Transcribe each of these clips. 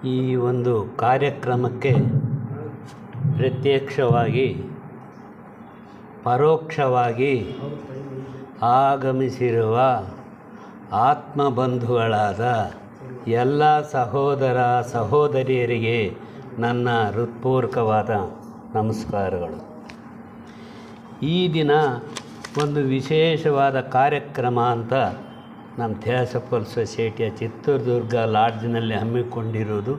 ಈ ಒಂದು ಕಾರ್ಯಕ್ರಮಕ್ಕೆ ಪ್ರತ್ಯಕ್ಷವಾಗಿ ಪರೋಕ್ಷವಾಗಿ ಆಗಮಿಸಿರುವ ಆತ್ಮಬಂಧುಗಳಾದ ಎಲ್ಲ ಸಹೋದರ ಸಹೋದರಿಯರಿಗೆ ನನ್ನ ಹೃತ್ಪೂರ್ವಕವಾದ ನಮಸ್ಕಾರಗಳು. ಈ ದಿನ ಒಂದು ವಿಶೇಷವಾದ ಕಾರ್ಯಕ್ರಮ ಅಂತ ನಮ್ಮ ಥಿಯಾಸಫಲ್ ಸೊಸೈಟಿಯ ಚಿತ್ರದುರ್ಗ ಲಾಡ್ಜ್ನಲ್ಲಿ ಹಮ್ಮಿಕೊಂಡಿರುವುದು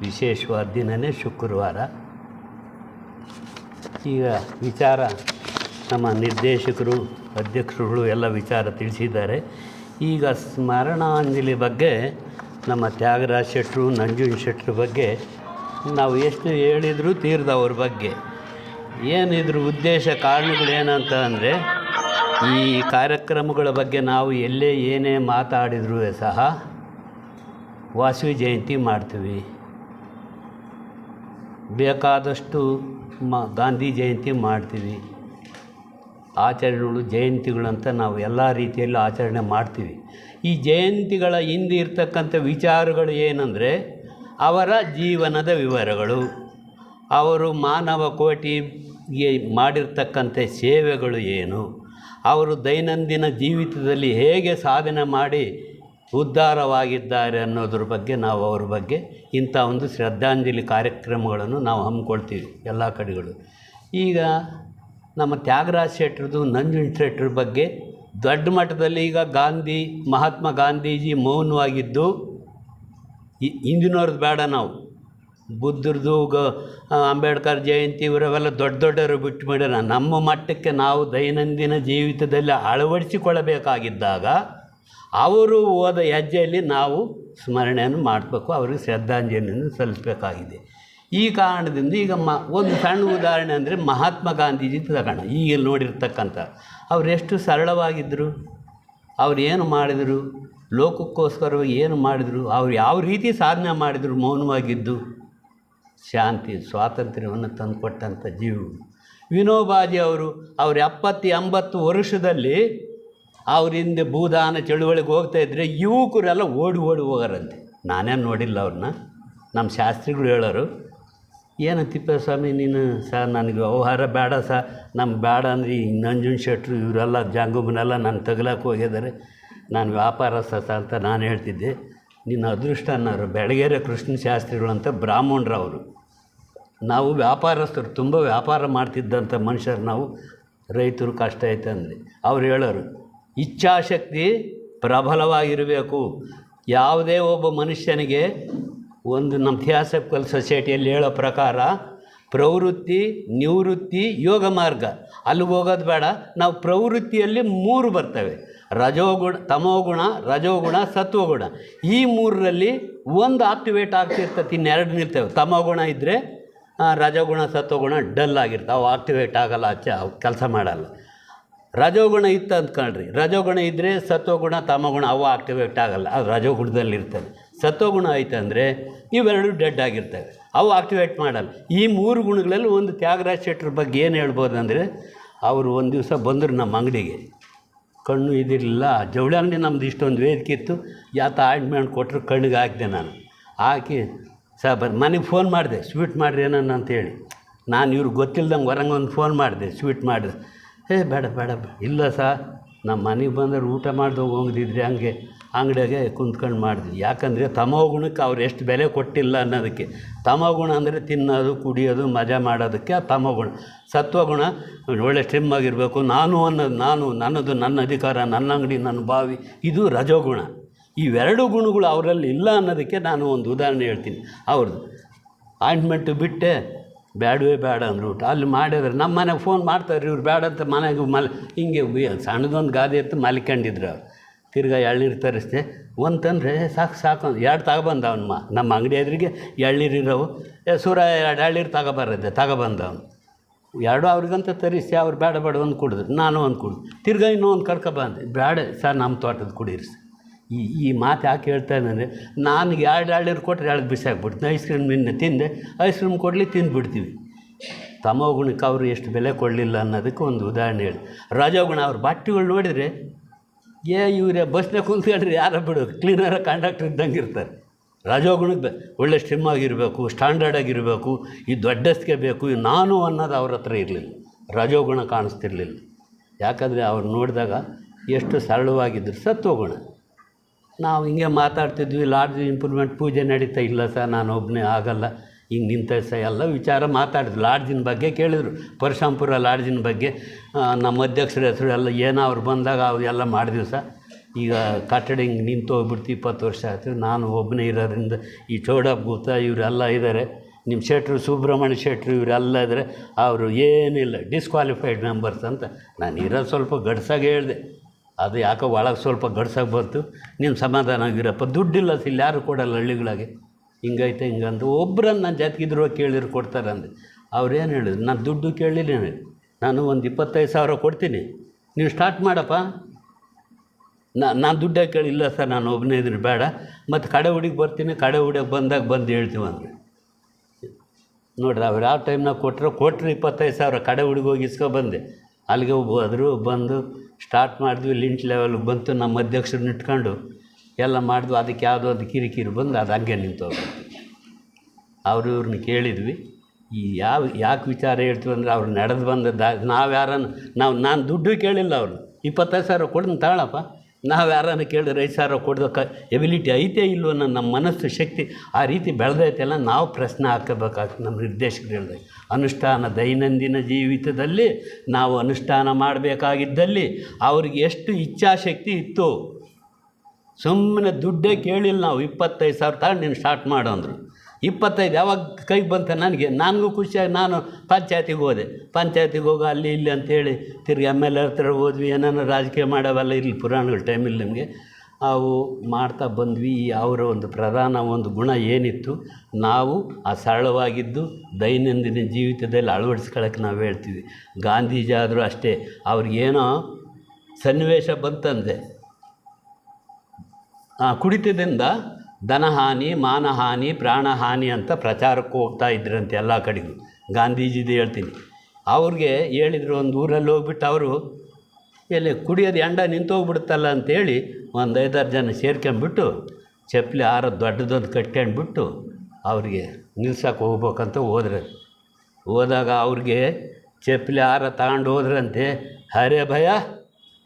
ವಿಶೇಷವಾದ ದಿನವೇ ಶುಕ್ರವಾರ. ಈಗ ವಿಚಾರ ನಮ್ಮ ನಿರ್ದೇಶಕರು ಅಧ್ಯಕ್ಷರುಗಳು ಎಲ್ಲ ವಿಚಾರ ತಿಳಿಸಿದ್ದಾರೆ. ಈಗ ಸ್ಮರಣಾಂಜಲಿ ಬಗ್ಗೆ ನಮ್ಮ ತ್ಯಾಗರಾಜ ಶೆಟ್ಟರು, ನಂಜುಂಡ ಶೆಟ್ಟರ ಬಗ್ಗೆ ನಾವು ಎಷ್ಟು ಹೇಳಿದರೂ ತೀರ್ದು ಅವ್ರ ಬಗ್ಗೆ ಏನಿದ್ರ ಉದ್ದೇಶ ಕಾರಣಗಳು ಏನಂತ ಅಂದರೆ, ಈ ಕಾರ್ಯಕ್ರಮಗಳ ಬಗ್ಗೆ ನಾವು ಎಲ್ಲೇ ಏನೇ ಮಾತಾಡಿದರೂ ಸಹ ವಾಸವಿ ಜಯಂತಿ ಮಾಡ್ತೀವಿ, ಬೇಕಾದಷ್ಟು ಗಾಂಧಿ ಜಯಂತಿ ಮಾಡ್ತೀವಿ, ಆಚರಣೆಗಳು ಜಯಂತಿಗಳಂತ ನಾವು ಎಲ್ಲ ರೀತಿಯಲ್ಲೂ ಆಚರಣೆ ಮಾಡ್ತೀವಿ. ಈ ಜಯಂತಿಗಳ ಹಿಂದೆ ಇರ್ತಕ್ಕಂಥ ವಿಚಾರಗಳು ಏನಂದರೆ, ಅವರ ಜೀವನದ ವಿವರಗಳು, ಅವರು ಮಾನವ ಕೋಟಿಗೆ ಮಾಡಿರ್ತಕ್ಕಂಥ ಸೇವೆಗಳು ಏನು, ಅವರು ದೈನಂದಿನ ಜೀವಿತದಲ್ಲಿ ಹೇಗೆ ಸಾಧನೆ ಮಾಡಿ ಉದ್ಧಾರವಾಗಿದ್ದಾರೆ ಅನ್ನೋದ್ರ ಬಗ್ಗೆ ನಾವು ಅವ್ರ ಬಗ್ಗೆ ಇಂಥ ಒಂದು ಶ್ರದ್ಧಾಂಜಲಿ ಕಾರ್ಯಕ್ರಮಗಳನ್ನು ನಾವು ಹಮ್ಮಿಕೊಳ್ತೀವಿ ಎಲ್ಲ ಕಡೆಗಳು. ಈಗ ನಮ್ಮ ತ್ಯಾಗರಾಜ ಶೆಟ್ಟರದು, ನಂಜುಂಡ ಶೆಟ್ಟರ ಬಗ್ಗೆ ದೊಡ್ಡ ಮಟ್ಟದಲ್ಲಿ ಈಗ ಮಹಾತ್ಮ ಗಾಂಧೀಜಿ ಮೌನವಾಗಿದ್ದು, ಹಿಂದಿನವ್ರದ್ದು ಬೇಡ, ನಾವು ಬುದ್ಧರದು ಅಂಬೇಡ್ಕರ್ ಜಯಂತಿ ಇವರವೆಲ್ಲ ದೊಡ್ಡವರು ಬಿಟ್ಟುಬಿಡೋಣ. ನಮ್ಮ ಮಟ್ಟಕ್ಕೆ ನಾವು ದೈನಂದಿನ ಜೀವಿತದಲ್ಲಿ ಅಳವಡಿಸಿಕೊಳ್ಳಬೇಕಾಗಿದ್ದಾಗ ಅವರು ಹೋದ ಹೆಜ್ಜೆಯಲ್ಲಿ ನಾವು ಸ್ಮರಣೆಯನ್ನು ಮಾಡಬೇಕು, ಅವರಿಗೆ ಶ್ರದ್ಧಾಂಜಲಿಯನ್ನು ಸಲ್ಲಿಸಬೇಕಾಗಿದೆ. ಈ ಕಾರಣದಿಂದ ಈಗ ಒಂದು ಸಣ್ಣ ಉದಾಹರಣೆ ಅಂದರೆ ಮಹಾತ್ಮ ಗಾಂಧೀಜಿ ತಗೋಣ. ಈಗ ನೋಡಿರ್ತಕ್ಕಂಥ ಅವ್ರು ಎಷ್ಟು ಸರಳವಾಗಿದ್ದರು, ಅವ್ರು ಏನು ಮಾಡಿದರು, ಲೋಕಕ್ಕೋಸ್ಕರವಾಗಿ ಏನು ಮಾಡಿದರು, ಅವ್ರು ಯಾವ ರೀತಿ ಸಾಧನೆ ಮಾಡಿದರು, ಮೌನವಾಗಿದ್ದು ಶಾಂತಿ ಸ್ವಾತಂತ್ರ್ಯವನ್ನು ತಂದುಕೊಟ್ಟಂಥ ಜೀವಿಗಳು. ವಿನೋಬಾಜಿ ಅವರು 70-80 ವರ್ಷದಲ್ಲಿ ಅವರಿಂದ ಭೂದಾನ ಚಳುವಳಿಗೆ ಹೋಗ್ತಾಯಿದ್ರೆ ಯುವಕರೆಲ್ಲ ಓಡಿ ಹೋಗಾರಂತೆ. ನಾನೇನು ನೋಡಿಲ್ಲ ಅವ್ರನ್ನ, ನಮ್ಮ ಶಾಸ್ತ್ರಿಗಳು ಹೇಳೋರು. ಏನು ತಿಪ್ಪೇಸ್ವಾಮಿ ನೀನು ನನಗೆ ವ್ಯವಹಾರ ಬೇಡ ನಮ್ಗೆ ಬೇಡ ಅಂದರೆ ಈ ನಂಜುಂಡ ಶೆಟ್ಟರು ಇವರೆಲ್ಲ ಜಾಂಗುಮನೆಲ್ಲ ನಾನು ತಗಲಕ್ಕೆ ಹೋಗಿದ್ದಾರೆ, ನಾನು ವ್ಯಾಪಾರಸ್ಥ ಅಂತ ನಾನು ಹೇಳ್ತಿದ್ದೆ. ನಿನ್ನ ಅದೃಷ್ಟ ಅನ್ನೋರು ಬೆಳಗೆರೆ ಕೃಷ್ಣ ಶಾಸ್ತ್ರಿಗಳು ಅಂತ ಬ್ರಾಹ್ಮಣರವರು. ನಾವು ವ್ಯಾಪಾರಸ್ಥರು, ತುಂಬ ವ್ಯಾಪಾರ ಮಾಡ್ತಿದ್ದಂಥ ಮನುಷ್ಯರು ನಾವು, ರೈತರು ಕಷ್ಟ ಐತೆ ಅಂದರೆ ಅವ್ರು ಹೇಳೋರು, ಇಚ್ಛಾಶಕ್ತಿ ಪ್ರಬಲವಾಗಿರಬೇಕು. ಯಾವುದೇ ಒಬ್ಬ ಮನುಷ್ಯನಿಗೆ ಒಂದು ನಮ್ಮ ಥಿಯಾಸಫಲ್ ಸೊಸೈಟಿಯಲ್ಲಿ ಹೇಳೋ ಪ್ರಕಾರ ಪ್ರವೃತ್ತಿ, ನಿವೃತ್ತಿ, ಯೋಗ ಮಾರ್ಗ, ಅಲ್ಲಿಗೆ ಹೋಗೋದು ಬೇಡ. ನಾವು ಪ್ರವೃತ್ತಿಯಲ್ಲಿ 3 ಬರ್ತವೆ: ರಜೋಗುಣ, ತಮೋಗುಣ, ರಜೋಗುಣ, ಸತ್ವಗುಣ. ಈ 3ರಲ್ಲಿ ಒಂದು ಆಕ್ಟಿವೇಟ್ ಆಗ್ತಿರ್ತದೆ, ಇನ್ನೆರಡು ನಿಲ್ತೇವೆ. ತಮೋಗುಣ ಇದ್ದರೆ ರಜೋಗುಣ, ಸತ್ವಗುಣ ಡಲ್ ಆಗಿರ್ತವೆ, ಅವು ಆಕ್ಟಿವೇಟ್ ಆಗೋಲ್ಲ, ಅವು ಕೆಲಸ ಮಾಡಲ್ಲ. ರಜೋಗುಣ ಇತ್ತು ಅಂದ್ಕೊಳ್ರಿ, ರಜೋಗುಣ ಇದ್ದರೆ ಸತ್ವಗುಣ, ತಮೋಗುಣ ಅವು ಆಕ್ಟಿವೇಟ್ ಆಗೋಲ್ಲ, ಅದು ರಜೋಗುಣದಲ್ಲಿ ಇರ್ತದೆ. ಸತ್ವಗುಣ ಆಯ್ತು ಅಂದರೆ ಇವೆರಡು ಡೆಡ್ ಆಗಿರ್ತವೆ, ಅವು ಆಕ್ಟಿವೇಟ್ ಮಾಡಲ್ಲ. ಈ 3 ಗುಣಗಳಲ್ಲಿ ಒಂದು ತ್ಯಾಗರಾಜ ಶೆಟ್ಟರ ಬಗ್ಗೆ ಏನು ಹೇಳ್ಬೋದು ಅಂದರೆ, ಅವರು ಒಂದು ದಿವಸ ಬಂದರು ನಮ್ಮ ಅಂಗಡಿಗೆ. ಕಣ್ಣು ಇದಿರಲಿಲ್ಲ, ಜವಳಿ ಅಂಗಡಿ ನಮ್ದು ಇಷ್ಟೊಂದು ವೇದಿಕೆ ಇತ್ತು. ಆಯಿಂಟ್ಮೆಂಟ್ ಕೊಟ್ಟರು, ಕಣ್ಣಿಗೆ ಹಾಕಿದೆ. ನಾನು ಹಾಕಿ ಮನೆಗೆ ಫೋನ್ ಮಾಡಿದೆ, ಸ್ವೀಟ್ ಮಾಡಿರಿ ಏನನ್ನ ಅಂತೇಳಿ. ನಾನು ಇವ್ರಿಗೆ ಗೊತ್ತಿಲ್ದಂಗೆ ಹೊರಂಗೆ ಒಂದು ಫೋನ್ ಮಾಡಿದೆ, ಸ್ವೀಟ್ ಮಾಡಿದೆ. ಬೇಡ ಇಲ್ಲ ನಮ್ಮ ಮನೆಗೆ ಬಂದರೆ ಊಟ ಮಾಡ್ದೆ ಹೋಗಿದ್ರಿ, ಹಂಗೆ ಅಂಗಡಿಯಾಗೆ ಕುಂತ್ಕೊಂಡು ಮಾಡಿದ್ವಿ. ಯಾಕಂದರೆ ತಮೋಗುಣಕ್ಕೆ ಅವ್ರು ಎಷ್ಟು ಬೆಲೆ ಕೊಟ್ಟಿಲ್ಲ ಅನ್ನೋದಕ್ಕೆ. ತಮೋಗುಣ ಅಂದರೆ ತಿನ್ನೋದು, ಕುಡಿಯೋದು, ಮಜಾ ಮಾಡೋದಕ್ಕೆ ಆ ತಮೋಗುಣ. ಸತ್ವಗುಣ ಒಳ್ಳೆ ಸ್ಟ್ರಿಮ್ ಆಗಿರಬೇಕು, ನಾನು ಅನ್ನೋದು, ನನ್ನದು, ನನ್ನ ಅಧಿಕಾರ, ನನ್ನ ಅಂಗಡಿ, ನನ್ನ ಬಾವಿ, ಇದು ರಜೋಗುಣ. ಇವೆರಡು ಗುಣಗಳು ಅವರಲ್ಲಿ ಇಲ್ಲ ಅನ್ನೋದಕ್ಕೆ ನಾನು ಒಂದು ಉದಾಹರಣೆ ಹೇಳ್ತೀನಿ. ಅವ್ರದ್ದು ಆಯಿಂಟ್ಮೆಂಟು ಬಿಟ್ಟೆ, ಬೇಡವೇ ಬೇಡ ಅಂದ್ಬಿಟ್ಟು ಅಲ್ಲಿ ಮಾಡಿದ್ರೆ ನಮ್ಮ ಮನೆಗೆ ಫೋನ್ ಮಾಡ್ತಾರೆ, ಇವ್ರು ಬೇಡ ಅಂತ ಮನೆಗೆ ಹಿಂಗೆ ಸಣ್ಣದೊಂದು ಗಾದೆ ಎತ್ತು ಮಲ್ಕೊಂಡಿದ್ರು. ಅವ್ರು ತಿರ್ಗಾ ಎಳ್ನೀರು ತರಿಸ್ದೆ, ಒಂದು ತಂದರೆ ಸಾಕು 2 ತಗೊಬಂದ ಅವನು. ನಮ್ಮ ಅಂಗಡಿ ಎದುರಿಗೆ ಎಳ್ನೀರಿರೋವು, ಸೂರ 2 ಎಳ್ನೀರು ತಗೊಬಂದ ಅವನು. 2 ಅವ್ರಿಗಂತ ತರಿಸಿ, ಅವ್ರು ಬೇಡ ಒಂದು ಕುಡಿದ್ರು, ನಾನು ಒಂದು ಕುಡಿದು, ತಿರ್ಗಾ ಇನ್ನೊಂದು ಕರ್ಕೊಬಂದೆ. ಬೇಡ ನಮ್ಮ ತೋಟದ ಕುಡೀರಿ. ಈ ಮಾತು ಯಾಕೆ ಹೇಳ್ತಾ ಇದ್ದಂದರೆ, ನನಗೆ 2 ಎಳ್ನೀರು ಕೊಟ್ಟರೆ 2 ಬಿಸಾಕ್ಬಿಡ್ತೀನಿ. ಐಸ್ ಕ್ರೀಮ್ ತಿಂದೆ, ಐಸ್ ಕ್ರೀಮ್ ಕೊಡಲಿ ತಿಂದುಬಿಡ್ತೀವಿ. ತಮೋಗುಣಕ್ಕೆ ಅವರು ಎಷ್ಟು ಬೆಲೆ ಕೊಡಲಿಲ್ಲ ಅನ್ನೋದಕ್ಕೆ ಒಂದು ಉದಾಹರಣೆ ಹೇಳಿ. ರಜೋಗುಣ ಅವ್ರ ಬಟ್ಟೆಗಳು ನೋಡಿದರೆ ಇವರೇ ಬಸ್ನಾಗ ಕುಂತ್ಕೊಂಡ್ರೆ ಯಾರೋ ಬಿಡು ಕ್ಲೀನರ ಕಂಡಕ್ಟರ್ ಇದ್ದಂಗೆ ಇರ್ತಾರೆ. ರಜೋಗುಣಕ್ಕೆ ಒಳ್ಳೆ ಸ್ಟ್ರಿಮ್ ಆಗಿರಬೇಕು, ಸ್ಟ್ಯಾಂಡರ್ಡ್ ಆಗಿರಬೇಕು, ಈ ದೊಡ್ಡಸ್ಗೆ ಬೇಕು, ಈ ನಾನು ಅನ್ನೋದು ಅವ್ರ ಹತ್ರ ಇರಲಿಲ್ಲ. ರಜೋಗುಣ ಕಾಣಿಸ್ತಿರ್ಲಿಲ್ಲ. ಯಾಕಂದರೆ ಅವ್ರು ನೋಡಿದಾಗ ಎಷ್ಟು ಸರಳವಾಗಿದ್ದರು. ಸತ್ವಗುಣ. ನಾವು ಹಿಂಗೆ ಮಾತಾಡ್ತಿದ್ವಿ, ಲಾಡ್ಜ್ ಇಂಪ್ರೂವ್ಮೆಂಟ್ ಪೂಜೆ ನಡೀತಾ ಇಲ್ಲ ಸರ್, ನಾನು ಒಬ್ಬನೇ ಆಗಲ್ಲ, ಹಿಂಗೆ ನಿಂತ ಸಹ ಎಲ್ಲ ವಿಚಾರ ಮಾತಾಡಿದ್ರು. ಲಾಡ್ಜಿನ ಬಗ್ಗೆ ಕೇಳಿದರು, ಪರಶುರಾಂಪುರ ಲಾಡ್ಜಿನ ಬಗ್ಗೆ. ನಮ್ಮ ಅಧ್ಯಕ್ಷರ ಹೆಸರು ಎಲ್ಲ ಏನೋ ಅವ್ರು ಬಂದಾಗ ಅವೆಲ್ಲ ಮಾಡಿದ್ವಿ ಸರ್. ಈಗ ಕಟ್ಟಡ ಹಿಂಗೆ ನಿಂತು ಹೋಗ್ಬಿಡ್ತು, 20 ವರ್ಷ ಆಯಿತು. ನಾನು ಒಬ್ಬನೇ ಇರೋದ್ರಿಂದ ಈ ಚೌಡಪ್ಪ ಗುಪ್ತಾ ಇವರೆಲ್ಲ ಇದ್ದಾರೆ, ನಿಮ್ಮ ಶೆಟ್ರು ಸುಬ್ರಹ್ಮಣ್ಯ ಶೆಟ್ರು ಇವರೆಲ್ಲ ಇದ್ದಾರೆ, ಅವರು ಏನಿಲ್ಲ ಡಿಸ್ಕ್ವಾಲಿಫೈಡ್ ಮೆಂಬರ್ಸ್ ಅಂತ. ನಾನು ಇರೋದು ಸ್ವಲ್ಪ ಗಡ್ಸಾಗಿ ಹೇಳಿದೆ. ಅದು ಯಾಕೋ ಒಳಗೆ ಸ್ವಲ್ಪ ಗಡ್ಸಾಗಿ ಬಂತು. ನಿಮ್ಮ ಸಮಾಧಾನ ಆಗಿರಪ್ಪ, ದುಡ್ಡಿಲ್ಲ ಇಲ್ಲಿ ಯಾರು ಕೊಡಲ್ಲ ಹಳ್ಳಿಗಳಿಗೆ, ಹಿಂಗೈತೆ ಹಿಂಗಂತ. ಒಬ್ಬರನ್ನು ನಾನು ಜೊತೆಗಿದ್ರು ಕೇಳಿದ್ರು ಕೊಡ್ತಾರೆ ಅಂದೆ. ಅವ್ರೇನು ಹೇಳಿದ್ರು, ನಾನು ದುಡ್ಡು ಕೇಳಿಲ್ಲ, ನಾನು ಒಂದು 25,000 ಕೊಡ್ತೀನಿ, ನೀವು ಸ್ಟಾರ್ಟ್ ಮಾಡಪ್ಪ. ನಾನು ದುಡ್ಡೇ ಕೇಳಿಲ್ಲ ಸರ್, ನಾನು ಒಬ್ಬನೇ ಇದ್ರೆ ಬೇಡ, ಮತ್ತು ಕಡೆ ಹುಡುಗಿ ಬರ್ತೀನಿ, ಕಡೆ ಹುಡುಗಿ ಬಂದಾಗ ಬಂದು ಹೇಳ್ತೀವಿ ಅಂದರೆ. ನೋಡ್ರಿ, ಅವ್ರು ಯಾವ ಟೈಮ್ನಾಗ ಕೊಟ್ಟರು 25,000 ಕಡೆ ಹುಡುಗಿ ಹೋಗಿ ಇಸ್ಕೊಬಂದೆ. ಅಲ್ಲಿಗೆ ಹೋದ್ರು, ಬಂದು ಸ್ಟಾರ್ಟ್ ಮಾಡಿದ್ವಿ. ಲಿಂಟ್ ಲೆವೆಲ್ಗೆ ಬಂತು. ನಮ್ಮ ಅಧ್ಯಕ್ಷರನ್ನ ಇಟ್ಕೊಂಡು ಎಲ್ಲ ಮಾಡಿದ್ವಿ. ಅದಕ್ಕೆ ಯಾವುದೋ ಒಂದು ಕಿರಿಕಿರಿ ಬಂದು ಅದು ಹಂಗೆ ನಿಂತೋಗ್ಬಿಟ್ಟು ಅವರು ಇವ್ರನ್ನ ಕೇಳಿದ್ವಿ. ಈ ಯಾಕೆ ವಿಚಾರ ಹೇಳ್ತೀವಿ ಅಂದರೆ, ಅವ್ರು ನಡೆದು ಬಂದ ನಾವು ಯಾರನ್ನು ನಾನು ದುಡ್ಡು ಕೇಳಿಲ್ಲ. ಅವ್ರು 25,000 ಕೊಡ್ದು ತಾಳಪ್ಪ, ನಾವು ಯಾರನ್ನು ಕೇಳಿದ್ರೆ 5,000 ಕೊಡೋದಕ್ಕೆ ಎಬಿಲಿಟಿ ಐತೆ ಇಲ್ವೋ ನಮ್ಮ ಮನಸ್ಸು ಶಕ್ತಿ ಆ ರೀತಿ ಬೆಳೆದೈತೆಲ್ಲ ನಾವು ಪ್ರಶ್ನೆ ಹಾಕಬೇಕಾಗ್ತದೆ. ನಮ್ಮ ನಿರ್ದೇಶಕರು ಹೇಳಿದೆ, ಅನುಷ್ಠಾನ ದೈನಂದಿನ ಜೀವಿತದಲ್ಲಿ ನಾವು ಅನುಷ್ಠಾನ ಮಾಡಬೇಕಾಗಿದ್ದಲ್ಲಿ ಅವ್ರಿಗೆ ಎಷ್ಟು ಇಚ್ಛಾಶಕ್ತಿ ಇತ್ತು. ಸುಮ್ಮನೆ ದುಡ್ಡೇ ಕೇಳಿಲ್ಲ ನಾವು. 25,000 ತಗೊಂಡು ನೀನು ಸ್ಟಾರ್ಟ್ ಮಾಡು ಅಂದರು. 25 ಯಾವಾಗ ಕೈಗೆ ಬಂತ ನನಗೂ ಖುಷಿಯಾಗಿ ನಾನು ಪಂಚಾಯತಿಗೆ ಹೋದೆ. ಪಂಚಾಯತಿಗೆ ಹೋಗೋ ಅಲ್ಲಿ ಇಲ್ಲಿ ಅಂಥೇಳಿ ತಿರ್ಗಿ MLA ಹತ್ರ ಹೋದ್ವಿ. ಏನೇನೋ ರಾಜಕೀಯ ಮಾಡೋವೆಲ್ಲ ಇರಲಿ, ಪುರಾಣಗಳು ಟೈಮಿಲ್ಲ ನಿಮಗೆ. ಅವು ಮಾಡ್ತಾ ಬಂದ್ವಿ. ಅವರ ಒಂದು ಪ್ರಧಾನ ಒಂದು ಗುಣ ಏನಿತ್ತು, ನಾವು ಆ ಸರಳವಾಗಿದ್ದು ದೈನಂದಿನ ಜೀವಿತದಲ್ಲಿ ಅಳವಡಿಸ್ಕೊಳ್ಳೋಕ್ಕೆ ನಾವು ಹೇಳ್ತೀವಿ. ಗಾಂಧೀಜಿ ಆದರೂ ಅಷ್ಟೇ, ಅವ್ರಿಗೇನೋ ಸನ್ನಿವೇಶ ಬಂತಂದೆ, ಕುಡಿತದಿಂದ ಧನಹಾನಿ, ಮಾನಹಾನಿ, ಪ್ರಾಣಹಾನಿ ಅಂತ ಪ್ರಚಾರಕ್ಕೆ ಹೋಗ್ತಾ ಇದ್ರಂತೆ ಎಲ್ಲ ಕಡೆಗೂ. ಗಾಂಧೀಜಿದು ಹೇಳ್ತೀನಿ. ಅವ್ರಿಗೆ ಹೇಳಿದ್ರು, ಒಂದು ಊರಲ್ಲಿ ಹೋಗ್ಬಿಟ್ಟು ಅವರು ಎಲ್ಲಿ ಕುಡಿಯೋದು ಎಂಡ ನಿಂತೋಗ್ಬಿಡುತ್ತಲ್ಲ ಅಂಥೇಳಿ ಒಂದು 5-6 ಜನ ಸೇರ್ಕೊಂಡ್ಬಿಟ್ಟು ಚಪ್ಪಲಿ ದೊಡ್ಡದೊಂದು ಕಟ್ಕೊಂಡ್ಬಿಟ್ಟು ಅವ್ರಿಗೆ ನಿಲ್ಸಕ್ಕೆ ಹೋಗ್ಬೇಕಂತ ಹೋದ್ರೆ. ಹೋದಾಗ ಅವ್ರಿಗೆ ಚಪ್ಪಲಿ ತಗೊಂಡು ಹೋದ್ರಂತೆ. ಹರೇ ಭಯ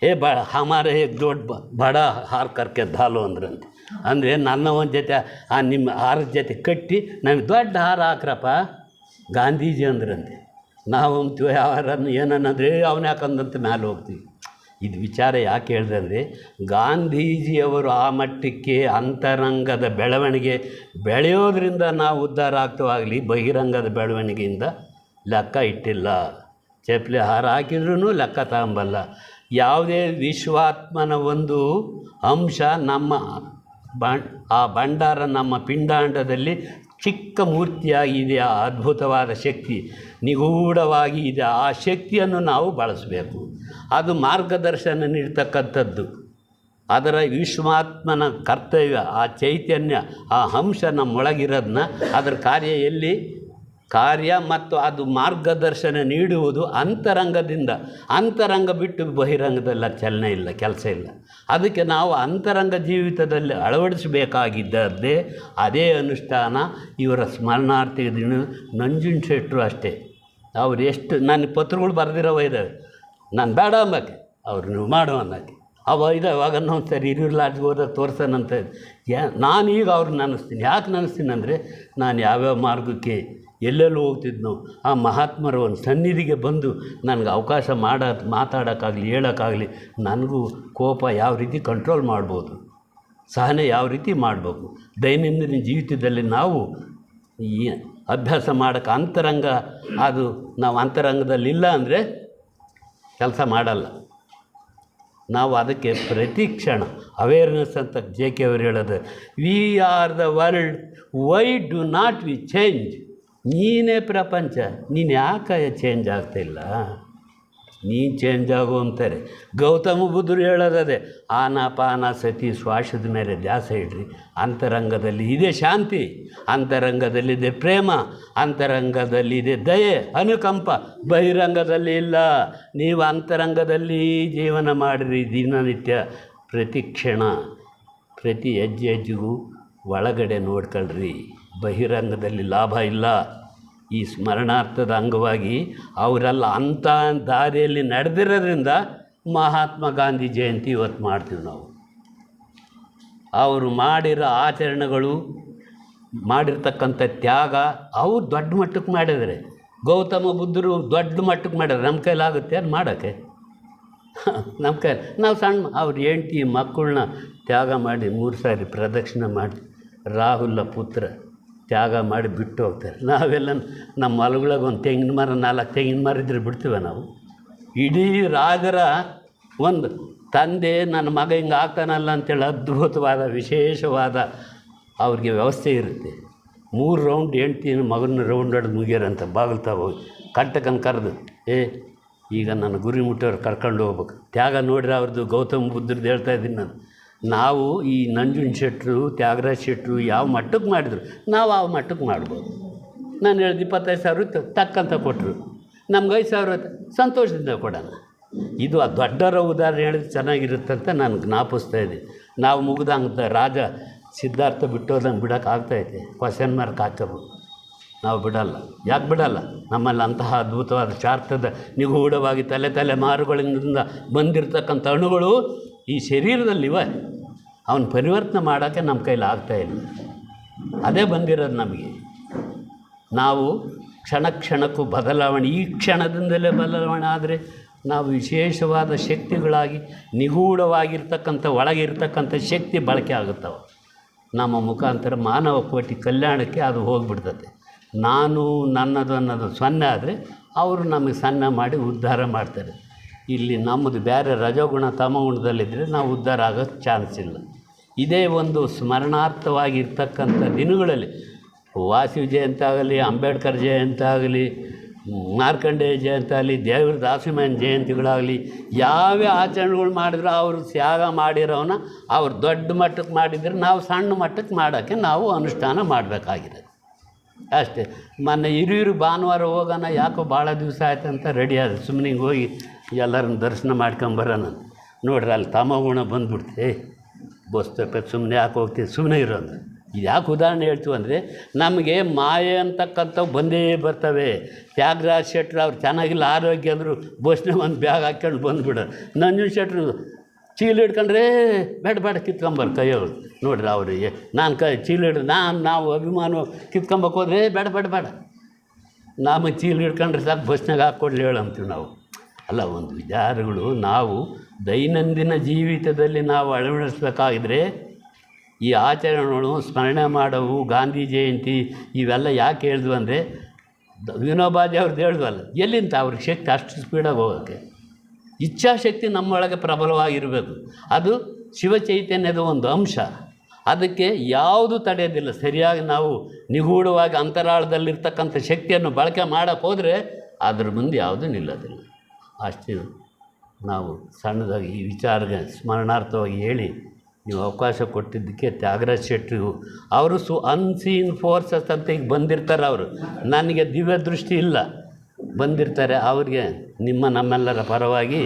ಹೇ ಹಮಾರೆ ಹೇಗೆ ದೊಡ್ಡ ಬಡ ಹಾರ ಕರ್ಕೆ ದಾಲು ಅಂದ್ರಂತೆ. ಅಂದರೆ ನನ್ನ ಒಂದು ಜೊತೆ ನಿಮ್ಮ ಹಾರದ ಜೊತೆ ಕಟ್ಟಿ ನಮಗೆ ದೊಡ್ಡ ಹಾರ ಹಾಕ್ರಪ್ಪ ಗಾಂಧೀಜಿ ಅಂದ್ರಂತೆ. ನಾವು ಅಂತೀವಿ ಯಾರನ್ನು ಏನನ್ನಂದರೆ ಅವನು ಯಾಕಂದಂತ ಮೇಲೆ ಹೋಗ್ತೀವಿ. ಇದು ವಿಚಾರ ಯಾಕೆ ಹೇಳಿದೆ ಅಂದರೆ, ಗಾಂಧೀಜಿಯವರು ಆ ಮಟ್ಟಕ್ಕೆ ಅಂತರಂಗದ ಬೆಳವಣಿಗೆ ಬೆಳೆಯೋದ್ರಿಂದ ನಾವು ಉದ್ಧಾರ ಆಗ್ತವಾಗಲಿ, ಬಹಿರಂಗದ ಬೆಳವಣಿಗೆಯಿಂದ ಲೆಕ್ಕ ಇಟ್ಟಿಲ್ಲ. ಚಪ್ಪಲಿ ಹಾರ ಹಾಕಿದ್ರೂ ಲೆಕ್ಕ ತಗೊಂಬಲ್ಲ. ಯಾವುದೇ ವಿಶ್ವಾತ್ಮನ ಒಂದು ಅಂಶ ನಮ್ಮ ಆ ಭಂಡಾರ ನಮ್ಮ ಪಿಂಡಾಂಡದಲ್ಲಿ ಚಿಕ್ಕ ಮೂರ್ತಿಯಾಗಿದೆ. ಆ ಅದ್ಭುತವಾದ ಶಕ್ತಿ ನಿಗೂಢವಾಗಿ ಇದೆ. ಆ ಶಕ್ತಿಯನ್ನು ನಾವು ಬಳಸಬೇಕು. ಅದು ಮಾರ್ಗದರ್ಶನ ನೀಡ್ತಕ್ಕಂಥದ್ದು. ಅದರ ವಿಶ್ವಾತ್ಮನ ಕರ್ತವ್ಯ, ಆ ಚೈತನ್ಯ, ಆ ಅಂಶ ನಮ್ಮೊಳಗಿರೋದನ್ನ ಅದರ ಕಾರ್ಯ ಮತ್ತು ಅದು ಮಾರ್ಗದರ್ಶನ ನೀಡುವುದು ಅಂತರಂಗದಿಂದ. ಅಂತರಂಗ ಬಿಟ್ಟು ಬಹಿರಂಗದಲ್ಲ ಚಲನೆ ಇಲ್ಲ, ಕೆಲಸ ಇಲ್ಲ. ಅದಕ್ಕೆ ನಾವು ಅಂತರಂಗ ಜೀವಿತದಲ್ಲಿ ಅಳವಡಿಸಬೇಕಾಗಿದ್ದದ್ದೇ ಅದೇ ಅನುಷ್ಠಾನ. ಇವರ ಸ್ಮರಣಾರ್ಥಿ ನಂಜುಂಡ ಶೆಟ್ಟರು ಅಷ್ಟೇ. ಅವ್ರು ಎಷ್ಟು ನನ್ನ ಪತ್ರಗಳು ಬರೆದಿರೋವ ಇದ್ದಾವೆ. ನಾನು ಬೇಡ ಅಂಬಕ್ಕೆ, ಅವ್ರು ನೀವು ಮಾಡೋ ಅನ್ನೋಕ್ಕೆ ಅವ ಇದಾವಾಗ ನಾವು ಸರಿ ಹಿರಿಯೂರು ಲಾಡ್ಜ್ಗೆ ಹೋದಾಗ ತೋರ್ಸೋಣಂತ. ನಾನೀಗ ಅವ್ರನ್ನ ನೆನೆಸ್ತೀನಿ. ಯಾಕೆ ನೆನೆಸ್ತೀನಿ ಅಂದರೆ, ನಾನು ಯಾವ್ಯಾವ ಮಾರ್ಗಕ್ಕೆ ಎಲ್ಲೆಲ್ಲೂ ಹೋಗ್ತಿದ್ನೋ ಆ ಮಹಾತ್ಮರ ಒಂದು ಸನ್ನಿಧಿಗೆ ಬಂದು ನನಗೆ ಅವಕಾಶ ಮಾತಾಡೋಕ್ಕಾಗಲಿ, ಹೇಳೋಕ್ಕಾಗಲಿ, ನನಗೂ ಕೋಪ ಯಾವ ರೀತಿ ಕಂಟ್ರೋಲ್ ಮಾಡ್ಬೋದು, ಸಹನೆ ಯಾವ ರೀತಿ ಮಾಡಬೇಕು, ದೈನಂದಿನ ಜೀವಿತದಲ್ಲಿ ನಾವು ಈ ಅಭ್ಯಾಸ ಮಾಡೋಕ್ಕೆ ಅಂತರಂಗ, ಅದು ನಾವು ಅಂತರಂಗದಲ್ಲಿಲ್ಲ ಅಂದರೆ ಕೆಲಸ ಮಾಡಲ್ಲ. ನಾವು ಅದಕ್ಕೆ ಪ್ರತಿ ಕ್ಷಣ ಅವೇರ್ನೆಸ್ ಅಂತ JK ಅವರು ಹೇಳೋದು, we are the world, why do not we change. ನೀನೇ ಪ್ರಪಂಚ, ನೀನು ಯಾಕೆ ಚೇಂಜ್ ಆಗ್ತಾಯಿಲ್ಲ? ನೀನು ಚೇಂಜ್ ಆಗು ಅಂತಾರೆ. ಗೌತಮ ಬುದ್ಧರು ಹೇಳೋದೇ, ಆನಾಪಾನ ಸತಿ ಶ್ವಾಸದ ಮೇಲೆ ಧ್ಯಾಸ ಇಡ್ರಿ. ಅಂತರಂಗದಲ್ಲಿ ಇದೆ ಶಾಂತಿ, ಅಂತರಂಗದಲ್ಲಿದೆ ಪ್ರೇಮ, ಅಂತರಂಗದಲ್ಲಿದೆ ದಯೆ, ಅನುಕಂಪ. ಬಹಿರಂಗದಲ್ಲಿ ಇಲ್ಲ. ನೀವು ಅಂತರಂಗದಲ್ಲಿ ಜೀವನ ಮಾಡಿರಿ ದಿನನಿತ್ಯ, ಪ್ರತಿ ಕ್ಷಣ, ಪ್ರತಿ ಹೆಜ್ಜೆಗೂ ಒಳಗಡೆ ನೋಡ್ಕೊಳ್ರಿ, ಬಹಿರಂಗದಲ್ಲಿ ಲಾಭ ಇಲ್ಲ. ಈ ಸ್ಮರಣಾರ್ಥದ ಅಂಗವಾಗಿ ಅವರೆಲ್ಲ ಅಂಥ ದಾರಿಯಲ್ಲಿ ನಡೆದಿರೋದ್ರಿಂದ ಮಹಾತ್ಮ ಗಾಂಧಿ ಜಯಂತಿ ಇವತ್ತು ಮಾಡ್ತೀವಿ ನಾವು. ಅವರು ಮಾಡಿರೋ ಆಚರಣೆಗಳು, ಮಾಡಿರ್ತಕ್ಕಂಥ ತ್ಯಾಗ ಅವ್ರು ದೊಡ್ಡ ಮಟ್ಟಕ್ಕೆ ಮಾಡಿದರೆ. ಗೌತಮ ಬುದ್ಧರು ದೊಡ್ಡ ಮಟ್ಟಕ್ಕೆ ಮಾಡಿದ್ರೆ ನಮ್ಮ ಕೈಲಾಗುತ್ತೆ ಅದು ಮಾಡೋಕ್ಕೆ? ನಮ್ಮ ಕೈ ನಾವು ಸಣ್ಣ ಅವ್ರ ಹೆಂಡ್ತಿ ಮಕ್ಕಳನ್ನ ತ್ಯಾಗ ಮಾಡಿ 3 ಸಾರಿ ಪ್ರದಕ್ಷಿಣೆ ಮಾಡಿ ರಾಹುಲ ಪುತ್ರ ತ್ಯಾಗ ಮಾಡಿ ಬಿಟ್ಟು ಹೋಗ್ತಾರೆ. ನಾವೆಲ್ಲ ನಮ್ಮ ಹೊಲಗಳಿಗೆ ಒಂದು ತೆಂಗಿನ ಮರ 4 ತೆಂಗಿನ ಮರ ಇದ್ರೆ ಬಿಡ್ತೀವಿ ನಾವು? ಇಡೀ ರಾಜರ ಒಂದು ತಂದೆ ನನ್ನ ಮಗ ಹಿಂಗೆ ಆಗ್ತಾನಲ್ಲ ಅಂತೇಳಿ ಅದ್ಭುತವಾದ ವಿಶೇಷವಾದ ಅವ್ರಿಗೆ ವ್ಯವಸ್ಥೆ ಇರುತ್ತೆ. 3 ರೌಂಡ್ ಹೆಂಡ್ತಿನ ಮಗನ ರೌಂಡ್ ಹೊಡೆದು ಮುಗಿಯಾರಂತ ಬಾಗಿಲ್ತಾ ಹೋಗಿ ಕಂಟಕನ ಕರೆದು, ಈಗ ನನ್ನ ಗುರಿ ಮುಟ್ಟೋರು ಕರ್ಕೊಂಡು ಹೋಗ್ಬೇಕು. ತ್ಯಾಗ ನೋಡ್ರಿ ಅವ್ರದ್ದು, ಗೌತಮ ಬುದ್ಧರದ್ದು ಹೇಳ್ತಾ ಇದ್ದೀನಿ ನಾನು. ನಾವು ಈ ನಂಜುಂಡ ಶೆಟ್ಟರು, ತ್ಯಾಗರಾಜ ಶೆಟ್ಟರು ಯಾವ ಮಟ್ಟಕ್ಕೆ ಮಾಡಿದ್ರು ನಾವು ಆ ಮಟ್ಟಕ್ಕೆ ಮಾಡ್ಬೋದು. ನಾನು ಹೇಳಿದ 25,000 ತಕ್ಕಂತ ಕೊಟ್ಟರು, ನಮ್ಗೆ 5,000 ಸಂತೋಷದಿಂದ ಕೊಡೋಣ. ಇದು ಆ ದೊಡ್ಡರ ಉದಾಹರಣೆ ಹೇಳಿದ್ರೆ ಚೆನ್ನಾಗಿರುತ್ತಂತ ನಾನು ಜ್ಞಾಪಿಸ್ತಾ ಇದ್ದೀನಿ. ನಾವು ಮುಗ್ದಂಗೆ ರಾಜ ಸಿದ್ಧಾರ್ಥ ಬಿಟ್ಟೋದಂಗೆ ಬಿಡೋಕ್ಕಾಗ್ತೈತೆ? ಕ್ವಶನ್ ಮಾರ್ಕ್ ಹಾಕಬೇಕು. ನಾವು ಬಿಡಲ್ಲ. ಯಾಕೆ ಬಿಡಲ್ಲ? ನಮ್ಮಲ್ಲಿ ಅಂತಹ ಅದ್ಭುತವಾದ ಶಾಸ್ತ್ರದ ನಿಗೂಢವಾಗಿ ತಲೆಮಾರುಗಳಿಂದ ಬಂದಿರತಕ್ಕಂಥ ಅಣುಗಳು ಈ ಶರೀರದಲ್ಲಿವೆ. ಅವನು ಪರಿವರ್ತನೆ ಮಾಡೋಕ್ಕೆ ನಮ್ಮ ಕೈಲಿ ಆಗ್ತಾಯಿಲ್ಲ. ಅದೇ ಬಂದಿರೋದು ನಮಗೆ. ನಾವು ಕ್ಷಣಕ್ಕೂ ಬದಲಾವಣೆ, ಈ ಕ್ಷಣದಿಂದಲೇ ಬದಲಾವಣೆ ಆದರೆ ನಾವು ವಿಶೇಷವಾದ ಶಕ್ತಿಗಳಾಗಿ ನಿಗೂಢವಾಗಿರ್ತಕ್ಕಂಥ ಒಳಗಿರ್ತಕ್ಕಂಥ ಶಕ್ತಿ ಬಳಕೆ ಆಗುತ್ತವೆ. ನಮ್ಮ ಮುಖಾಂತರ ಮಾನವ ಕೋಟಿ ಕಲ್ಯಾಣಕ್ಕೆ ಅದು ಹೋಗಿಬಿಡ್ತದೆ. ನಾನು ನನ್ನದು ಅನ್ನೋದು ಸೊನ್ನೆ ಆದರೆ ಅವರು ನಮಗೆ ಸಣ್ಣ ಮಾಡಿ ಉದ್ಧಾರ ಮಾಡ್ತಾರೆ. ಇಲ್ಲಿ ನಮ್ಮದು ಬೇರೆ ರಜೋಗುಣ ತಮಗುಣದಲ್ಲಿದ್ದರೆ ನಾವು ಉದ್ಧಾರ ಆಗೋಕ್ಕೆ ಚಾನ್ಸ್ ಇಲ್ಲ. ಇದೇ ಒಂದು ಸ್ಮರಣಾರ್ಥವಾಗಿರ್ತಕ್ಕಂಥ ದಿನಗಳಲ್ಲಿ ವಾಸವಿ ಜಯಂತಿ ಆಗಲಿ, ಅಂಬೇಡ್ಕರ್ ಜಯಂತಿ ಆಗಲಿ, ಮಾರ್ಕಂಡೇಯ ಜಯಂತಿ ಆಗಲಿ, ದೇವ್ರ ದಾಸಿಮಯ್ಯನ ಜಯಂತಿಗಳಾಗಲಿ, ಯಾವೇ ಆಚರಣೆಗಳು ಮಾಡಿದ್ರು ಅವರು ತ್ಯಾಗ ಮಾಡಿರೋನ ಅವ್ರು ದೊಡ್ಡ ಮಟ್ಟಕ್ಕೆ ಮಾಡಿದರೆ ನಾವು ಸಣ್ಣ ಮಟ್ಟಕ್ಕೆ ಮಾಡೋಕ್ಕೆ ನಾವು ಅನುಷ್ಠಾನ ಮಾಡಬೇಕಾಗಿದೆ ಅಷ್ಟೇ. ಮೊನ್ನೆ ಹಿರಿಯೂರು ಭಾನುವಾರ ಹೋಗೋಣ, ಯಾಕೋ ಭಾಳ ದಿವಸ ಆಯ್ತು ಅಂತ ರೆಡಿ ಆದ, ಸುಮ್ಮನೆ ಹಿಂಗೆ ಹೋಗಿ ಎಲ್ಲರನ್ನ ದರ್ಶನ ಮಾಡ್ಕೊಂಬರೋಣ. ನೋಡ್ರಿ ಅಲ್ಲಿ ತಮಗುಣ ಬಂದ್ಬಿಡ್ತೆ, ಬೋಸ್ತಪ್ಪ ಸುಮ್ಮನೆ ಯಾಕೆ ಹೋಗ್ತೀವಿ, ಸುಮ್ಮನೆ ಇರೋದು. ಇದು ಯಾಕೆ ಉದಾಹರಣೆ ಹೇಳ್ತೀವಿ ಅಂದರೆ ನಮಗೆ ಮಾಯೆ ಅಂತಕ್ಕಂಥವು ಬಂದೇ ಬರ್ತವೆ. ತ್ಯಾಗರಾಜ ಶೆಟ್ಟರು ಅವ್ರು ಚೆನ್ನಾಗಿಲ್ಲ ಆರೋಗ್ಯ ಅಂದರು ಬಸ್ನಾಗ ಒಂದು ಬ್ಯಾಗ್ ಹಾಕ್ಕೊಂಡು ಬಂದುಬಿಡೋರು. ನಂಜುಂಡ ಶೆಟ್ಟರು ಚೀಲ ಹಿಡ್ಕೊಂಡ್ರೆ ಬೇಡ ಕಿತ್ಕೊಂಬರು ಕೈಯವರು. ನೋಡ್ರಿ ಅವರಿಗೆ ನಾನು ಚೀಲ ಹಿಡಿದು ನಾವು ಅಭಿಮಾನ ಕಿತ್ಕೊಂಬಕ್ಕೆ ಹೋದ್ರೆ ಬೇಡ ನಮಗೆ ಚೀಲ ಹಿಡ್ಕೊಂಡ್ರೆ ಸಾಕು ಬಸ್ನಾಗ ಹಾಕ್ಕೊಡ್ಲಿ ಹೇಳಂತೀವಿ ನಾವು. ಅಲ್ಲ, ಒಂದು ವಿಚಾರಗಳು ನಾವು ದೈನಂದಿನ ಜೀವಿತದಲ್ಲಿ ನಾವು ಅಳವಡಿಸ್ಬೇಕಾಗಿದ್ರೆ ಈ ಆಚರಣೆಗಳು ಸ್ಮರಣೆ ಮಾಡವು. ಗಾಂಧಿ ಜಯಂತಿ ಇವೆಲ್ಲ ಯಾಕೆ ಹೇಳಿದ್ವು ಅಂದರೆ ವಿನೋಬಾಜಿ ಅವ್ರದ್ದು ಹೇಳಿದ್ವಲ್ಲ, ಎಲ್ಲಿಂದ ಅವ್ರಿಗೆ ಶಕ್ತಿ ಅಷ್ಟು ಸ್ಪೀಡಾಗಿ ಹೋಗೋಕ್ಕೆ? ಇಚ್ಛಾಶಕ್ತಿ ನಮ್ಮೊಳಗೆ ಪ್ರಬಲವಾಗಿರಬೇಕು. ಅದು ಶಿವಚೈತನ್ಯದ ಒಂದು ಅಂಶ. ಅದಕ್ಕೆ ಯಾವುದು ತಡೆಯೋದಿಲ್ಲ. ಸರಿಯಾಗಿ ನಾವು ನಿಗೂಢವಾಗಿ ಅಂತರಾಳದಲ್ಲಿರ್ತಕ್ಕಂಥ ಶಕ್ತಿಯನ್ನು ಬಳಕೆ ಮಾಡೋಕ್ಕೆ ಹೋದರೆ ಅದ್ರ ಮುಂದೆ ಯಾವುದೂ ನಿಲ್ಲೋದಿಲ್ಲ. ಅಷ್ಟು ನಾವು ಸಣ್ಣದಾಗಿ ಈ ವಿಚಾರಕ್ಕೆ ಸ್ಮರಣಾರ್ಥವಾಗಿ ಹೇಳಿ ನೀವು ಅವಕಾಶ ಕೊಟ್ಟಿದ್ದಕ್ಕೆ ತ್ಯಾಗರಾಜ ಶೆಟ್ಟರಿಗೂ ಅವರು ಅನ್ಸೀನ್ ಫೋರ್ಸಸ್ ಅಂತ ಈಗ ಬಂದಿರ್ತಾರೆ. ಅವರು ನನಗೆ ದಿವ್ಯ ದೃಷ್ಟಿ ಇಲ್ಲ, ಬಂದಿರ್ತಾರೆ. ಅವ್ರಿಗೆ ನಮ್ಮೆಲ್ಲರ ಪರವಾಗಿ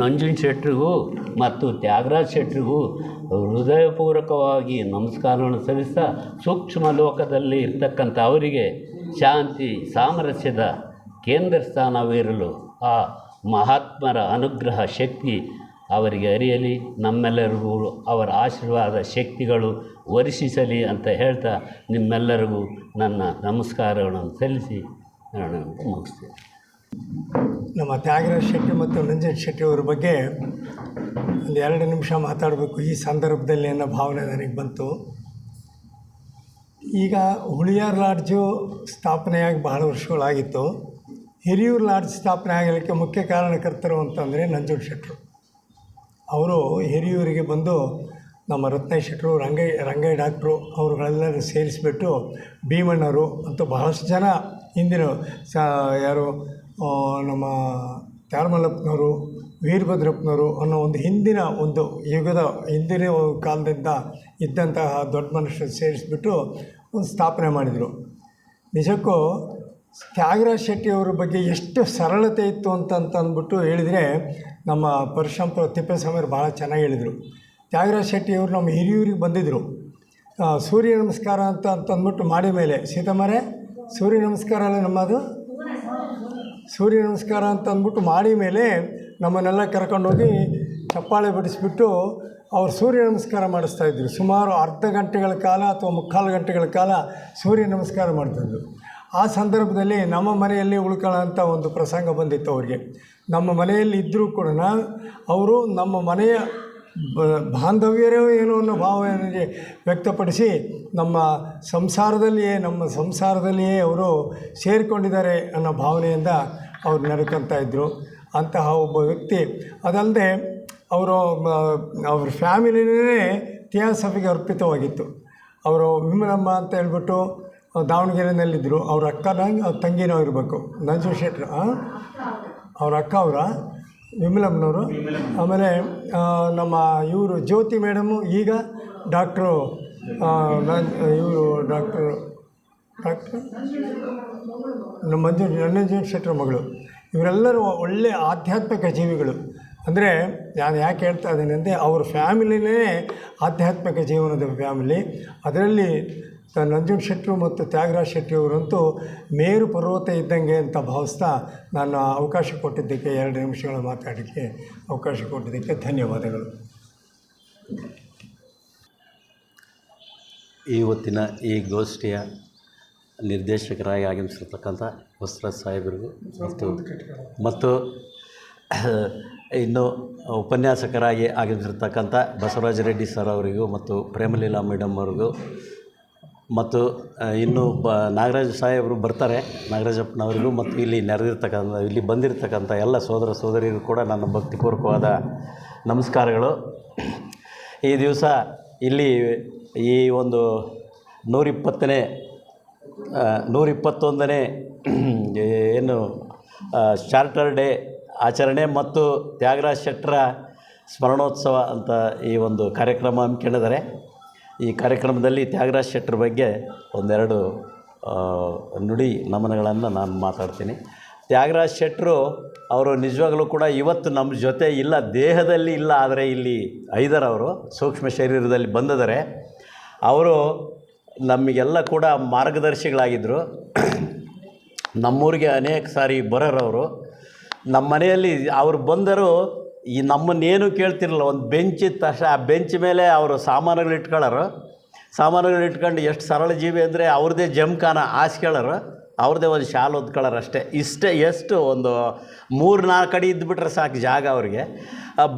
ನಂಜುಂಡ ಶೆಟ್ಟರಿಗೂ ಮತ್ತು ತ್ಯಾಗರಾಜ ಶೆಟ್ಟರಿಗೂ ಹೃದಯಪೂರ್ವಕವಾಗಿ ನಮಸ್ಕಾರವನ್ನು ಸಲ್ಲಿಸ್ತಾ, ಸೂಕ್ಷ್ಮ ಲೋಕದಲ್ಲಿ ಇರ್ತಕ್ಕಂಥ ಅವರಿಗೆ ಶಾಂತಿ ಸಾಮರಸ್ಯದ ಕೇಂದ್ರ ಸ್ಥಾನವಿರಲು ಆ ಮಹಾತ್ಮರ ಅನುಗ್ರಹ ಶಕ್ತಿ ಅವರಿಗೆ ಅರಿಯಲಿ, ನಮ್ಮೆಲ್ಲರಿಗೂ ಅವರ ಆಶೀರ್ವಾದ ಶಕ್ತಿಗಳು ವರ್ಷಿಸಲಿ ಅಂತ ಹೇಳ್ತಾ ನಿಮ್ಮೆಲ್ಲರಿಗೂ ನನ್ನ ನಮಸ್ಕಾರಗಳನ್ನು ಸಲ್ಲಿಸಿ ನಾನು ಮುಗಿಸ್ತೇನೆ. ನಮ್ಮ ತ್ಯಾಗರಾಜ ಶೆಟ್ಟಿ ಮತ್ತು ನಂಜುಂಡ ಶೆಟ್ಟಿ ಅವರ ಬಗ್ಗೆ ಒಂದು 2 ನಿಮಿಷ ಮಾತಾಡಬೇಕು ಈ ಸಂದರ್ಭದಲ್ಲಿ ಅನ್ನೋ ಭಾವನೆ ನನಗೆ ಬಂತು. ಈಗ ಹುಳಿಯಾರ್ ಲಾಡ್ಜು ಸ್ಥಾಪನೆಯಾಗಿ ಬಹಳ ವರ್ಷಗಳಾಗಿತ್ತು. ಹಿರಿಯೂರು ಲಾಡ್ಜ್ ಸ್ಥಾಪನೆ ಆಗಲಿಕ್ಕೆ ಮುಖ್ಯ ಕಾರಣಕರ್ತರು ಅಂತಂದರೆ ನಂಜುಂಡ ಶೆಟ್ಟರು. ಅವರು ಹಿರಿಯೂರಿಗೆ ಬಂದು ನಮ್ಮ ರತ್ನ ಶೆಟ್ಟರು, ರಂಗಯ್ಯ ಡಾಕ್ಟ್ರು ಅವರುಗಳೆಲ್ಲರೂ ಸೇರಿಸಿಬಿಟ್ಟು ಭೀಮಣ್ಣವರು ಅಂತ ಬಹಳಷ್ಟು ಜನ ಹಿಂದಿನ ಯಾರು ನಮ್ಮ ತ್ಯಾರಮಲ್ಲಪ್ಪನವರು, ವೀರಭದ್ರಪ್ಪನವರು ಅನ್ನೋ ಒಂದು ಹಿಂದಿನ ಒಂದು ಯುಗದ ಹಿಂದಿನ ಕಾಲದಿಂದ ಇದ್ದಂತಹ ದೊಡ್ಡ ಮನುಷ್ಯರು ಸೇರಿಸಿಬಿಟ್ಟು ಒಂದು ಸ್ಥಾಪನೆ ಮಾಡಿದರು. ನಿಜಕ್ಕೂ ತ್ಯಾಗರಾಜ ಶೆಟ್ಟಿಯವರ ಬಗ್ಗೆ ಎಷ್ಟು ಸರಳತೆ ಇತ್ತು ಅಂದ್ಬಿಟ್ಟು ಹೇಳಿದರೆ ನಮ್ಮ ಪರಶುರಾಮ ತಿಪ್ಪೇಸ್ವಾಮಿಯವರು ಭಾಳ ಚೆನ್ನಾಗಿ ಹೇಳಿದರು. ತ್ಯಾಗರಾಜ ಶೆಟ್ಟಿಯವರು ನಮ್ಮ ಹಿರಿಯೂರಿಗೆ ಬಂದಿದ್ದರು. ಸೂರ್ಯ ನಮಸ್ಕಾರ ಅಂತಂದ್ಬಿಟ್ಟು ಮಾಡಿ ಮೇಲೆ ಸೀತಮ್ಮರೇ ಸೂರ್ಯ ನಮಸ್ಕಾರ ಅಲ್ಲ ನಮ್ಮದು ಸೂರ್ಯ ನಮಸ್ಕಾರ ಅಂತ ಅಂದ್ಬಿಟ್ಟು ಮಾಡಿ ಮೇಲೆ ನಮ್ಮನ್ನೆಲ್ಲ ಕರ್ಕೊಂಡೋಗಿ ಚಪ್ಪಾಳೆ ಬಡಿಸ್ಬಿಟ್ಟು ಅವ್ರು ಸೂರ್ಯ ನಮಸ್ಕಾರ ಮಾಡಿಸ್ತಾಯಿದ್ರು. ಸುಮಾರು ಅರ್ಧ ಗಂಟೆಗಳ ಕಾಲ ಅಥವಾ ಮುಕ್ಕಾಲು ಗಂಟೆಗಳ ಕಾಲ ಸೂರ್ಯ ನಮಸ್ಕಾರ ಮಾಡ್ತಿದ್ರು. ಆ ಸಂದರ್ಭದಲ್ಲಿ ನಮ್ಮ ಮನೆಯಲ್ಲಿ ಉಳ್ಕೊಳ್ಳೋ ಅಂಥ ಒಂದು ಪ್ರಸಂಗ ಬಂದಿತ್ತು ಅವ್ರಿಗೆ. ನಮ್ಮ ಮನೆಯಲ್ಲಿ ಇದ್ದರೂ ಕೂಡ ಅವರು ನಮ್ಮ ಮನೆಯ ಬಾಂಧವ್ಯರೇ ಏನೋ ಅನ್ನೋ ಭಾವನೆಗೆ ವ್ಯಕ್ತಪಡಿಸಿ ನಮ್ಮ ಸಂಸಾರದಲ್ಲಿಯೇ ಅವರು ಸೇರಿಕೊಂಡಿದ್ದಾರೆ ಅನ್ನೋ ಭಾವನೆಯಿಂದ ಅವ್ರು ನಡ್ಕೊತಾ ಇದ್ದರು. ಅಂತಹ ಒಬ್ಬ ವ್ಯಕ್ತಿ. ಅದಲ್ಲದೆ ಅವ್ರ ಫ್ಯಾಮಿಲಿನೇ ಥಿಯಾಸಫಿಗೆ ಅರ್ಪಿತವಾಗಿತ್ತು. ಅವರು ವಿಮಲಮ್ಮ ಅಂತ ಹೇಳ್ಬಿಟ್ಟು ದಾವಣಗೆರೆಯಲ್ಲಿದ್ದರು. ಅವ್ರ ಅಕ್ಕನ ತಂಗಿನೋ ಇರಬೇಕು, ನಂಜು ಶೆಟ್ರು ಅವ್ರ ಅಕ್ಕ ಅವರ ವಿಮಲಮ್ಮನವರು. ಆಮೇಲೆ ನಮ್ಮ ಇವರು ಜ್ಯೋತಿ ಮೇಡಮು ಈಗ ಡಾಕ್ಟ್ರು ನಮ್ಮ ನಂಜು ಶೆಟ್ರ ಮಗಳು. ಇವರೆಲ್ಲರೂ ಒಳ್ಳೆಯ ಆಧ್ಯಾತ್ಮಿಕ ಜೀವಿಗಳು. ಅಂದರೆ ನಾನು ಯಾಕೆ ಹೇಳ್ತಾ ಇದ್ದೀನಿ ಅಂದರೆ ಅವ್ರ ಫ್ಯಾಮಿಲಿನೇ ಆಧ್ಯಾತ್ಮಿಕ ಜೀವನದ ಫ್ಯಾಮಿಲಿ. ಅದರಲ್ಲಿ ನಂಜುಂಡ ಶೆಟ್ಟರು ಮತ್ತು ತ್ಯಾಗರಾಜ ಶೆಟ್ಟಿ ಅವರಂತೂ ಮೇರು ಪರ್ವತ ಇದ್ದಂಗೆ ಅಂತ ಭಾವಿಸ್ತಾ ನಾನು ಅವಕಾಶ ಕೊಟ್ಟಿದ್ದಕ್ಕೆ 2 ನಿಮಿಷಗಳ ಮಾತಾಡೋಕ್ಕೆ ಅವಕಾಶ ಕೊಟ್ಟಿದ್ದಕ್ಕೆ ಧನ್ಯವಾದಗಳು. ಇವತ್ತಿನ ಈ ಗೋಷ್ಠಿಯ ನಿರ್ದೇಶಕರಾಗಿ ಆಗಮಿಸಿರ್ತಕ್ಕಂಥ ಬಸವರಾಜ್ ಸಾಹೇಬರಿಗೂ ಮತ್ತು ಇನ್ನು ಉಪನ್ಯಾಸಕರಾಗಿ ಆಗಮಿಸಿರ್ತಕ್ಕಂಥ ಬಸವರಾಜ ರೆಡ್ಡಿ ಸರ್ ಅವರಿಗೂ ಮತ್ತು ಪ್ರೇಮಲೀಲಾ ಮೇಡಮ್ ಅವ್ರಿಗೂ ಮತ್ತು ಇನ್ನು ನಾಗರಾಜ ಸಾಹೇಬರು ಬರ್ತಾರೆ, ನಾಗರಾಜಪ್ಪನವರಿಗೂ ಮತ್ತು ಇಲ್ಲಿ ಬಂದಿರತಕ್ಕಂಥ ಎಲ್ಲ ಸೋದರ ಸೋದರಿಯರು ಕೂಡ ನನ್ನ ಭಕ್ತಿಪೂರ್ವಕವಾದ ನಮಸ್ಕಾರಗಳು. ಈ ದಿವಸ ಇಲ್ಲಿ ಈ ಒಂದು 121ನೇ ಏನು ಚಾರ್ಟರ್ ಡೇ ಆಚರಣೆ ಮತ್ತು ತ್ಯಾಗರಾಜ ಶೆಟ್ಟರ ಸ್ಮರಣೋತ್ಸವ ಅಂತ ಈ ಒಂದು ಕಾರ್ಯಕ್ರಮ ಹಮ್ಮಿಕೊಂಡಿದ್ದಾರೆ. ಈ ಕಾರ್ಯಕ್ರಮದಲ್ಲಿ ತ್ಯಾಗರಾಜ ಶೆಟ್ಟರ ಬಗ್ಗೆ ಒಂದೆರಡು ನುಡಿ ನಮನಗಳನ್ನು ನಾನು ಮಾತಾಡ್ತೀನಿ. ತ್ಯಾಗರಾಜ ಶೆಟ್ಟರು ಅವರು ನಿಜವಾಗಲೂ ಕೂಡ ಇವತ್ತು ನಮ್ಮ ಜೊತೆ ಇಲ್ಲ, ದೇಹದಲ್ಲಿ ಇಲ್ಲ, ಆದರೆ ಇಲ್ಲಿ ಅವರು ಸೂಕ್ಷ್ಮ ಶರೀರದಲ್ಲಿ ಬಂದಿದ್ದಾರೆ. ಅವರು ನಮಗೆಲ್ಲ ಕೂಡ ಮಾರ್ಗದರ್ಶಿಗಳಾಗಿದ್ದರು. ನಮ್ಮೂರಿಗೆ ಅನೇಕ ಸಾರಿ ಬರೋರವರು. ನಮ್ಮ ಮನೆಯಲ್ಲಿ ಅವ್ರು ಬಂದರು, ಈ ನಮ್ಮನ್ನೇನು ಕೇಳ್ತಿರಲಿಲ್ಲ. ಒಂದು ಬೆಂಚ್ ಇತ್ತು ಅಷ್ಟೇ, ಆ ಬೆಂಚ್ ಮೇಲೆ ಅವರು ಸಾಮಾನುಗಳು ಇಟ್ಕೊಂಡು ಎಷ್ಟು ಸರಳ ಜೀವಿ ಅಂದರೆ ಅವ್ರದ್ದೇ ಜಮ್ಖಾನ ಹಾಸ್ಕೊಳ್ಳೋರು, ಅವ್ರದ್ದೇ ಒಂದು ಶಾಲ್ ಹೊದ್ಕೊಳ್ಳೋರು ಅಷ್ಟೇ. ಎಷ್ಟು ಒಂದು 3-4 ಅಡಿ ಇದ್ದುಬಿಟ್ರೆ ಸಾಕು ಜಾಗ ಅವ್ರಿಗೆ.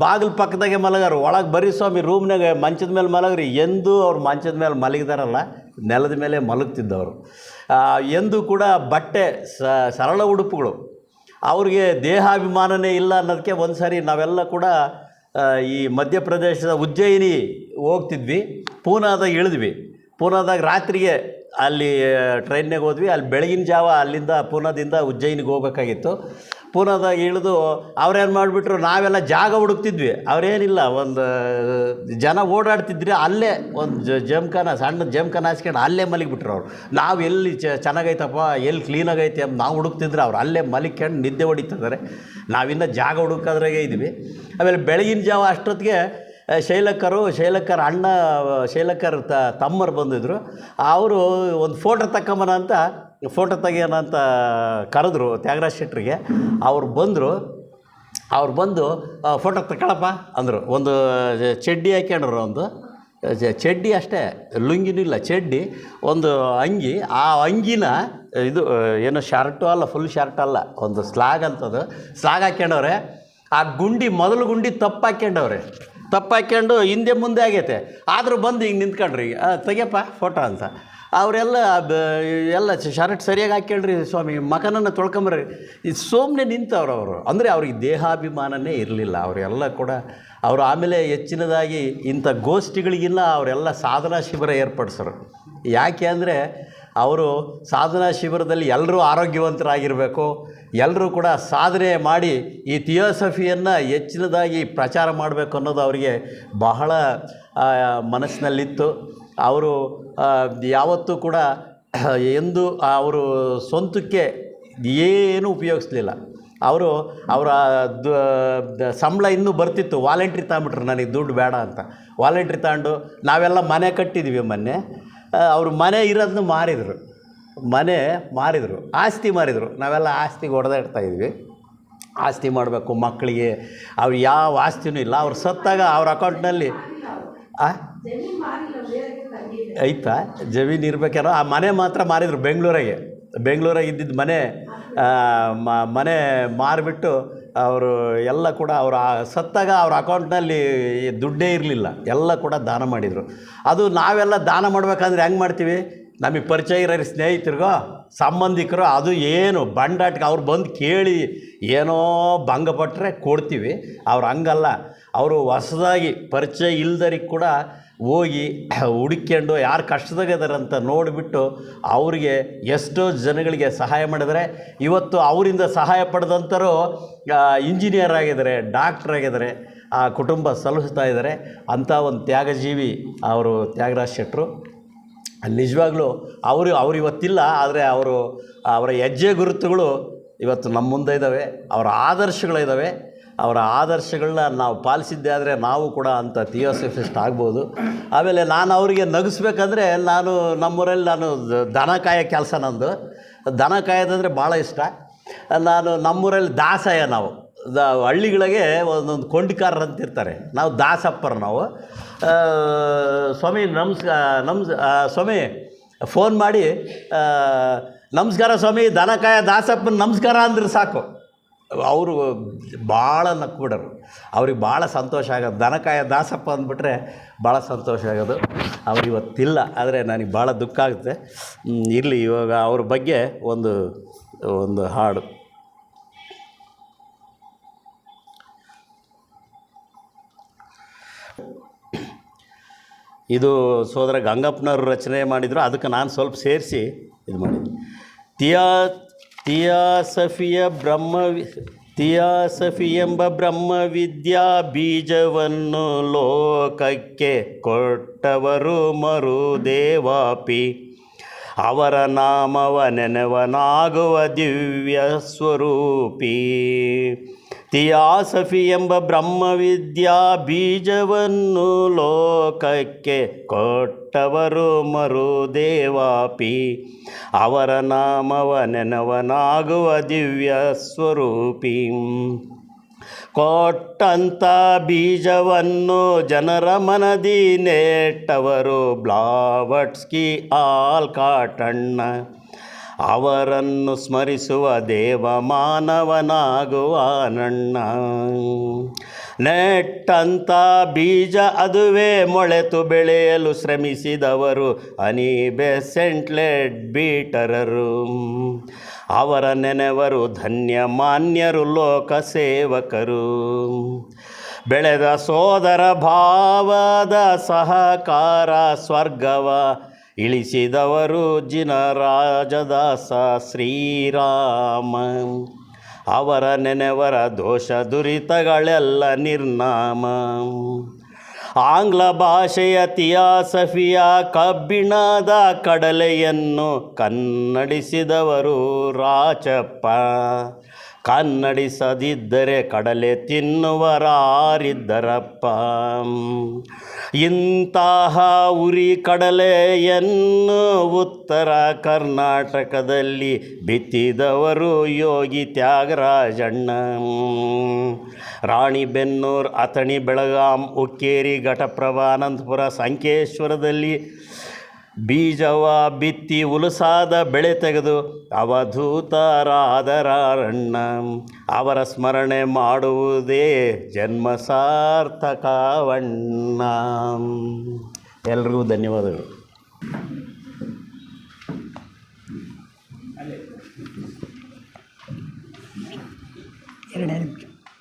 ಬಾಗಿಲು ಪಕ್ಕದಾಗೆ ಮಲಗೋರು, ಒಳಗೆ ಬರೀ ಸ್ವಾಮಿ ರೂಮ್ನಾಗ ಮಂಚದ ಮೇಲೆ ಮಲಗ್ರಿ. ಎಂದೂ ಅವ್ರು ಮಂಚದ ಮೇಲೆ ಮಲಗಿದಾರಲ್ಲ, ನೆಲದ ಮೇಲೆ ಮಲಗ್ತಿದ್ದವರು. ಎಂದೂ ಕೂಡ ಬಟ್ಟೆ ಸರಳ ಉಡುಪುಗಳು. ಅವ್ರಿಗೆ ದೇಹಾಭಿಮಾನನೇ ಇಲ್ಲ ಅನ್ನೋದಕ್ಕೆ ಒಂದು ಸಾರಿ ನಾವೆಲ್ಲ ಕೂಡ ಈ ಮಧ್ಯಪ್ರದೇಶದ ಉಜ್ಜಯಿನಿ ಹೋಗ್ತಿದ್ವಿ. ಪೂನಾದಾಗ ಇಳಿದ್ವಿ. ಪೂನಾದಾಗ ರಾತ್ರಿಗೆ ಅಲ್ಲಿ ಟ್ರೈನ್ನಾಗ ಹೋದ್ವಿ. ಅಲ್ಲಿ ಬೆಳಗಿನ ಜಾವ ಅಲ್ಲಿಂದ ಪೂನಾದಿಂದ ಉಜ್ಜಯಿನಿಗೆ ಹೋಗ್ಬೇಕಾಗಿತ್ತು. ಪೂನಾದಾಗ ಇಳಿದು ಅವ್ರೇನು ಮಾಡಿಬಿಟ್ರು, ನಾವೆಲ್ಲ ಜಾಗ ಹುಡುಕ್ತಿದ್ವಿ. ಅವರೇನಿಲ್ಲ, ಒಂದು ಜನ ಓಡಾಡ್ತಿದ್ರಿ, ಅಲ್ಲೇ ಒಂದು ಜಮ್ಖಾನ, ಸಣ್ಣ ಜಮ್ಖಾನ ಹಾಸ್ಕೊಂಡು ಅಲ್ಲೇ ಮಲಗಿಬಿಟ್ರು ಅವರು. ನಾವು ಎಲ್ಲಿ ಚೆನ್ನಾಗೈತಪ್ಪ, ಎಲ್ಲಿ ಕ್ಲೀನಾಗೈತೆ ಅಂತ ನಾವು ಹುಡುಕ್ತಿದ್ರೆ ಅವ್ರು ಅಲ್ಲೇ ಮಲಿಕೊಂಡು ನಿದ್ದೆ ಹೊಡಿತಿದ್ದಾರೆ. ನಾವಿನ್ನ ಜಾಗ ಹುಡುಕೋದ್ರಾಗೆ ಇದ್ವಿ. ಆಮೇಲೆ ಬೆಳಗಿನ ಜಾವ ಅಷ್ಟೊತ್ತಿಗೆ ಶೈಲಕ್ಕರ ಅಣ್ಣ ತಮ್ಮರು ಬಂದಿದ್ದರು. ಅವರು ಒಂದು ಫೋಟೋ ತಗೊಂಬನ ಅಂತ ತೆಗಿಯೋಣ ಅಂತ ಕರೆದ್ರು ತ್ಯಾಗರಾಜ ಶೆಟ್ಟರಿಗೆ. ಅವ್ರು ಬಂದು ಫೋಟೋ ತಗೊಳಪ್ಪ ಅಂದರು. ಒಂದು ಚಡ್ಡಿ ಹಾಕ್ಕೊಂಡ್ರು, ಒಂದು ಚಡ್ಡಿ ಅಷ್ಟೇ, ಲುಂಗಿನೂ ಇಲ್ಲ, ಚಡ್ಡಿ, ಒಂದು ಅಂಗಿ. ಆ ಅಂಗಿನ ಇದು ಏನೋ ಶರ್ಟು ಅಲ್ಲ, ಫುಲ್ ಶರ್ಟ್ ಅಲ್ಲ, ಒಂದು ಸ್ಲಾಗ್ ಅಂತದು, ಸ್ಲಾಗ್ ಹಾಕ್ಕೊಂಡವ್ರೆ. ಆ ಮೊದಲು ಗುಂಡಿ ತಪ್ಪು ಹಾಕ್ಕೊಂಡು ಹಿಂದೆ ಮುಂದೆ ಆಗೈತೆ. ಆದರೂ ಬಂದು ಹಿಂಗೆ ನಿಂತ್ಕೊಂಡ್ರಿ, ತೆಗಿಯಪ್ಪ ಫೋಟೋ ಅಂತ. ಅವರೆಲ್ಲ ಶರ್ಟ್ ಸರಿಯಾಗಿ ಹಾಕ್ಕೊಂಡ್ರಿ ಸ್ವಾಮಿ, ಮಕನನ್ನು ತೊಳ್ಕೊಂಬರ್ರಿ. ಇದು ಸುಮ್ಮನೆ ನಿಂತವ್ರು ಅವರು. ಅಂದರೆ ಅವ್ರಿಗೆ ದೇಹಾಭಿಮಾನನೇ ಇರಲಿಲ್ಲ. ಅವರೆಲ್ಲ ಕೂಡ ಅವರು ಆಮೇಲೆ ಹೆಚ್ಚಿನದಾಗಿ ಇಂಥ ಗೋಷ್ಠಿಗಳಿಗಿಲ್ಲ ಅವರೆಲ್ಲ ಸಾಧನಾ ಶಿಬಿರ ಏರ್ಪಡಿಸೋರು. ಯಾಕೆ ಅಂದರೆ ಅವರು ಸಾಧನಾ ಶಿಬಿರದಲ್ಲಿ ಎಲ್ಲರೂ ಆರೋಗ್ಯವಂತರಾಗಿರಬೇಕು, ಎಲ್ಲರೂ ಕೂಡ ಸಾಧನೆ ಮಾಡಿ ಈ ಥಿಯೋಸಫಿಯನ್ನು ಹೆಚ್ಚಿನದಾಗಿ ಪ್ರಚಾರ ಮಾಡಬೇಕು ಅನ್ನೋದು ಅವರಿಗೆ ಬಹಳ ಮನಸ್ಸಿನಲ್ಲಿತ್ತು. ಅವರು ಯಾವತ್ತೂ ಕೂಡ ಎಂದು ಅವರು ಸ್ವಂತಕ್ಕೆ ಏನೂ ಉಪಯೋಗಿಸಲಿಲ್ಲ. ಅವರ ಸಂಬಳ ಇನ್ನೂ ಬರ್ತಿತ್ತು. ವಾಲಂಟ್ರಿ ತಗೊಂಬಿಟ್ರು, ನನಗೆ ದುಡ್ಡು ಬೇಡ ಅಂತ. ವಾಲಂಟ್ರಿ ತಗೊಂಡು ನಾವೆಲ್ಲ ಮನೆ ಕಟ್ಟಿದ್ವಿ ಮೊನ್ನೆ. ಅವರು ಮನೆ ಇರೋದನ್ನು ಮಾರಿದರು, ಆಸ್ತಿ ಮಾರಿದರು. ನಾವೆಲ್ಲ ಆಸ್ತಿಗೆ ಹೊಡೆದಾಡ್ತಾಯಿದ್ವಿ. ಆಸ್ತಿ ಮಾಡಬೇಕು ಮಕ್ಕಳಿಗೆ, ಅವ್ರು ಯಾವ ಆಸ್ತಿನೂ ಇಲ್ಲ. ಅವ್ರು ಸತ್ತಾಗ ಅವ್ರ ಅಕೌಂಟ್ನಲ್ಲಿ ಆಯ್ತಾ ಜಮೀನು ಇರಬೇಕೇನೋ. ಆ ಮನೆ ಮಾತ್ರ ಮಾರಿದರು. ಬೆಂಗಳೂರಾಗೆ ಇದ್ದಿದ್ದು ಮನೆ ಮಾರಿಬಿಟ್ಟು ಅವರು ಎಲ್ಲ ಕೂಡ ಸತ್ತಾಗ ಅವ್ರ ಅಕೌಂಟ್ನಲ್ಲಿ ದುಡ್ಡೇ ಇರಲಿಲ್ಲ, ಎಲ್ಲ ಕೂಡ ದಾನ ಮಾಡಿದರು. ಅದು ನಾವೆಲ್ಲ ದಾನ ಮಾಡಬೇಕಂದ್ರೆ ಹೆಂಗೆ ಮಾಡ್ತೀವಿ? ನಮಗೆ ಪರಿಚಯ ಇರೋ ಸ್ನೇಹಿತರಿಗೋ ಸಂಬಂಧಿಕರು ಅದು ಏನು ಬಂಡಾಟಕ್ಕೆ ಅವ್ರು ಬಂದು ಕೇಳಿ ಏನೋ ಭಂಗಪಟ್ಟರೆ ಕೊಡ್ತೀವಿ. ಅವ್ರು ಹಂಗಲ್ಲ. ಅವರು ಹೊಸದಾಗಿ ಪರಿಚಯ ಇಲ್ದರಿಗೆ ಕೂಡ ಹೋಗಿ ಹುಡುಕ್ಕೊಂಡು ಯಾರು ಕಷ್ಟದಾಗದಾರಂತ ನೋಡಿಬಿಟ್ಟು ಅವರಿಗೆ ಎಷ್ಟೋ ಜನಗಳಿಗೆ ಸಹಾಯ ಮಾಡಿದರೆ ಇವತ್ತು ಅವರಿಂದ ಸಹಾಯ ಪಡೆದಂಥರು ಇಂಜಿನಿಯರ್ ಆಗಿದ್ದಾರೆ, ಡಾಕ್ಟ್ರ್ ಆಗಿದ್ದಾರೆ, ಆ ಕುಟುಂಬ ಸಲಹಿಸ್ತಾ ಇದ್ದಾರೆ. ಅಂಥ ಒಂದು ತ್ಯಾಗಜೀವಿ ಅವರು ತ್ಯಾಗರಾಜ ಶೆಟ್ಟರು. ನಿಜವಾಗ್ಲೂ ಅವರು ಇವತ್ತಿಲ್ಲ, ಆದರೆ ಅವರ ಹೆಜ್ಜೆ ಗುರುತುಗಳು ಇವತ್ತು ನಮ್ಮ ಮುಂದೆ ಇದ್ದಾವೆ, ಅವರ ಆದರ್ಶಗಳಿದ್ದಾವೆ. ಅವರ ಆದರ್ಶಗಳನ್ನ ನಾವು ಪಾಲಿಸಿದ್ದೆ ಆದರೆ ನಾವು ಕೂಡ ಅಂಥ ಥಿಯೋಸಫಿಸ್ಟ್ ಆಗ್ಬೋದು. ಆಮೇಲೆ ನಾನು ಅವರಿಗೆ ನಗಿಸ್ಬೇಕಂದ್ರೆ ನಮ್ಮೂರಲ್ಲಿ ದನ ಕಾಯೋ ಕೆಲಸ ನಂದು. ದನ ಕಾಯೋದಂದರೆ ಭಾಳ ಇಷ್ಟ. ನಮ್ಮೂರಲ್ಲಿ ದಾಸಯ್ಯ ನಾವು ಹಳ್ಳಿಗಳಿಗೆ ಒಂದೊಂದು ಕೊಂಡಿಕಾರರು ಅಂತಿರ್ತಾರೆ, ನಾವು ದಾಸಪ್ಪರು ನಾವು. ಸ್ವಾಮಿ ಸ್ವಾಮಿ ಫೋನ್ ಮಾಡಿ ನಮಸ್ಕಾರ ಸ್ವಾಮಿ ದನಕಾಯ ದಾಸಪ್ಪನ ನಮಸ್ಕಾರ ಅಂದ್ರೆ ಸಾಕು, ಅವರು ಭಾಳ ನಕ್ಬಿಡೋರು. ಅವ್ರಿಗೆ ಭಾಳ ಸಂತೋಷ ಆಗೋದು. ದನಕಾಯ ದಾಸಪ್ಪ ಅಂದ್ಬಿಟ್ರೆ ಭಾಳ ಸಂತೋಷ ಆಗೋದು. ಅವ್ರು ಇವತ್ತಿಲ್ಲ, ಆದರೆ ನನಗೆ ಭಾಳ ದುಃಖ ಆಗುತ್ತೆ. ಇರಲಿ, ಇವಾಗ ಅವ್ರ ಬಗ್ಗೆ ಒಂದು ಹಾಡು. ಇದು ಸೋದರ ಗಂಗಪ್ಪನವರು ರಚನೆ ಮಾಡಿದರು, ಅದಕ್ಕೆ ನಾನು ಸ್ವಲ್ಪ ಸೇರಿಸಿ ಇದು ಮಾಡಿದ್ದೆ. ಥಿಯಾಸಫಿ ಎಂಬ ಬ್ರಹ್ಮವಿದ್ಯಾ ಬೀಜವನ್ನು ಲೋಕಕ್ಕೆ ಕೊಟ್ಟವರು ಮರುದೇವಾಪಿ. ಅವರ ನಾಮವ ನೆನವನಾಗುವ ದಿವ್ಯ ಸ್ವರೂಪಿ. ಥಿಯಾಸಫಿ ಎಂಬ ಬ್ರಹ್ಮವಿದ್ಯಾ ಬೀಜವನ್ನು ಲೋಕಕ್ಕೆ ಕೊಟ್ಟವರು ಮರುದೇವಾಪಿ. ಅವರ ನಾಮವ ನೆನವನಾಗುವ ದಿವ್ಯ ಸ್ವರೂಪಿ. ಕೊಟ್ಟಂಥ ಬೀಜವನ್ನು ಜನರ ಮನದಿ ನೆಟ್ಟವರು ಬ್ಲಾವಟ್ಸ್ಕಿ ಆಲ್ಕಾಟಣ್ಣ. ಅವರನ್ನು ಸ್ಮರಿಸುವ ದೇವ ಮಾನವನಾಗುವ ನಣ್ಣ. ನೆಟ್ಟಂಥ ಬೀಜ ಅದುವೇ ಮೊಳೆತು ಬೆಳೆಯಲು ಶ್ರಮಿಸಿದವರು ಅನಿ ಬೆಸೆಂಟ್ ಲೆಡ್ ಬೀಟರರು. ಅವರ ನೆನೆವರು ಧನ್ಯ ಮಾನ್ಯರು ಲೋಕ ಸೇವಕರು. ಬೆಳೆದ ಸೋದರ ಭಾವದ ಸಹಕಾರ ಸ್ವರ್ಗವ ಇಳಿಸಿದವರು ಜಿನರಾಜದಾಸ ಶ್ರೀರಾಮ. ಅವರ ನೆನೆವರ ದೋಷ ದುರಿತಗಳೆಲ್ಲ ನಿರ್ನಾಮ. ಆಂಗ್ಲ ಭಾಷೆಯ ಥಿಯಾಸಫಿಯ ಕಬ್ಬಿಣದ ಕಡಲೆಯನ್ನು ಕನ್ನಡಿಸಿದವರು ರಾಚಪ್ಪ. ಕನ್ನಡಿಸದಿದ್ದರೆ ಕಡಲೆ ತಿನ್ನುವರಾರಿದ್ದರಪ್ಪ. ಇಂತಹ ಉರಿ ಕಡಲೆಯನ್ನು ಉತ್ತರ ಕರ್ನಾಟಕದಲ್ಲಿ ಬಿತ್ತಿದವರು ಯೋಗಿ ತ್ಯಾಗರಾಜಣ್ಣ. ರಾಣಿಬೆನ್ನೂರು, ಅಥಣಿ, ಬೆಳಗಾಂ, ಹುಕ್ಕೇರಿ, ಘಟಪ್ರಭಾ, ಅನಂತಪುರ, ಸಂಕೇಶ್ವರದಲ್ಲಿ ಬೀಜವ ಬಿತ್ತಿ ಉಲುಸಾದ ಬೆಳೆ ತೆಗೆದು ಅವಧೂತರಾದರಾರಣ್ಣ. ಅವರ ಸ್ಮರಣೆ ಮಾಡುವುದೇ ಜನ್ಮ ಸಾರ್ಥಕವಣ್ಣ. ಎಲ್ರಿಗೂ ಧನ್ಯವಾದಗಳು.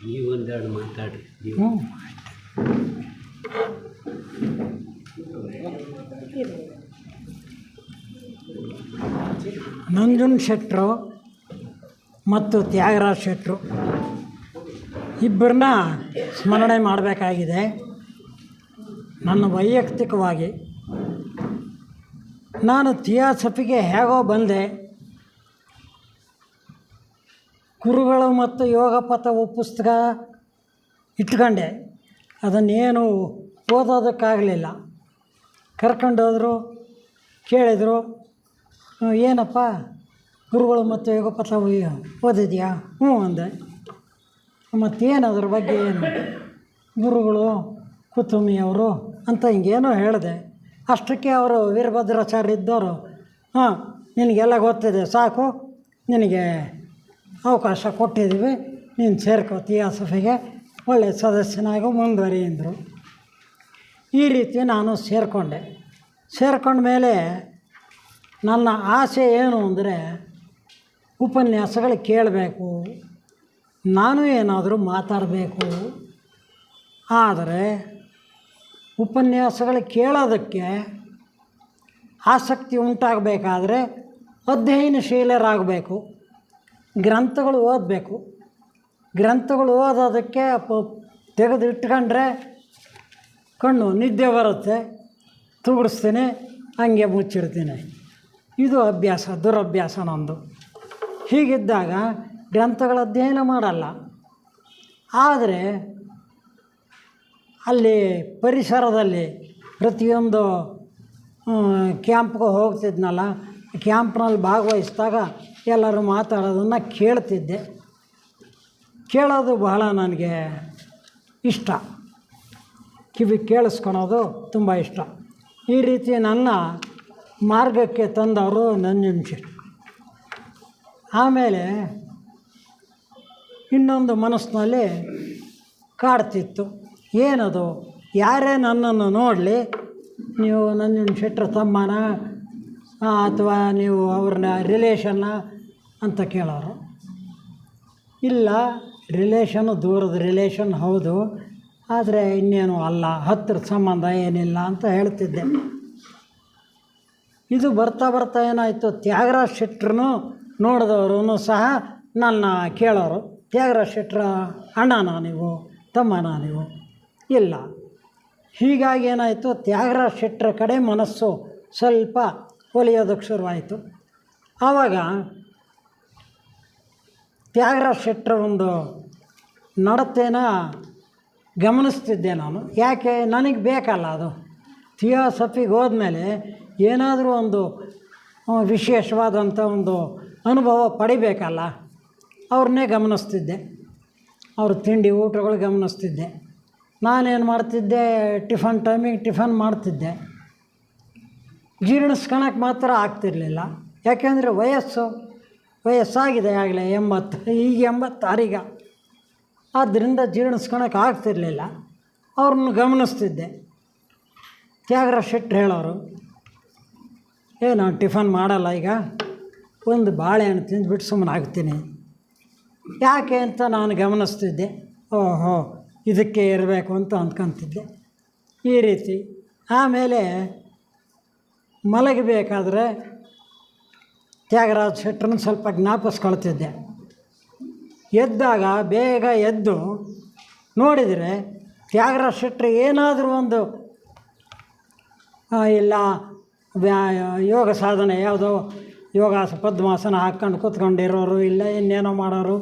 ನೀವು ಒಂದೆರಡು ಮಾತಾಡ್ರಿ. ನಂಜುಂಡ ಶೆಟ್ಟರು ಮತ್ತು ತ್ಯಾಗರಾಜ ಶೆಟ್ಟರು ಇಬ್ಬರನ್ನ ಸ್ಮರಣೆ ಮಾಡಬೇಕಾಗಿದೆ. ನನ್ನ ವೈಯಕ್ತಿಕವಾಗಿ ನಾನು ಥಿಯಾಸಫಿಗೆ ಹೇಗೋ ಬಂದೆ. ಗುರುಗಳು ಮತ್ತು ಯೋಗ ಪಥವು ಪುಸ್ತಕ ಇಟ್ಕೊಂಡೆ, ಅದನ್ನೇನು ಓದೋದಕ್ಕಾಗಲಿಲ್ಲ. ಕರ್ಕೊಂಡೋದ್ರು, ಕೇಳಿದರು, ಏನಪ್ಪ ಗುರುಗಳು ಮತ್ತು ಯೋಗ ಪಥ ಓದಿದ್ಯಾ? ಹ್ಞೂ ಅಂದೆ. ಮತ್ತೇನು ಅದ್ರ ಬಗ್ಗೆ ಏನು? ಗುರುಗಳು ಕುತುಮಿಯವರು ಅಂತ ಹಿಂಗೇನೋ ಹೇಳಿದೆ. ಅಷ್ಟಕ್ಕೆ ಅವರು ವೀರಭದ್ರಾಚಾರ್ಯ ಇದ್ದವರು, ಹಾಂ ನಿನಗೆಲ್ಲ ಗೊತ್ತಿದೆ ಸಾಕು, ನಿನಗೆ ಅವಕಾಶ ಕೊಟ್ಟಿದ್ದೀವಿ, ನೀನು ಸೇರ್ಕೋ ಥಿಯಾಸಫಿಗೆ, ಒಳ್ಳೆಯ ಸದಸ್ಯನಾಗಿ ಮುಂದುವರಿ ಅಂದರು. ಈ ರೀತಿ ನಾನು ಸೇರ್ಕೊಂಡ ಮೇಲೆ ನನ್ನ ಆಸೆ ಏನು ಅಂದರೆ ಉಪನ್ಯಾಸಗಳು ಕೇಳಬೇಕು, ನಾನು ಏನಾದರೂ ಮಾತಾಡಬೇಕು. ಆದರೆ ಉಪನ್ಯಾಸಗಳು ಕೇಳೋದಕ್ಕೆ ಆಸಕ್ತಿ ಉಂಟಾಗಬೇಕಾದ್ರೆ ಅಧ್ಯಯನಶೀಲರಾಗಬೇಕು, ಗ್ರಂಥಗಳು ಓದಬೇಕು. ಗ್ರಂಥಗಳು ಓದೋದಕ್ಕೆ ತೆಗೆದು ಇಟ್ಕೊಂಡ್ರೆ ಕಣ್ಣು ನಿದ್ದೆ ಬರುತ್ತೆ, ತುಗುಡಿಸ್ತೀನಿ, ಹಂಗೆ ಮುಚ್ಚಿಡ್ತೀನಿ. ಇದು ದುರಭ್ಯಾಸ ನಂದು. ಹೀಗಿದ್ದಾಗ ಗ್ರಂಥಗಳ ಅಧ್ಯಯನ ಮಾಡಲ್ಲ. ಆದರೆ ಅಲ್ಲಿ ಪರಿಸರದಲ್ಲಿ ಪ್ರತಿಯೊಂದು ಕ್ಯಾಂಪ್ಗೆ ಹೋಗ್ತಿದ್ನಲ್ಲ, ಕ್ಯಾಂಪ್ನಲ್ಲಿ ಭಾಗವಹಿಸಿದಾಗ ಎಲ್ಲರೂ ಮಾತಾಡೋದನ್ನು ಕೇಳ್ತಿದ್ದೆ. ಕೇಳೋದು ಬಹಳ ನನಗೆ ಇಷ್ಟ, ಕಿವಿ ಕೇಳಿಸ್ಕೊಳೋದು ತುಂಬ ಇಷ್ಟ. ಈ ರೀತಿ ನನ್ನ ಮಾರ್ಗಕ್ಕೆ ತಂದವರು ನಂಜುಂಡಶೆಟ್ರು. ಆಮೇಲೆ ಇನ್ನೊಂದು ಮನಸ್ಸಿನಲ್ಲಿ ಕಾಡ್ತಿತ್ತು, ಏನದು, ಯಾರೇ ನನ್ನನ್ನು ನೋಡಲಿ ನೀವು ನಂಜುಂಡಶೆಟ್ರ ತಮ್ಮನ ಅಥವಾ ನೀವು ಅವ್ರನ್ನ ರಿಲೇಷನ್ನ ಅಂತ ಕೇಳೋರು. ಇಲ್ಲ, ರಿಲೇಷನ್ನು ದೂರದ ರಿಲೇಷನ್ ಹೌದು, ಆದರೆ ಇನ್ನೇನು ಅಲ್ಲ, ಹತ್ತಿರದ ಸಂಬಂಧ ಏನಿಲ್ಲ ಅಂತ ಹೇಳ್ತಿದ್ದೆ. ಇದು ಬರ್ತಾ ಏನಾಯಿತು, ತ್ಯಾಗರಾಜ ಶೆಟ್ಟರನ್ನು ನೋಡಿದವರು ಸಹ ನನ್ನ ಕೇಳೋರು, ತ್ಯಾಗರಾಜ ಶೆಟ್ಟರ ಅಣ್ಣನ ನೀವು, ತಮ್ಮನ ನೀವು? ಇಲ್ಲ. ಹೀಗಾಗಿ ಏನಾಯಿತು, ತ್ಯಾಗರಾಜ ಶೆಟ್ಟರ ಕಡೆ ಮನಸ್ಸು ಸ್ವಲ್ಪ ಒಲಿಯೋದಕ್ಕೆ ಶುರುವಾಯಿತು. ಆವಾಗ ತ್ಯಾಗರಾಜ ಶೆಟ್ಟರ ಒಂದು ನಡತೆನ ಗಮನಿಸ್ತಿದ್ದೆ ನಾನು. ಯಾಕೆ, ನನಗೆ ಬೇಕಲ್ಲ ಅದು. ಥಿಯಾಸಫಿಗೆ ಹೋದ್ಮೇಲೆ ಏನಾದರೂ ಒಂದು ವಿಶೇಷವಾದಂಥ ಒಂದು ಅನುಭವ ಪಡಿಬೇಕಲ್ಲ, ಅವ್ರನ್ನೇ ಗಮನಿಸ್ತಿದ್ದೆ. ಅವ್ರ ತಿಂಡಿ ಊಟಗಳು ಗಮನಿಸ್ತಿದ್ದೆ. ನಾನೇನು ಮಾಡ್ತಿದ್ದೆ, ಟಿಫನ್ ಟೈಮಿಗೆ ಟಿಫನ್ ಮಾಡ್ತಿದ್ದೆ. ಜೀರ್ಣಿಸ್ಕೊಳಕ್ಕೆ ಮಾತ್ರ ಆಗ್ತಿರಲಿಲ್ಲ. ಯಾಕೆಂದರೆ ವಯಸ್ಸಾಗಿದೆ ಆಗಲೇ 80, ಈಗ 86. ಆದ್ದರಿಂದ ಜೀರ್ಣಿಸ್ಕೊಳಕ್ಕೆ ಆಗ್ತಿರಲಿಲ್ಲ. ಅವ್ರನ್ನ ಗಮನಿಸ್ತಿದ್ದೆ. ತ್ಯಾಗರಾಜ ಶೆಟ್ಟರು ಹೇಳೋರು, ನಾನು ಟಿಫನ್ ಮಾಡಲ್ಲ, ಈಗ ಒಂದು ಬಾಳೆಹಣ್ಣು ತಿಂದುಬಿಟ್ಟು ಸುಮ್ಮನೆ ಆಗ್ತೀನಿ. ಯಾಕೆ ಅಂತ ನಾನು ಗಮನಿಸ್ತಿದ್ದೆ. ಓಹೋ, ಇದಕ್ಕೆ ಇರಬೇಕು ಅಂತ ಅಂದ್ಕೊತಿದ್ದೆ. ಈ ರೀತಿ ಆಮೇಲೆ ಮಲಗಬೇಕಾದ್ರೆ ತ್ಯಾಗರಾಜ ಶೆಟ್ಟರನ್ನ ಸ್ವಲ್ಪ ಜ್ಞಾಪಿಸ್ಕೊಳ್ತಿದ್ದೆ. ಎದ್ದಾಗ ಬೇಗ ಎದ್ದು ನೋಡಿದರೆ ತ್ಯಾಗರಾಜ ಶೆಟ್ಟರು ಏನಾದರೂ ಒಂದು ಇಲ್ಲ ಯೋಗ ಸಾಧನೆ, ಯಾವುದೋ ಪದ್ಮಾಸನ ಹಾಕ್ಕೊಂಡು ಕೂತ್ಕೊಂಡಿರೋರು, ಇಲ್ಲ ಇನ್ನೇನೋ ಮಾಡೋರು,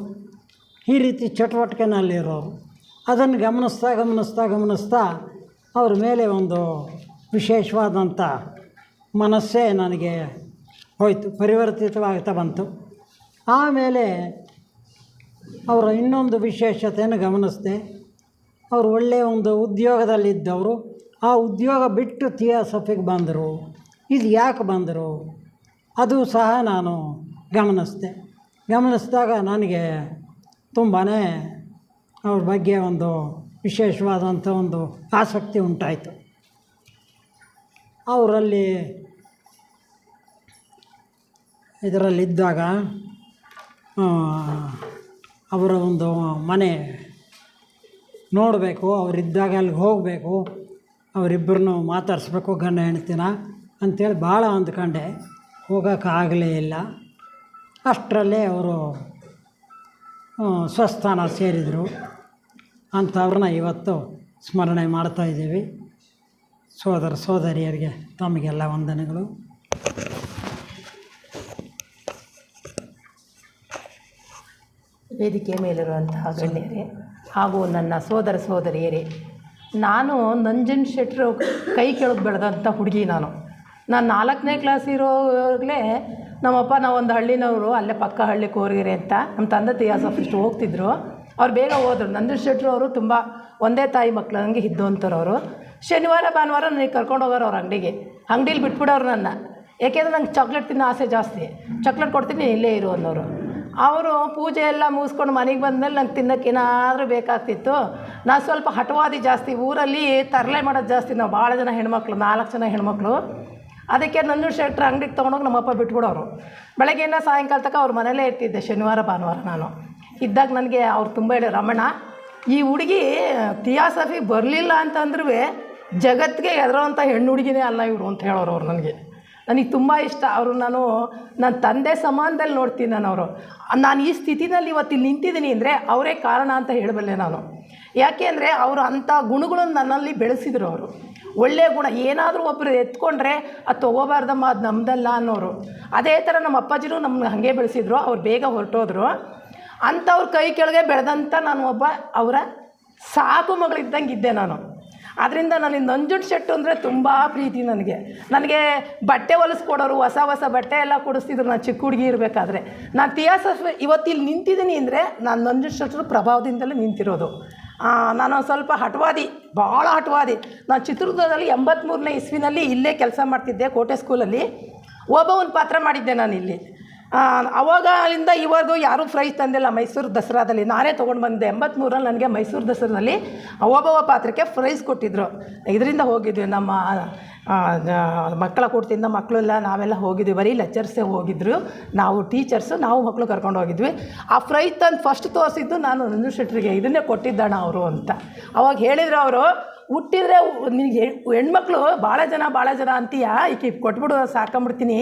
ಈ ರೀತಿ ಚಟುವಟಿಕೆನಲ್ಲಿರೋರು. ಅದನ್ನು ಗಮನಿಸ್ತಾ ಅವ್ರ ಮೇಲೆ ಒಂದು ವಿಶೇಷವಾದಂಥ ಮನಸ್ಸೇ ನನಗೆ ಹೋಯಿತು, ಪರಿವರ್ತಿತವಾಗ್ತಾ ಬಂತು. ಆಮೇಲೆ ಅವರ ಇನ್ನೊಂದು ವಿಶೇಷತೆಯನ್ನು ಗಮನಿಸಿದೆ. ಅವರು ಒಳ್ಳೆಯ ಒಂದು ಉದ್ಯೋಗದಲ್ಲಿದ್ದವರು. ಆ ಉದ್ಯೋಗ ಬಿಟ್ಟು ಥಿಯಾಸಫಿಗೆ ಬಂದರು. ಇದು ಯಾಕೆ ಬಂದರು ಅದು ಸಹ ನಾನು ಗಮನಿಸಿದಾಗ ನನಗೆ ತುಂಬಾ ಅವ್ರ ಬಗ್ಗೆ ಒಂದು ವಿಶೇಷವಾದಂಥ ಒಂದು ಆಸಕ್ತಿ ಉಂಟಾಯಿತು. ಅವರಲ್ಲಿ ಇದರಲ್ಲಿದ್ದಾಗ ಅವರ ಒಂದು ಮನೆ ನೋಡಬೇಕು, ಅವರಿದ್ದಾಗ ಅಲ್ಲಿಗೆ ಹೋಗಬೇಕು, ಅವರಿಬ್ಬರನ್ನು ಮಾತಾಡಿಸ್ಬೇಕು, ಗಂಡ ಹೆಂಡ್ತಿನ ಅಂಥೇಳಿ ಭಾಳ ಅಂದ್ಕೊಂಡೆ. ಹೋಗೋಕ್ಕಾಗಲೇ ಇಲ್ಲ. ಅಷ್ಟರಲ್ಲೇ ಅವರು ಸ್ವಸ್ಥಾನ ಸೇರಿದರು. ಅಂಥವ್ರನ್ನ ಇವತ್ತು ಸ್ಮರಣೆ ಮಾಡ್ತಾಯಿದ್ದೀವಿ. ಸೋದರ ಸೋದರಿಯರಿಗೆ ತಮಗೆಲ್ಲ ವಂದನೆಗಳು. ವೇದಿಕೆ ಮೇಲಿರುವಂತಹ ಗಣ್ಯರೇ ಹಾಗೂ ನನ್ನ ಸೋದರ ಸೋದರಿಯರೇ, ನಾನು ನಂಜನ್ ಶೆಟ್ಟರು ಕೈ ಕೆಳಗೆ ಬೆಳೆದಂಥ ಹುಡುಗಿ. ನಾನು 4ನೇ ಕ್ಲಾಸ್ ಇರೋವಾಗಲೇ ನಮ್ಮಪ್ಪ ನಾವೊಂದು ಹಳ್ಳಿನವರು, ಅಲ್ಲೇ ಪಕ್ಕ ಹಳ್ಳಿ ಕೋರ್ಗೆರೆ ಅಂತ, ನಮ್ಮ ತಂದೆ ಥಿಯಾಸಫಿಸ್ಟ್ ಹೋಗ್ತಿದ್ರು. ಅವ್ರು ಬೇಗ ಹೋದರು. ನಂಜನ್ ಶೆಟ್ಟರು ಅವರು ತುಂಬ ಒಂದೇ ತಾಯಿ ಮಕ್ಕಳು ಹಂಗೆ ಇದ್ದವಂಥವ್ರು ಅವರು. ಶನಿವಾರ ಭಾನುವಾರ ನನಗೆ ಕರ್ಕೊಂಡು ಹೋಗೋರು ಅವ್ರ ಅಂಗಡೀಲಿ ಬಿಟ್ಬಿಡೋರು ನನ್ನ. ಏಕೆಂದರೆ ನಂಗೆ ಚಾಕ್ಲೇಟ್ ತಿನ್ನೋ ಆಸೆ ಜಾಸ್ತಿ. ಚಾಕ್ಲೇಟ್ ಕೊಡ್ತೀನಿ, ಇಲ್ಲೇ ಇರು ಅನ್ನೋರು. ಅವರು ಪೂಜೆ ಎಲ್ಲ ಮುಗಿಸ್ಕೊಂಡು ಮನೆಗೆ ಬಂದಮೇಲೆ ನಂಗೆ ತಿನ್ನೋಕ್ಕೆ ಏನಾದರೂ ಬೇಕಾಗ್ತಿತ್ತು. ನಾನು ಸ್ವಲ್ಪ ಹಠವಾದಿ ಜಾಸ್ತಿ. ಊರಲ್ಲಿ ತರಲೆ ಮಾಡೋದು ಜಾಸ್ತಿ. ನಾವು ಭಾಳ ಜನ ಹೆಣ್ಮಕ್ಳು, 4 ಜನ ಹೆಣ್ಮಕ್ಳು. ಅದಕ್ಕೆ ನಂಜನ್ ಶೆಟ್ಟರು ಅಂಗಡಿಗೆ ತೊಗೊಂಡೋಗಿ ನಮ್ಮಪ್ಪ ಬಿಟ್ಬಿಡೋರು. ಬೆಳಗ್ಗೆಯಿಂದ ಸಾಯಂಕಾಲ ತನಕ ಅವ್ರ ಮನೇಲೇ ಇರ್ತಿದ್ದೆ ಶನಿವಾರ ಭಾನುವಾರ. ನಾನು ಇದ್ದಾಗ ನನಗೆ ಅವ್ರು ತುಂಬ ಹೇಳಿ, ರಮಣ, ಈ ಹುಡುಗಿ ಥಿಯಾಸಫಿ ಬರಲಿಲ್ಲ ಅಂತಂದ್ರೂ ಜಗತ್ತಿಗೆ ಹೆದರೋವಂಥ ಹೆಣ್ಣು ಹುಡುಗಿನೇ ಅಲ್ಲ ಇವರು ಅಂತ ಹೇಳೋರು ಅವ್ರು. ನನಗೆ ತುಂಬ ಇಷ್ಟ ಅವರು. ನನ್ನ ತಂದೆ ಸಮಾನದಲ್ಲಿ ನೋಡ್ತೀನಿ ನಾನು ಅವರು. ನಾನು ಈ ಸ್ಥಿತಿನಲ್ಲಿ ಇವತ್ತಿಲ್ಲಿ ನಿಂತಿದ್ದೀನಿ ಅಂದರೆ ಅವರೇ ಕಾರಣ ಅಂತ ಹೇಳಬಲ್ಲೆ ನಾನು. ಯಾಕೆ ಅಂದರೆ ಅವರು ಅಂಥ ಗುಣಗಳನ್ನು ನನ್ನಲ್ಲಿ ಬೆಳೆಸಿದ್ರು. ಅವರು ಒಳ್ಳೆಯ ಗುಣ. ಏನಾದರೂ ಒಬ್ಬರು ಎತ್ಕೊಂಡ್ರೆ ಅದು ತೊಗೋಬಾರ್ದಮ್ಮ, ಅದು ನಮ್ಮದಲ್ಲ ಅನ್ನೋರು. ಅದೇ ಥರ ನಮ್ಮ ಅಪ್ಪಾಜಿನೂ ನಮ್ಗೆ ಹಾಗೆ ಬೆಳೆಸಿದ್ರು. ಅವ್ರು ಬೇಗ ಹೊರಟೋದ್ರು. ಅಂಥವ್ರ ಕೈ ಕೆಳಗೆ ಬೆಳೆದಂಥ ನಾನು ಒಬ್ಬ ಅವರ ಸಾಕು ಮಗಳಿದ್ದಂಗೆ ಇದ್ದೆ ನಾನು. ಆದ್ದರಿಂದ ನನಗೆ ನಂಜುಂಡ ಶೆಟ್ಟು ಅಂದರೆ ತುಂಬ ಪ್ರೀತಿ. ನನಗೆ ಬಟ್ಟೆ ಹೊಲಿಸ್ಕೊಡೋರು, ಹೊಸ ಬಟ್ಟೆ ಎಲ್ಲ ಕೊಡಿಸ್ತಿದ್ರು ನಾನು ಚಿಕ್ಕ ಹುಡುಗಿ ಇರಬೇಕಾದ್ರೆ. ನಾನು ಥಿಯಾಸಫಿ ಇವತ್ತಿಲ್ಲಿ ನಿಂತಿದ್ದೀನಿ ಅಂದರೆ ನಾನು ನಂಜುಂಡ ಶೆಟ್ಟರ ಪ್ರಭಾವದಿಂದಲೇ ನಿಂತಿರೋದು. ನಾನು ಸ್ವಲ್ಪ ಹಠವಾದಿ, ಭಾಳ ಹಠವಾದಿ. ನಾನು ಚಿತ್ರದುರ್ಗದಲ್ಲಿ 83ನೇ ಇಸ್ವಿನಲ್ಲಿ ಇಲ್ಲೇ ಕೆಲಸ ಮಾಡ್ತಿದ್ದೆ, ಕೋಟೆ ಸ್ಕೂಲಲ್ಲಿ. ಒಬ್ಬ ಪಾತ್ರ ಮಾಡಿದ್ದೆ ನಾನು ಇಲ್ಲಿ. ಅವಾಗ ಅಲ್ಲಿಂದ ಇವಾಗೂ ಯಾರೂ ಪ್ರೈಸ್ ತಂದಿಲ್ಲ. ಮೈಸೂರು ದಸರಾದಲ್ಲಿ ನಾನೇ ತೊಗೊಂಡು ಬಂದೆ. 83ರಲ್ಲಿ ನನಗೆ ಮೈಸೂರು ದಸರಾದಲ್ಲಿ ಒಬ್ಬ ಪಾತ್ರಕ್ಕೆ ಪ್ರೈಸ್ ಕೊಟ್ಟಿದ್ದರು. ಇದರಿಂದ ಹೋಗಿದ್ವಿ, ನಮ್ಮ ಮಕ್ಕಳ ಕೊಡ್ತಿದ್ದ ಮಕ್ಕಳೆಲ್ಲ ನಾವೆಲ್ಲ ಹೋಗಿದ್ವಿ. ಬರೀ ಲೆಕ್ಚರ್ಸೇ ಹೋಗಿದ್ರು, ನಾವು ಟೀಚರ್ಸು, ನಾವು ಮಕ್ಕಳು ಕರ್ಕೊಂಡು ಹೋಗಿದ್ವಿ. ಆ ಪ್ರೈಸ್ ತಂದು ಫಸ್ಟ್ ತೋರಿಸಿದ್ದು ನಾನು ನಂಜುಂಡ ಶೆಟ್ಟರಿಗೆ, ಇದನ್ನೇ ಕೊಟ್ಟಿದ್ದಣ್ಣ ಅವರು ಅಂತ. ಅವಾಗ ಹೇಳಿದ್ರು ಅವರು, ಹುಟ್ಟಿದರೆ ನಿನಗೆ ಹೆಣ್ಮಕ್ಳು ಭಾಳ ಜನ ಅಂತೀಯ, ಈಕೆ ಕೊಟ್ಬಿಡು, ಸಾಕೊಂಬಿಡ್ತೀನಿ.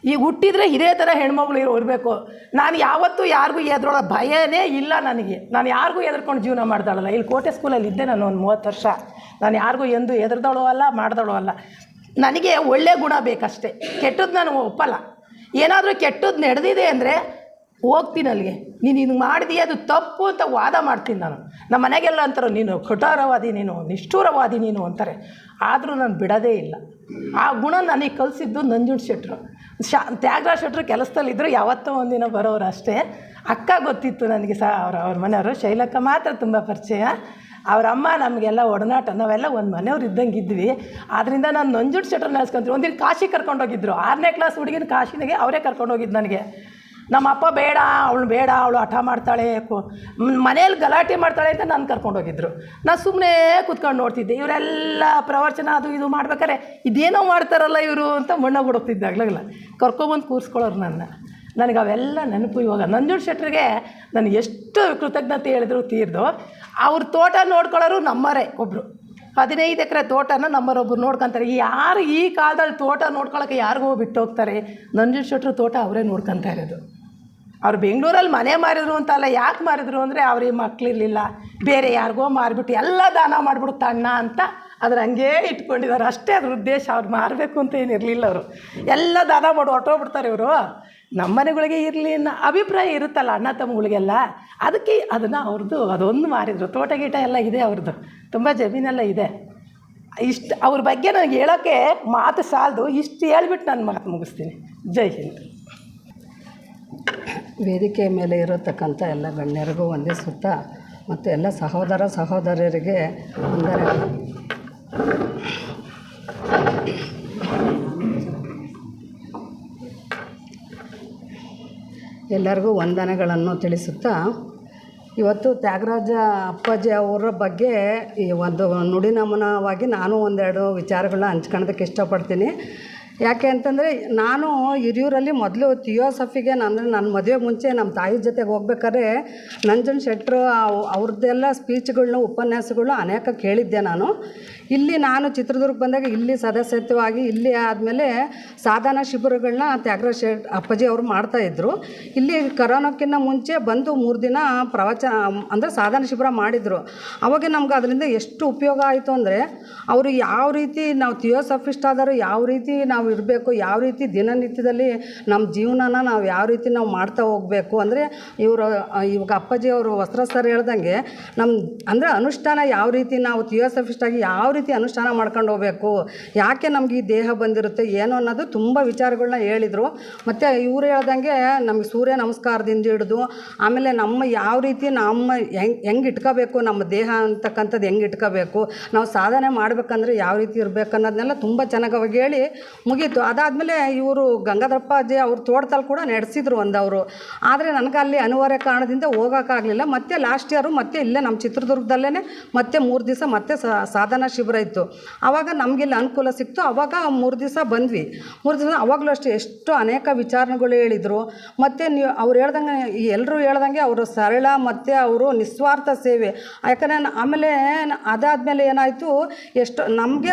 ಈಗ ಹುಟ್ಟಿದರೆ ಇದೇ ಥರ ಹೆಣ್ಮಗಳು ಇರಬೇಕು. ನಾನು ಯಾವತ್ತೂ ಯಾರಿಗೂ ಎದುರೋಳ ಭಯನೇ ಇಲ್ಲ ನನಗೆ. ನಾನು ಯಾರಿಗೂ ಎದುರ್ಕೊಂಡು ಜೀವನ ಮಾಡ್ದಾಳಲ್ಲ. ಇಲ್ಲಿ ಕೋಟೆ ಸ್ಕೂಲಲ್ಲಿ ಇದ್ದೆ ನಾನು ಒಂದು 30 ವರ್ಷ. ನಾನು ಯಾರಿಗೂ ಎಂದು ಎದುರ್ದವಳು ಅಲ್ಲ, ಮಾಡ್ದವಳು ಅಲ್ಲ. ನನಗೆ ಒಳ್ಳೆಯ ಗುಣ ಬೇಕಷ್ಟೇ. ಕೆಟ್ಟದ್ದು ನಾನು ಒಪ್ಪಲ್ಲ. ಏನಾದರೂ ಕೆಟ್ಟದ್ದು ನಡೆದಿದೆ ಅಂದರೆ ಹೋಗ್ತೀನಿ ಅಲ್ಲಿಗೆ. ನೀನು ಹಿಂಗೆ ಮಾಡಿದೀಯ, ಅದು ತಪ್ಪು ಅಂತ ವಾದ ಮಾಡ್ತೀನಿ ನಾನು. ನಮ್ಮ ಮನೆಗೆಲ್ಲ ಅಂತಾರೆ, ನೀನು ಕಠೋರವಾದಿ, ನೀನು ನಿಷ್ಠೂರವಾದಿ ನೀನು ಅಂತಾರೆ. ಆದರೂ ನಾನು ಬಿಡೋದೇ ಇಲ್ಲ. ಆ ಗುಣ ನನಗೆ ಕಲಿಸಿದ್ದು ನಂಜುಂಡ ಶೆಟ್ಟರು. ತ್ಯಾಗರಾಜ ಶೆಟ್ಟರು ಕೆಲಸದಲ್ಲಿದ್ದರು, ಯಾವತ್ತೋ ಒಂದಿನ ಬರೋರು ಅಷ್ಟೇ. ಅಕ್ಕ ಗೊತ್ತಿತ್ತು ನನಗೆ ಸಹ. ಅವ್ರ ಮನೆಯವರು ಶೈಲಕ್ಕ ಮಾತ್ರ ತುಂಬ ಪರಿಚಯ. ಅವರಮ್ಮ ನಮಗೆಲ್ಲ ಒಡನಾಟ, ನಾವೆಲ್ಲ ಒಂದು ಮನೆಯವ್ರು ಇದ್ದಂಗೆ ಇದ್ವಿ. ಆದ್ದರಿಂದ ನಾನು ನಂಜುಂಡ ಶೆಟ್ಟರು ನೆನೆಸ್ಕೊಂತೀನಿ. ಒಂದಿನ ಕಾಶಿ ಕರ್ಕೊಂಡೋಗಿದ್ರು. 6ನೇ ಕ್ಲಾಸ್ ಹುಡುಗಿನ ಕಾಶಿನಿಗೆ ಅವರೇ ಕರ್ಕೊಂಡೋಗಿದ್ದು ನನಗೆ. ನಮ್ಮ ಅಪ್ಪ ಬೇಡ, ಅವಳು ಹಠ ಮಾಡ್ತಾಳೆ, ಮನೇಲಿ ಗಲಾಟೆ ಮಾಡ್ತಾಳೆ ಅಂತ ನಾನು ಕರ್ಕೊಂಡೋಗಿದ್ರು. ನಾನು ಸುಮ್ಮನೆ ಕೂತ್ಕೊಂಡು ನೋಡ್ತಿದ್ದೆ. ಇವರೆಲ್ಲ ಪ್ರವಚನ ಅದು ಇದು ಮಾಡ್ಬೇಕಾರೆ ಇದೇನೋ ಮಾಡ್ತಾರಲ್ಲ ಇವರು ಅಂತ ಮಣ್ಣಾಗ ಹುಡುಕ್ತಿದ್ದಾಗಲಾಗಲ್ಲ ಕರ್ಕೊಬಂದು ಕೂರಿಸ್ಕೊಳ್ಳೋರು ನನಗೆ ಅವೆಲ್ಲ ನೆನಪು. ಇವಾಗ ನಂಜುಂಡ ಶೆಟ್ಟರಿಗೆ ನಾನು ಎಷ್ಟು ಕೃತಜ್ಞತೆ ಹೇಳಿದ್ರು ತೀರ್ದು. ಅವ್ರ ತೋಟ ನೋಡ್ಕೊಳ್ಳೋರು ನಮ್ಮರೇ ಒಬ್ಬರು. 15 ಎಕರೆ ತೋಟನ ನಮ್ಮರೊಬ್ಬರು ನೋಡ್ಕೊತಾರೆ. ಯಾರು ಈ ಕಾಲದಲ್ಲಿ ತೋಟ ನೋಡ್ಕೊಳ್ಳೋಕ್ಕೆ ಯಾರಿಗೂ ಬಿಟ್ಟು ಹೋಗ್ತಾರೆ? ನಂಜುಂಡ ಶೆಟ್ಟರು ತೋಟ ಅವರೇ ನೋಡ್ಕೊತಾ ಇರೋದು. ಅವ್ರು ಬೆಂಗಳೂರಲ್ಲಿ ಮನೆ ಮಾರಿದ್ರು ಅಂತಲ್ಲ. ಯಾಕೆ ಮಾರಿದ್ರು ಅಂದರೆ ಅವ್ರಿಗೆ ಮಕ್ಕಳಿರಲಿಲ್ಲ, ಬೇರೆ ಯಾರಿಗೋ ಮಾರಿಬಿಟ್ಟು ಎಲ್ಲ ದಾನ ಮಾಡಿಬಿಟ್ಟು ತಣ್ಣ ಅಂತ ಅದ್ರ ಹಂಗೇ ಇಟ್ಕೊಂಡಿದ್ದಾರೆ ಅಷ್ಟೇ. ಅದ್ರ ಉದ್ದೇಶ. ಅವ್ರು ಮಾರಬೇಕು ಅಂತ ಏನಿರಲಿಲ್ಲ. ಅವರು ಎಲ್ಲ ದಾನ ಮಾಡಿ ಹೊರಟೋಗ್ಬಿಡ್ತಾರೆ ಇವರು. ನಮ್ಮ ಮನೆಗಳಿಗೆ ಇರಲಿ ಅನ್ನೋ ಅಭಿಪ್ರಾಯ ಇರುತ್ತಲ್ಲ ಅಣ್ಣ ತಮ್ಮಗಳಿಗೆಲ್ಲ. ಅದಕ್ಕೆ ಅದನ್ನು ಅವ್ರದ್ದು ಅದೊಂದು ಮಾರಿದ್ರು. ತೋಟ ಗೀಟ ಎಲ್ಲ ಇದೆ ಅವ್ರದ್ದು, ತುಂಬ ಜಮೀನೆಲ್ಲ ಇದೆ. ಇಷ್ಟು ಅವ್ರ ಬಗ್ಗೆ ನನಗೆ ಹೇಳೋಕ್ಕೆ ಮಾತು ಸಾಲದು. ಇಷ್ಟು ಹೇಳ್ಬಿಟ್ಟು ನಾನು ಮಾತು ಮುಗಿಸ್ತೀನಿ. ಜೈ ಹಿಂದ್. ವೇದಿಕೆ ಮೇಲೆ ಇರತಕ್ಕಂಥ ಎಲ್ಲ ಗಣ್ಯರಿಗೂ ವಂದಿಸುತ್ತಾ ಮತ್ತು ಎಲ್ಲ ಸಹೋದರ ಸಹೋದರಿಯರಿಗೆ ವಂದನೆಗಳು. ಎಲ್ಲರಿಗೂ ವಂದನೆಗಳನ್ನು ತಿಳಿಸುತ್ತಾ, ಇವತ್ತು ತ್ಯಾಗರಾಜ ಅಪ್ಪಾಜಿ ಅವರ ಬಗ್ಗೆ ಈ ಒಂದು ನುಡಿನಮನವಾಗಿ ನಾನು ಒಂದೆರಡು ವಿಚಾರಗಳನ್ನ ಹಂಚ್ಕೊಳ್ಳೋದಕ್ಕೆ ಇಷ್ಟಪಡ್ತೀನಿ. ಯಾಕೆ ಅಂತಂದರೆ, ನಾನು ಹಿರಿಯೂರಲ್ಲಿ ಮೊದಲು ಥಿಯೋಸಫಿಗೆ ನನ್ನ ಮದುವೆ ಮುಂಚೆ ನಮ್ಮ ತಾಯಿ ಜೊತೆಗೆ ಹೋಗ್ಬೇಕಾದ್ರೆ ನಂಜುಂಡ ಶೆಟ್ಟರು ಅವ್ರದ್ದೆಲ್ಲ ಸ್ಪೀಚ್ಗಳನ್ನ ಉಪನ್ಯಾಸಗಳನ್ನ ಅನೇಕ ಕೇಳಿದ್ದೆ ನಾನು. ಇಲ್ಲಿ ನಾನು ಚಿತ್ರದುರ್ಗ ಬಂದಾಗ ಇಲ್ಲಿ ಸದಸ್ಯತ್ವವಾಗಿ ಇಲ್ಲಿ ಆದಮೇಲೆ ಸಾಧನಾ ಶಿಬಿರಗಳನ್ನ ತ್ಯಾಗರಾಜ ಅಪ್ಪಾಜಿ ಅವರು ಮಾಡ್ತಾಯಿದ್ರು. ಇಲ್ಲಿ ಕರೋನಾಕ್ಕಿಂತ ಮುಂಚೆ ಬಂದು 3 ದಿನ ಪ್ರವಚನ ಅಂದರೆ ಸಾಧನಾ ಶಿಬಿರ ಮಾಡಿದರು. ಅವಾಗ ನಮ್ಗೆ ಅದರಿಂದ ಎಷ್ಟು ಉಪಯೋಗ ಆಯಿತು ಅಂದರೆ, ಅವರು ಯಾವ ರೀತಿ ನಾವು ಥಿಯೋಸಫಿಸ್ಟ್ ಆದರೂ ಯಾವ ರೀತಿ ನಾವು ನಾವು ಇರಬೇಕು, ಯಾವ ರೀತಿ ದಿನನಿತ್ಯದಲ್ಲಿ ನಮ್ಮ ಜೀವನನ ನಾವು ಯಾವ ರೀತಿ ನಾವು ಮಾಡ್ತಾ ಹೋಗಬೇಕು ಅಂದರೆ ಇವಾಗ ಅಪ್ಪಾಜಿ ಅವರು ವಸ್ತ್ರ ಸರ್ ಹೇಳ್ದಂಗೆ ಅಂದರೆ ಅನುಷ್ಠಾನ ಯಾವ ರೀತಿ ನಾವು ಥಿಯೋಸಫಿಸ್ಟಾಗಿ ಯಾವ ರೀತಿ ಅನುಷ್ಠಾನ ಮಾಡ್ಕೊಂಡು ಹೋಗಬೇಕು, ಯಾಕೆ ನಮ್ಗೆ ಈ ದೇಹ ಬಂದಿರುತ್ತೆ ಏನು ಅನ್ನೋದು ತುಂಬ ವಿಚಾರಗಳನ್ನ ಹೇಳಿದರು. ಮತ್ತು ಇವರು ಹೇಳ್ದಂಗೆ ನಮಗೆ ಸೂರ್ಯ ನಮಸ್ಕಾರದಿಂದ ಹಿಡಿದು ಆಮೇಲೆ ನಮ್ಮ ಯಾವ ರೀತಿ ನಮ್ಮ ಹೆಂಗೆ ಇಟ್ಕೋಬೇಕು, ನಮ್ಮ ದೇಹ ಅಂತಕ್ಕಂಥದ್ದು ಹೆಂಗೆ ಇಟ್ಕೋಬೇಕು, ನಾವು ಸಾಧನೆ ಮಾಡಬೇಕಂದ್ರೆ ಯಾವ ರೀತಿ ಇರಬೇಕು ಅನ್ನೋದನ್ನೆಲ್ಲ ತುಂಬ ಚೆನ್ನಾಗಿ ಅವಾಗ ಹೇಳಿ ಮುಗೀತು. ಅದಾದಮೇಲೆ ಇವರು ಗಂಗಾಧರಪ್ಪಾಜಿ ಅವ್ರ ತೋಟದಲ್ಲಿ ಕೂಡ ನಡೆಸಿದ್ರು ಒಂದವರು. ಆದರೆ ನನಗೆ ಅಲ್ಲಿ ಅನಿವಾರ್ಯ ಕಾರಣದಿಂದ ಹೋಗೋಕ್ಕಾಗಲಿಲ್ಲ. ಮತ್ತೆ ಲಾಸ್ಟ್ ಇಯರು ಮತ್ತೆ ಇಲ್ಲೇ ನಮ್ಮ ಚಿತ್ರದುರ್ಗದಲ್ಲೇ ಮತ್ತೆ 3 ದಿವಸ ಮತ್ತೆ ಸಾಧನಾ ಶಿಬಿರ ಇತ್ತು. ಆವಾಗ ನಮಗಿಲ್ಲಿ ಅನುಕೂಲ ಸಿಕ್ತು. ಆವಾಗ 3 ದಿವಸ ಬಂದ್ವಿ. 3 ದಿವಸ ಅವಾಗಲೂ ಅಷ್ಟೇ ಎಷ್ಟು ಅನೇಕ ವಿಚಾರಗಳು ಹೇಳಿದರು. ಮತ್ತು ನೀವು ಅವ್ರು ಹೇಳ್ದಂಗೆ ಎಲ್ಲರೂ ಹೇಳ್ದಂಗೆ ಅವರು ಸರಳ ಮತ್ತು ಅವರು ನಿಸ್ವಾರ್ಥ ಸೇವೆ. ಯಾಕಂದರೆ ಆಮೇಲೆ ಅದಾದಮೇಲೆ ಏನಾಯಿತು, ಎಷ್ಟು ನಮಗೆ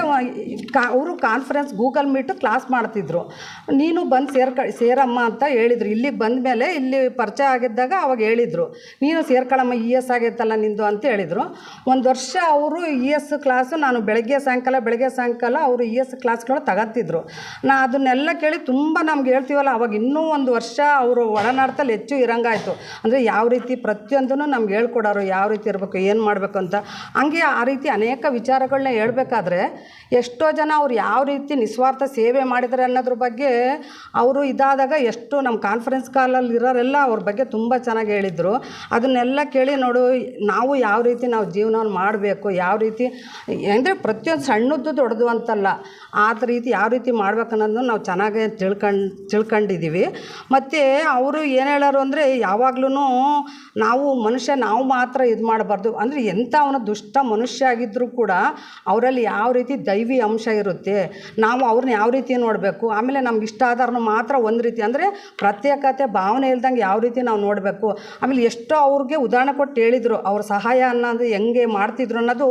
ಅವರು ಕಾನ್ಫರೆನ್ಸ್ ಗೂಗಲ್ ಮೀಟು ಕ್ಲಾಸ್ ಮಾಡ್ತಿದ್ರು. ನೀನು ಬಂದು ಸೇರಮ್ಮ ಅಂತ ಹೇಳಿದರು. ಇಲ್ಲಿಗೆ ಬಂದ ಮೇಲೆ ಇಲ್ಲಿ ಪರಿಚಯ ಆಗಿದ್ದಾಗ ಅವಾಗ ಹೇಳಿದರು, ನೀನು ಸೇರ್ಕೊಳ್ಳಮ್ಮ ES ಆಗೈತಲ್ಲ ನಿಂದು ಅಂತ ಹೇಳಿದರು. 1 ವರ್ಷ ಅವರು ES ಕ್ಲಾಸು ನಾನು ಬೆಳಗ್ಗೆ ಸಾಯಂಕಾಲ ಅವರು ES ಕ್ಲಾಸ್ಗಳು ತಗೋತಿದ್ರು. ಅದನ್ನೆಲ್ಲ ಕೇಳಿ ತುಂಬ ನಮ್ಗೆ ಹೇಳ್ತೀವಲ್ಲ, ಅವಾಗ ಇನ್ನೂ 1 ವರ್ಷ ಅವರು ಒಡನಾಡ್ತಲ್ಲಿ ಹೆಚ್ಚು ಇರಂಗಾಯಿತು. ಅಂದರೆ ಯಾವ ರೀತಿ ಪ್ರತಿಯೊಂದೂ ನಮ್ಗೆ ಹೇಳ್ಕೊಡೋರು, ಯಾವ ರೀತಿ ಇರಬೇಕು, ಏನು ಮಾಡಬೇಕು ಅಂತ. ಹಂಗೆ ಆ ರೀತಿ ಅನೇಕ ವಿಚಾರಗಳನ್ನ ಹೇಳ್ಬೇಕಾದ್ರೆ ಎಷ್ಟೋ ಜನ ಅವ್ರು ಯಾವ ರೀತಿ ನಿಸ್ವಾರ್ಥ ಸೇವೆ ಮಾಡಿದ್ದಾರೆ ಅನ್ನೋದ್ರ ಬಗ್ಗೆ ಅವರು ಇದಾದಾಗ ಎಷ್ಟು ನಮ್ಮ ಕಾನ್ಫರೆನ್ಸ್ ಕಾಲಲ್ಲಿ ಇರೋರೆಲ್ಲ ಅವ್ರ ಬಗ್ಗೆ ತುಂಬ ಚೆನ್ನಾಗಿ ಹೇಳಿದರು. ಅದನ್ನೆಲ್ಲ ಕೇಳಿ ನೋಡು, ನಾವು ಯಾವ ರೀತಿ ನಾವು ಜೀವನವನ್ನು ಮಾಡಬೇಕು, ಯಾವ ರೀತಿ ಅಂದರೆ ಪ್ರತಿಯೊಂದು ಸಣ್ಣದ್ದು ದೊಡ್ಡದು ಅಂತಲ್ಲ, ಆ ರೀತಿ ಯಾವ ರೀತಿ ಮಾಡ್ಬೇಕನ್ನೋದನ್ನು ನಾವು ಚೆನ್ನಾಗಿ ತಿಳ್ಕೊಂಡಿದ್ದೀವಿ. ಮತ್ತು ಅವರು ಏನು ಹೇಳೋರು ಅಂದರೆ ಯಾವಾಗ್ಲೂ ನಾವು ಮಾತ್ರ ಇದು ಮಾಡಬಾರ್ದು. ಅಂದರೆ ಎಂಥ ಅವನು ದುಷ್ಟ ಮನುಷ್ಯ ಆಗಿದ್ದರೂ ಕೂಡ ಅವರಲ್ಲಿ ಯಾವ ರೀತಿ ದೈವಿ ಅಂಶ ಇರುತ್ತೆ, ನಾವು ಅವ್ರನ್ನ ಯಾವ ರೀತಿ ನೋಡಬೇಕು. ಆಮೇಲೆ ನಮ್ಗೆ ಇಷ್ಟ ಆದವ್ರನ್ನ ಮಾತ್ರ ಒಂದು ರೀತಿ ಅಂದರೆ ಪ್ರತ್ಯೇಕತೆ ಭಾವನೆ ಇಲ್ದಂಗೆ ಯಾವ ರೀತಿ ನಾವು ನೋಡಬೇಕು. ಆಮೇಲೆ ಎಷ್ಟೋ ಅವ್ರಿಗೆ ಉದಾಹರಣೆ ಕೊಟ್ಟು ಹೇಳಿದರು, ಅವ್ರ ಸಹಾಯ ಅನ್ನೋದು ಹೆಂಗೆ ಮಾಡ್ತಿದ್ರು ಅನ್ನೋದು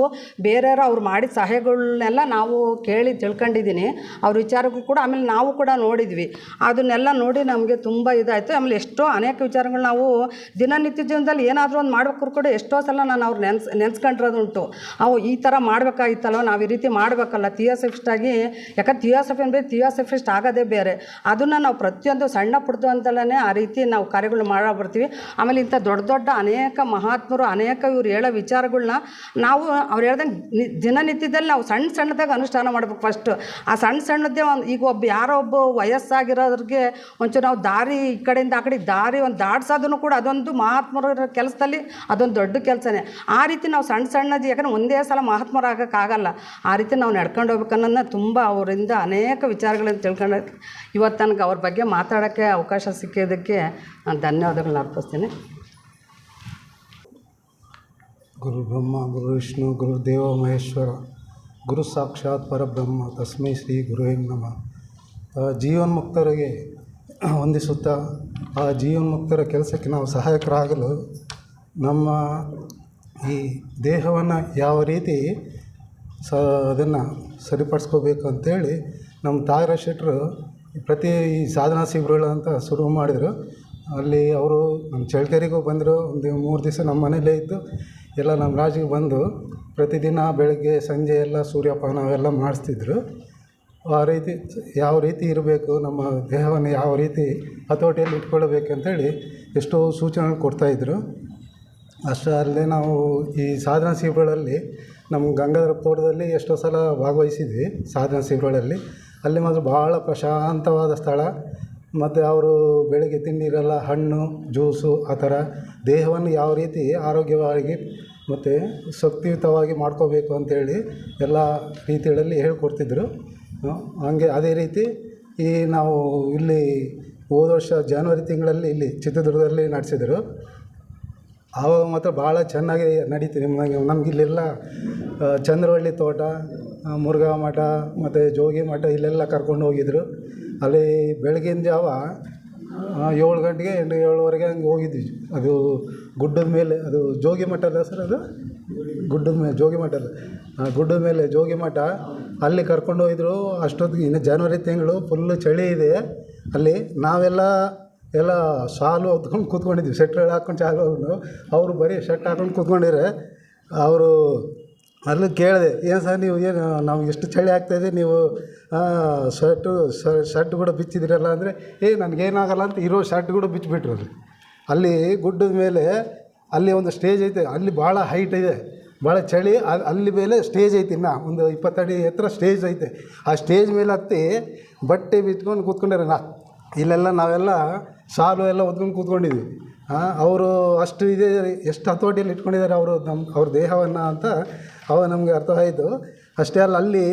ಬೇರೆಯವರು ಅವ್ರು ಮಾಡಿದ ಸಹಾಯಗಳನ್ನೆಲ್ಲ ನಾವು ಕೇಳಿ ತಿಳ್ಕೊಂಡಿದ್ದೀನಿ ಅವ್ರ ವಿಚಾರಕ್ಕೂ ಕೂಡ. ಆಮೇಲೆ ನಾವು ಕೂಡ ನೋಡಿದ್ವಿ, ಅದನ್ನೆಲ್ಲ ನೋಡಿ ನಮಗೆ ತುಂಬ ಇದಾಯಿತು. ಆಮೇಲೆ ಎಷ್ಟೋ ಅನೇಕ ವಿಚಾರಗಳು ನಾವು ದಿನನಿತ್ಯ ಜೀವನದಲ್ಲಿ ಏನಾದರೂ ಒಂದು ಮಾಡ್ಬೇಕು ಕೂಡ ಎಷ್ಟೋ ಸಲ ನಾನು ಅವ್ರು ನೆನೆಸ್ಕೊಂಡಿರೋದುಂಟು. ಅವು ಈ ಥರ ಮಾಡಬೇಕಾಗಿತ್ತಲ್ವ, ನಾವು ಈ ರೀತಿ ಮಾಡಬೇಕಲ್ಲ ಥಿಯೋಸಫಿಸ್ಟಾಗಿ. ಯಾಕಂದ್ರೆ ಥಿಯೋಸಫಿ ಅಂದರೆ ಥಿಯೋಸಫಿಸ್ಟ್ ಆಗೋದೇ ಬೇರೆ. ಅದನ್ನು ನಾವು ಪ್ರತಿಯೊಂದು ಸಣ್ಣ ಪುಡ್ದು ಅಂತಲೇ ಆ ರೀತಿ ನಾವು ಕಾರ್ಯಗಳು ಬರ್ತೀವಿ. ಆಮೇಲೆ ಇಂಥ ದೊಡ್ಡ ಅನೇಕ ಮಹಾತ್ಮರು ಅನೇಕ ಇವ್ರು ಹೇಳೋ ವಿಚಾರಗಳನ್ನ ನಾವು ಅವ್ರು ಹೇಳ್ದಂಗೆ ದಿನನಿತ್ಯದಲ್ಲಿ ನಾವು ಸಣ್ಣದಾಗಿ ಅನುಷ್ಠಾನ ಮಾಡ್ಬೇಕು. ಫಸ್ಟು ಆ ಸಣ್ಣದೇ ಈಗ ಯಾರೋ ಒಬ್ಬ ವಯಸ್ಸಾಗಿರೋರಿಗೆ ಒಂಚೂರು ನಾವು ದಾರಿ ಈ ಕಡೆಯಿಂದ ಆ ಕಡೆ ದಾರಿ ಒಂದು ದಾಡ್ಸೋದನ್ನು ಕೂಡ ಅದೊಂದು ಮಹಾತ್ಮರ ಕೆಲಸದಲ್ಲಿ ಅದೊಂದು ದೊಡ್ಡ ಕೆಲಸನೇ. ಆ ರೀತಿ ನಾವು ಸಣ್ಣದು, ಯಾಕಂದರೆ ಒಂದೇ ಸಲ ಮಹಾತ್ಮರು ಆಗೋಕ್ಕಾಗಲ್ಲ, ಆ ರೀತಿ ನಾವು ನಡ್ಕೊಂಡು ಹೋಗ್ಬೇಕನ್ನೋದನ್ನ ತುಂಬ ಅವರಿಂದ ಅನೇಕ ವಿಚಾರಗಳನ್ನು ತಿಳ್ಕೊಂಡು ಇವತ್ತು ನನಗೆ ಅವ್ರ ಬಗ್ಗೆ ಮಾತಾಡೋಕ್ಕೆ ಅವಕಾಶ ಸಿಕ್ಕಿದ್ದಕ್ಕೆ ನಾನು ಧನ್ಯವಾದಗಳನ್ನ ಅರ್ಪಿಸ್ತೀನಿ. ಗುರು ಬ್ರಹ್ಮ ಗುರು ವಿಷ್ಣು ಗುರು ದೇವ ಮಹೇಶ್ವರ ಗುರು ಸಾಕ್ಷಾತ್ ಪರಬ್ರಹ್ಮ ತಸ್ಮೈ ಶ್ರೀ ಗುರುವೇ ನಮಃ. ಜೀವನ್ಮುಕ್ತರಿಗೆ ವಂದಿಸುತ್ತಾ ಆ ಜೀವನ್ಮುಕ್ತರ ಕೆಲಸಕ್ಕೆ ನಾವು ಸಹಾಯಕರಾಗಲು ನಮ್ಮ ಈ ದೇಹವನ್ನು ಯಾವ ರೀತಿ ಅದನ್ನು ಸರಿಪಡಿಸ್ಕೋಬೇಕು ಅಂಥೇಳಿ ನಮ್ಮ ತಾಯರ ಶೆಟ್ಟರು ಪ್ರತಿ ಈ ಸಾಧನಾ ಶಿಬಿರಗಳು ಅಂತ ಶುರು ಮಾಡಿದರು. ಅಲ್ಲಿ ಅವರು ನಮ್ಮ ಚಳ್ಳಕೆರೆಗೂ ಬಂದರು. ಒಂದು 3 ದಿವಸ ನಮ್ಮ ಮನೆಯಲ್ಲೇ ಇದ್ದು ಎಲ್ಲ ನಮ್ಮ ರಾಜಿಗೆ ಬಂದು ಪ್ರತಿದಿನ ಬೆಳಗ್ಗೆ ಸಂಜೆ ಎಲ್ಲ ಸೂರ್ಯಪಾನ ಅವೆಲ್ಲ ಮಾಡಿಸ್ತಿದ್ರು. ಆ ರೀತಿ ಯಾವ ರೀತಿ ಇರಬೇಕು, ನಮ್ಮ ದೇಹವನ್ನು ಯಾವ ರೀತಿ ಹತೋಟಿಯಲ್ಲಿ ಇಟ್ಕೊಳ್ಬೇಕಂತೇಳಿ ಎಷ್ಟೋ ಸೂಚನೆ ಕೊಡ್ತಾಯಿದ್ರು. ಅಷ್ಟೇ ಅಲ್ಲದೆ ನಾವು ಈ ಸಾಧನಾ ಶಿಬಿರಗಳಲ್ಲಿ ನಮ್ಮ ಗಂಗಾಧರ ತೋಟದಲ್ಲಿ ಎಷ್ಟೋ ಸಲ ಭಾಗವಹಿಸಿದ್ವಿ ಸಾಧನಾ ಶಿಬಿರಗಳಲ್ಲಿ. ಅಲ್ಲಿ ಮಾತ್ರ ಭಾಳ ಪ್ರಶಾಂತವಾದ ಸ್ಥಳ. ಮತ್ತು ಅವರು ಬೆಳಗ್ಗೆ ತಿಂಡಿರಲ್ಲ, ಹಣ್ಣು ಜ್ಯೂಸು ಆ ಥರ ದೇಹವನ್ನು ಯಾವ ರೀತಿ ಆರೋಗ್ಯವಾಗಿ ಮತ್ತು ಶಕ್ತಿಯುತವಾಗಿ ಮಾಡ್ಕೋಬೇಕು ಅಂಥೇಳಿ ಎಲ್ಲ ರೀತಿಗಳಲ್ಲಿ ಹೇಳ್ಕೊಡ್ತಿದ್ರು. ಹಾಗೆ ಅದೇ ರೀತಿ ಈ ನಾವು ಇಲ್ಲಿ ಹೋದ ವರ್ಷ ಜನವರಿ ತಿಂಗಳಲ್ಲಿ ಇಲ್ಲಿ ಚಿತ್ರದುರ್ಗದಲ್ಲಿ ನಡೆಸಿದರು. ಆವಾಗ ಮಾತ್ರ ಭಾಳ ಚೆನ್ನಾಗಿ ನಡೀತಿದೆ. ನಮಗಿಲ್ಲೆಲ್ಲ ಚಂದ್ರವಳ್ಳಿ ತೋಟ, ಮುರುಘಾ ಮಠ ಮತ್ತು ಜೋಗಿ ಮಠ ಇಲ್ಲೆಲ್ಲ ಕರ್ಕೊಂಡು ಹೋಗಿದ್ರು. ಅಲ್ಲಿ ಬೆಳಗಿನ ಜಾವ 7 ಗಂಟೆಗೆ 7:30 ಹಂಗೆ ಹೋಗಿದ್ವಿ. ಅದು ಗುಡ್ಡದ ಮೇಲೆ, ಅದು ಜೋಗಿ ಮಠ ಅಲ್ಲ ಸರ್, ಅದು ಗುಡ್ಡದ ಮೇಲೆ ಜೋಗಿ ಮಠ ಅಲ್ಲ, ಗುಡ್ಡದ ಮೇಲೆ ಜೋಗಿ ಮಠ, ಅಲ್ಲಿ ಕರ್ಕೊಂಡು ಹೋಗಿದ್ರು. ಅಷ್ಟೊತ್ತಿಗೆ ಇನ್ನು ಜನವರಿ ತಿಂಗಳು ಫುಲ್ಲು ಚಳಿ ಇದೆ. ಅಲ್ಲಿ ನಾವೆಲ್ಲ ಶಾಲು ಹೊತ್ಕೊಂಡು ಕೂತ್ಕೊಂಡಿದ್ವಿ, ಶೆಟ್ಗಳು ಹಾಕ್ಕೊಂಡು ಶಾಲು ಹಾಕೊಂಡು. ಅವರು ಬರೀ ಶರ್ಟ್ ಹಾಕ್ಕೊಂಡು ಕೂತ್ಕೊಂಡಿದ್ರೆ ಅವರು ಅಲ್ಲಿ ಕೇಳಿದೆ, ಏನು ಸರ್ ನೀವು ಏನು ನಮ್ಗೆ ಎಷ್ಟು ಚಳಿ ಆಗ್ತಾಯಿದೆ, ನೀವು ಶರ್ಟ್ ಕೂಡ ಬಿಚ್ಚಿದಿರಲ್ಲ ಅಂದರೆ, ನನಗೇನಾಗಲ್ಲ ಅಂತ ಇರೋ ಶರ್ಟ್ ಕೂಡ ಬಿಚ್ಚಿಬಿಟ್ರು. ಅಲ್ಲಿ ಗುಡ್ಡದ ಮೇಲೆ ಅಲ್ಲಿ ಒಂದು ಸ್ಟೇಜ್ ಐತೆ, ಅಲ್ಲಿ ಭಾಳ ಹೈಟ್ ಇದೆ, ಭಾಳ ಚಳಿ. ಅಲ್ಲಿ ಮೇಲೆ ಸ್ಟೇಜ್ ಐತಿ, ಇನ್ನು ಒಂದು 20 ಅಡಿ ಎತ್ತರ ಸ್ಟೇಜ್ ಐತೆ. ಆ ಸ್ಟೇಜ್ ಮೇಲೆ ಹತ್ತಿ ಬಟ್ಟೆ ಬಿಚ್ಕೊಂಡು ಕೂತ್ಕೊಂಡ್ರೆ ಇಲ್ಲೆಲ್ಲ ನಾವೆಲ್ಲ ಸಾಲು ಎಲ್ಲ ಹೊತ್ಕೊಂಡು ಕೂತ್ಕೊಂಡಿದ್ವಿ. ಅವರು ಅಷ್ಟು ಇದೆ, ಎಷ್ಟು ಹತೋಟಿಯಲ್ಲಿ ಇಟ್ಕೊಂಡಿದ್ದಾರೆ ಅವರು ಅವ್ರ ದೇಹವನ್ನು ಅಂತ ಅವಾಗ ನಮಗೆ ಅರ್ಥವಾಯಿತು. ಅಷ್ಟೇ ಅಲ್ಲ, ಅಲ್ಲಿ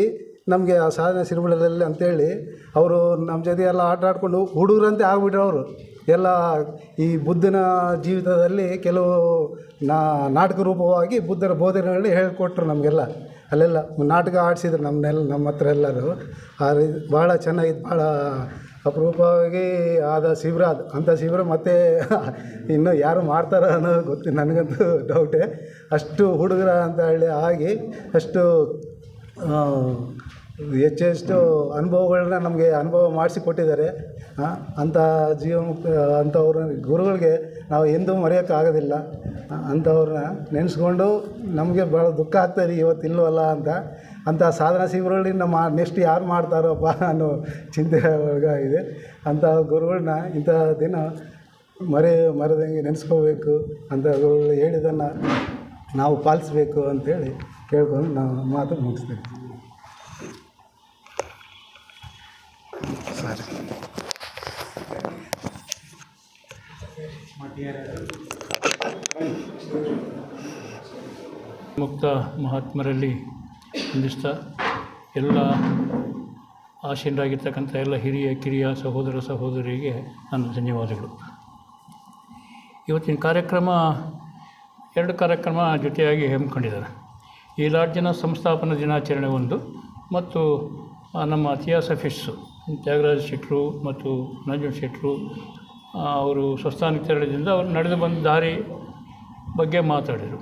ನಮಗೆ ಆ ಸಾಧನೆ ಸಿರಿಬಳದಲ್ಲಿ ಅಂತೇಳಿ ಅವರು ನಮ್ಮ ಜೊತೆ ಎಲ್ಲ ಆಟ ಆಡಿಕೊಂಡು ಹುಡುಗರಂತೆ ಆಗ್ಬಿಟ್ರು ಅವರು ಎಲ್ಲ. ಈ ಬುದ್ಧನ ಜೀವಿತದಲ್ಲಿ ಕೆಲವು ನಾಟಕ ರೂಪವಾಗಿ ಬುದ್ಧರ ಬೋಧನೆಗಳನ್ನ ಹೇಳಿಕೊಟ್ರು ನಮಗೆಲ್ಲ. ಅಲ್ಲೆಲ್ಲ ನಾಟಕ ಆಡಿಸಿದ್ರು ನಮ್ಮ ಹತ್ರ ಎಲ್ಲರೂ. ಭಾಳ ಚೆನ್ನಾಗಿತ್ತು, ಭಾಳ ಅಪರೂಪವಾಗಿ ಆದ ಶಿಬಿರ ಅದು. ಅಂಥ ಶಿಬಿರ ಮತ್ತೆ ಇನ್ನೂ ಯಾರು ಮಾಡ್ತಾರೋ ಅನ್ನೋದು ಗೊತ್ತಿಲ್ಲ, ನನಗಂತೂ ಡೌಟೇ. ಅಷ್ಟು ಹುಡುಗರ ಅಂತ ಹೇಳಿ ಆಗಿ ಅಷ್ಟು ಹೆಚ್ಚೆಷ್ಟು ಅನುಭವಗಳನ್ನ ನಮಗೆ ಅನುಭವ ಮಾಡಿಸಿಕೊಟ್ಟಿದ್ದಾರೆ. ಅಂಥ ಜೀವಮುಕ್ತ ಅಂಥವ್ರ ಗುರುಗಳಿಗೆ ನಾವು ಎಂದೂ ಮರೆಯೋಕ್ಕಾಗೋದಿಲ್ಲ. ಅಂಥವ್ರನ್ನ ನೆನೆಸ್ಕೊಂಡು ನಮಗೆ ಭಾಳ ದುಃಖ ಆಗ್ತಾಯಿದೆ ಇವತ್ತು ಇಲ್ವಲ್ಲ ಅಂತ. ಅಂಥ ಸಾಧನಾ ಶಿಬಿರಗಳಲ್ಲಿ ನಮ್ಮ ನೆಕ್ಸ್ಟ್ ಯಾರು ಮಾಡ್ತಾರೋಪ್ಪ ಅನ್ನೋ ಚಿಂತೆ ಒಳಗಾಗಿದೆ. ಅಂಥ ಗುರುಗಳನ್ನ ಇಂಥ ದಿನ ಮರೆದಂಗೆ ನೆನೆಸ್ಕೋಬೇಕು, ಅಂಥ ಗುರುಗಳು ಹೇಳಿದ್ದನ್ನು ನಾವು ಪಾಲಿಸಬೇಕು ಅಂಥೇಳಿ ಕೇಳ್ಕೊಂಡು ನಾವು ಮಾತು ಮುಗಿಸ್ತೇವೆ. ಸರಿ. ಮುಕ್ತ ಮಹಾತ್ಮರಲ್ಲಿ ಹೊಂದಿಸ್ತಾ ಎಲ್ಲ ಆಶೀನರಾಗಿರ್ತಕ್ಕಂಥ ಎಲ್ಲ ಹಿರಿಯ ಕಿರಿಯ ಸಹೋದರ ಸಹೋದರಿಗೆ ನನ್ನ ಧನ್ಯವಾದಗಳು. ಇವತ್ತಿನ ಕಾರ್ಯಕ್ರಮ 2 ಕಾರ್ಯಕ್ರಮ ಜೊತೆಯಾಗಿ ಹಮ್ಮಿಕೊಂಡಿದ್ದಾರೆ. ಈ ಲಾಡ್ಜಿನ ಸಂಸ್ಥಾಪನಾ ದಿನಾಚರಣೆ ಒಂದು, ಮತ್ತು ನಮ್ಮ ಥಿಯಾಸಫಿಸ್ಸು ತ್ಯಾಗರಾಜ ಶೆಟ್ಟರು ಮತ್ತು ನಂಜುಂಡ ಶೆಟ್ಟರು ಅವರು ಸ್ವಸ್ಥಾನಕ್ಕೆ ತೆರಳಿದಿಂದ ಅವರು ನಡೆದು ಬಂದ ದಾರಿ ಬಗ್ಗೆ ಮಾತಾಡಿದರು.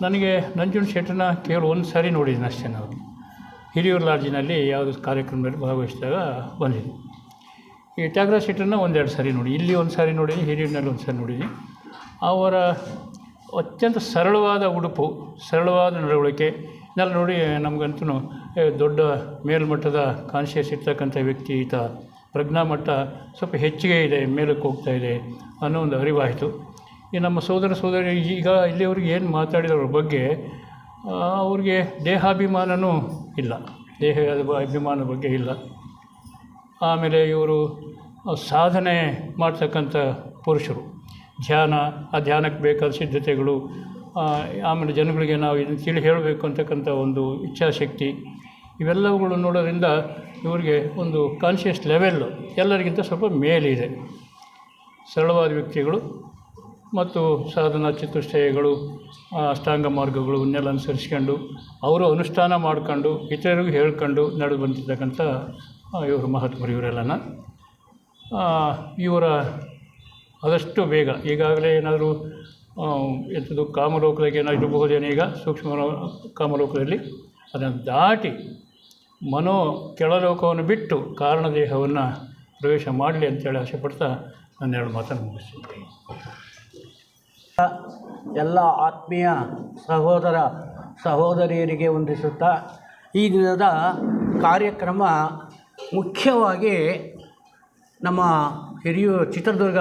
ನನಗೆ ನಂಜುಂಡ ಶೆಟ್ಟರನ್ನ ಕೇವಲ ಒಂದು ಸಾರಿ ನೋಡಿದ್ದೀನಿ ಅಷ್ಟೇ. ನಾವು ಹಿರಿಯೂರು ಲಾಡ್ಜಿನಲ್ಲಿ ಯಾವುದೋ ಕಾರ್ಯಕ್ರಮದಲ್ಲಿ ಭಾಗವಹಿಸಿದಾಗ ಬಂದಿದ್ದೆ. ಈ ತ್ಯಾಗರಾಜ ಶೆಟ್ಟರನ್ನ 1-2 ಸಾರಿ ನೋಡಿ, ಇಲ್ಲಿ ಒಂದು ಸಾರಿ ನೋಡಿದ್ದೀನಿ, ಹಿರಿಯೂರಿನಲ್ಲಿ ಒಂದು ಸಾರಿ ನೋಡಿದ್ದೀನಿ. ಅವರ ಅತ್ಯಂತ ಸರಳವಾದ ಉಡುಪು, ಸರಳವಾದ ನಡವಳಿಕೆ ಇದೆಲ್ಲ ನೋಡಿ ನಮಗಂತೂ ದೊಡ್ಡ ಮೇಲ್ಮಟ್ಟದ ಕಾನ್ಷಿಯಸ್ ಇರ್ತಕ್ಕಂಥ ವ್ಯಕ್ತಿ ಈತ, ಪ್ರಜ್ಞಾಮಟ್ಟ ಸ್ವಲ್ಪ ಹೆಚ್ಚಿಗೆ ಇದೆ, ಮೇಲಕ್ಕೆ ಹೋಗ್ತಾ ಇದೆ ಅನ್ನೋ ಒಂದು ಅರಿವಾಯಿತು. ಈ ನಮ್ಮ ಸೋದರ ಸೋದರಿ ಈಗ ಇಲ್ಲಿಯವ್ರಿಗೆ ಏನು ಮಾತಾಡಿದವ್ರ ಬಗ್ಗೆ ಅವ್ರಿಗೆ ದೇಹಾಭಿಮಾನವೂ ಇಲ್ಲ, ದೇಹ ಅಭಿಮಾನದ ಬಗ್ಗೆ ಇಲ್ಲ. ಆಮೇಲೆ ಇವರು ಸಾಧನೆ ಮಾಡ್ತಕ್ಕಂಥ ಪುರುಷರು, ಧ್ಯಾನ, ಆ ಧ್ಯಾನಕ್ಕೆ ಬೇಕಾದ ಸಿದ್ಧತೆಗಳು, ಆಮೇಲೆ ಜನಗಳಿಗೆ ನಾವು ಇದನ್ನು ತಿಳಿ ಹೇಳಬೇಕು ಅಂತಕ್ಕಂಥ ಒಂದು ಇಚ್ಛಾಶಕ್ತಿ, ಇವೆಲ್ಲವುಗಳು ನೋಡೋದ್ರಿಂದ ಇವರಿಗೆ ಒಂದು ಕಾನ್ಷಿಯಸ್ ಲೆವೆಲ್ಲು ಎಲ್ಲರಿಗಿಂತ ಸ್ವಲ್ಪ ಮೇಲಿದೆ. ಸರಳವಾದ ವ್ಯಕ್ತಿಗಳು ಮತ್ತು ಸಾಧನಾ ಚತುಷ್ಟಯಗಳು, ಅಷ್ಟಾಂಗ ಮಾರ್ಗಗಳು ಇವನ್ನೆಲ್ಲ ಅನುಸರಿಸ್ಕೊಂಡು ಅವರು ಅನುಷ್ಠಾನ ಮಾಡ್ಕೊಂಡು ಇತರರಿಗೂ ಹೇಳ್ಕೊಂಡು ನಡೆದು ಬಂದಿರ್ತಕ್ಕಂಥ ಇವರು ಮಹಾತ್ಮರು ಇವರೆಲ್ಲನ. ಇವರ ಆದಷ್ಟು ಬೇಗ ಈಗಾಗಲೇ ಏನಾದರೂ ಎಂಥದ್ದು ಕಾಮಲೋಕದಾಗ ಏನಾದರೂ ಇರಬಹುದೇನೋ, ಈಗ ಸೂಕ್ಷ್ಮ ಕಾಮಲೋಕದಲ್ಲಿ ಅದನ್ನು ದಾಟಿ ಕೆಳಲೋಕವನ್ನು ಬಿಟ್ಟು ಕಾರಣದೇಹವನ್ನು ಪ್ರವೇಶ ಮಾಡಲಿ ಅಂತೇಳಿ ಆಸೆಪಡ್ತಾ ನಾನು 2 ಮಾತನ್ನು ಮುಗಿಸ್ತೀನಿ. ಎಲ್ಲ ಆತ್ಮೀಯ ಸಹೋದರ ಸಹೋದರಿಯರಿಗೆ ವಂದಿಸುತ್ತಾ, ಈ ದಿನದ ಕಾರ್ಯಕ್ರಮ ಮುಖ್ಯವಾಗಿ ನಮ್ಮ ಹಿರಿಯೂರು ಚಿತ್ರದುರ್ಗ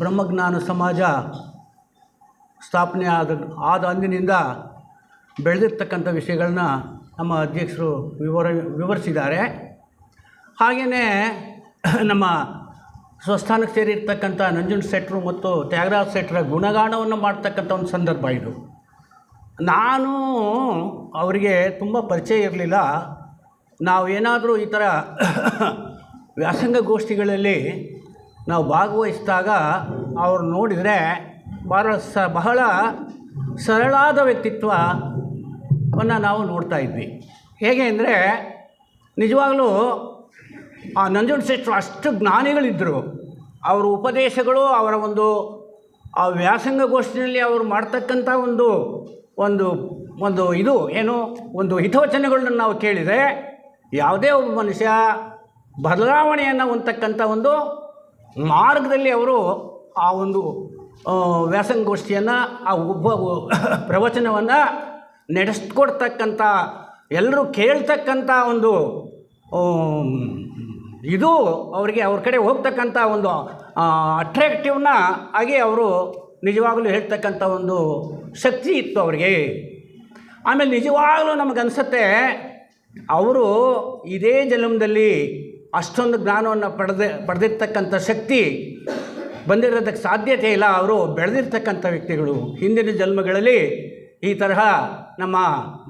ಬ್ರಹ್ಮಜ್ಞಾನ ಸಮಾಜ ಸ್ಥಾಪನೆ ಆದ ಅಂದಿನಿಂದ ಬೆಳೆದಿರ್ತಕ್ಕಂಥ ವಿಷಯಗಳನ್ನ ನಮ್ಮ ಅಧ್ಯಕ್ಷರು ವಿವರಿಸಿದ್ದಾರೆ. ಹಾಗೆಯೇ ನಮ್ಮ ಸ್ವಸ್ಥಾನಕ್ಕೆ ಸೇರಿರ್ತಕ್ಕಂಥ ನಂಜುಂಡ ಶೆಟ್ಟರು ಮತ್ತು ತ್ಯಾಗರಾಜ ಶೆಟ್ಟರ ಗುಣಗಾನವನ್ನು ಮಾಡ್ತಕ್ಕಂಥ ಒಂದು ಸಂದರ್ಭ ಇದು. ನಾನು ಅವರಿಗೆ ತುಂಬ ಪರಿಚಯ ಇರಲಿಲ್ಲ. ನಾವೇನಾದರೂ ಈ ಥರ ವ್ಯಾಸಂಗ ಗೋಷ್ಠಿಗಳಲ್ಲಿ ನಾವು ಭಾಗವಹಿಸಿದಾಗ ಅವ್ರು ನೋಡಿದರೆ ಬಹಳ ಸರಳಾದ ವ್ಯಕ್ತಿತ್ವವನ್ನು ನಾವು ನೋಡ್ತಾ ಇದ್ವಿ. ಹೇಗೆ ಅಂದರೆ ನಿಜವಾಗಲೂ ಆ ನಂಜುಂಡ ಶೆಟ್ಟರು ಅಷ್ಟು ಜ್ಞಾನಿಗಳಿದ್ದರು. ಅವರ ಉಪದೇಶಗಳು, ಅವರ ಒಂದು ಆ ವ್ಯಾಸಂಗ ಗೋಷ್ಠಿಯಲ್ಲಿ ಅವರು ಮಾಡ್ತಕ್ಕಂಥ ಒಂದು ಇದು ಏನು ಒಂದು ಹಿತವಚನಗಳನ್ನ ನಾವು ಕೇಳಿದರೆ ಯಾವುದೇ ಒಬ್ಬ ಮನುಷ್ಯ ಬದಲಾವಣೆಯನ್ನು ಹೊಂದತಕ್ಕಂಥ ಒಂದು ಮಾರ್ಗದಲ್ಲಿ ಅವರು ಆ ಒಂದು ವ್ಯಾಸಂಗೋಷ್ಠಿಯನ್ನು, ಆ ಪ್ರವಚನವನ್ನು ನಡೆಸ್ಕೊಡ್ತಕ್ಕಂಥ, ಎಲ್ಲರೂ ಕೇಳ್ತಕ್ಕಂಥ ಒಂದು ಇದು ಅವರಿಗೆ ಅವ್ರ ಕಡೆ ಹೋಗ್ತಕ್ಕಂಥ ಒಂದು ಅಟ್ರಾಕ್ಟಿವ್ನ ಆಗಿ ಅವರು ನಿಜವಾಗಲೂ ಹೇಳ್ತಕ್ಕಂಥ ಒಂದು ಶಕ್ತಿ ಇತ್ತು ಅವರಿಗೆ. ಆಮೇಲೆ ನಿಜವಾಗಲೂ ನಮಗನ್ಸುತ್ತೆ ಅವರು ಇದೇ ಜನ್ಮದಲ್ಲಿ ಅಷ್ಟೊಂದು ಜ್ಞಾನವನ್ನು ಪಡೆದಿರ್ತಕ್ಕಂಥ ಶಕ್ತಿ ಬಂದಿರೋದಕ್ಕೆ ಸಾಧ್ಯತೆ ಇಲ್ಲ. ಅವರು ಬೆಳೆದಿರ್ತಕ್ಕಂಥ ವ್ಯಕ್ತಿಗಳು ಹಿಂದಿನ ಜನ್ಮಗಳಲ್ಲಿ ಈ ತರಹ ನಮ್ಮ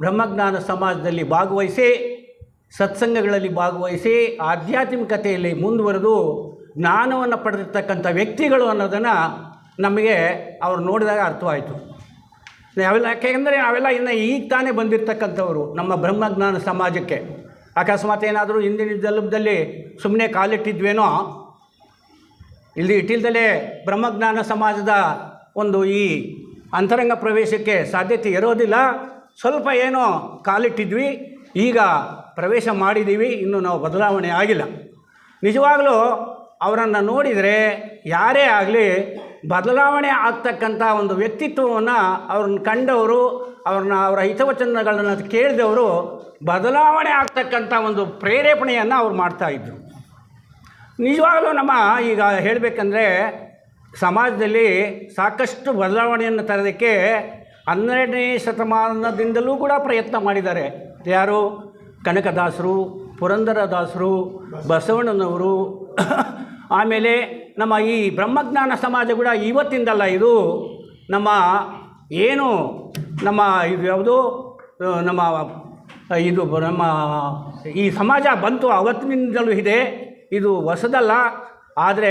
ಬ್ರಹ್ಮಜ್ಞಾನ ಸಮಾಜದಲ್ಲಿ ಭಾಗವಹಿಸಿ, ಸತ್ಸಂಗಗಳಲ್ಲಿ ಭಾಗವಹಿಸಿ, ಆಧ್ಯಾತ್ಮಿಕತೆಯಲ್ಲಿ ಮುಂದುವರೆದು ಜ್ಞಾನವನ್ನು ಪಡೆದಿರ್ತಕ್ಕಂಥ ವ್ಯಕ್ತಿಗಳು ಅನ್ನೋದನ್ನು ನಮಗೆ ಅವ್ರು ನೋಡಿದಾಗ ಅರ್ಥವಾಯಿತು. ನಾವೆಲ್ಲ ಯಾಕೆಂದರೆ ನಾವೆಲ್ಲ ಇನ್ನು ಈಗ ತಾನೇ ಬಂದಿರತಕ್ಕಂಥವ್ರು ನಮ್ಮ ಬ್ರಹ್ಮಜ್ಞಾನ ಸಮಾಜಕ್ಕೆ. ಅಕಸ್ಮಾತ್ ಏನಾದರೂ ಹಿಂದಿನ ಜನ್ಮದಲ್ಲಿ ಸುಮ್ಮನೆ ಕಾಲಿಟ್ಟಿದ್ವೇನೋ, ಇಲ್ಲಿ ಇಟ್ಟಿಲ್ದಲೇ ಬ್ರಹ್ಮಜ್ಞಾನ ಸಮಾಜದ ಒಂದು ಈ ಅಂತರಂಗ ಪ್ರವೇಶಕ್ಕೆ ಸಾಧ್ಯತೆ ಇರೋದಿಲ್ಲ. ಸ್ವಲ್ಪ ಏನೋ ಕಾಲಿಟ್ಟಿದ್ವಿ, ಈಗ ಪ್ರವೇಶ ಮಾಡಿದ್ದೀವಿ, ಇನ್ನೂ ನಾವು ಬದಲಾವಣೆ ಆಗಿಲ್ಲ. ನಿಜವಾಗಲೂ ಅವರನ್ನು ನೋಡಿದರೆ ಯಾರೇ ಆಗಲಿ ಬದಲಾವಣೆ ಆಗ್ತಕ್ಕಂಥ ಒಂದು ವ್ಯಕ್ತಿತ್ವವನ್ನು ಅವ್ರನ್ನ ಕಂಡವರು, ಅವರ ಹಿತವಚನಗಳನ್ನು ಕೇಳಿದವರು ಬದಲಾವಣೆ ಆಗ್ತಕ್ಕಂಥ ಒಂದು ಪ್ರೇರೇಪಣೆಯನ್ನು ಅವ್ರು ಮಾಡ್ತಾಯಿದ್ರು. ನಿಜವಾಗಲೂ ನಮ್ಮ ಈಗ ಹೇಳಬೇಕಂದ್ರೆ ಸಮಾಜದಲ್ಲಿ ಸಾಕಷ್ಟು ಬದಲಾವಣೆಯನ್ನು ತರೋದಕ್ಕೆ 12ನೇ ಶತಮಾನದಿಂದಲೂ ಕೂಡ ಪ್ರಯತ್ನ ಮಾಡಿದ್ದಾರೆ. ಯಾರು? ಕನಕದಾಸರು, ಪುರಂದರದಾಸರು, ಬಸವಣ್ಣನವರು. ಆಮೇಲೆ ನಮ್ಮ ಈ ಬ್ರಹ್ಮಜ್ಞಾನ ಸಮಾಜ ಕೂಡ ಇವತ್ತಿಂದಲ್ಲ, ಇದು ನಮ್ಮ ಏನು ನಮ್ಮ ಇದು ಯಾವುದು ನಮ್ಮ ಇದು ನಮ್ಮ ಈ ಸಮಾಜ ಬಂತು ಅವತ್ತಿನಿಂದಲೂ ಇದೆ, ಇದು ಹೊಸದಲ್ಲ. ಆದರೆ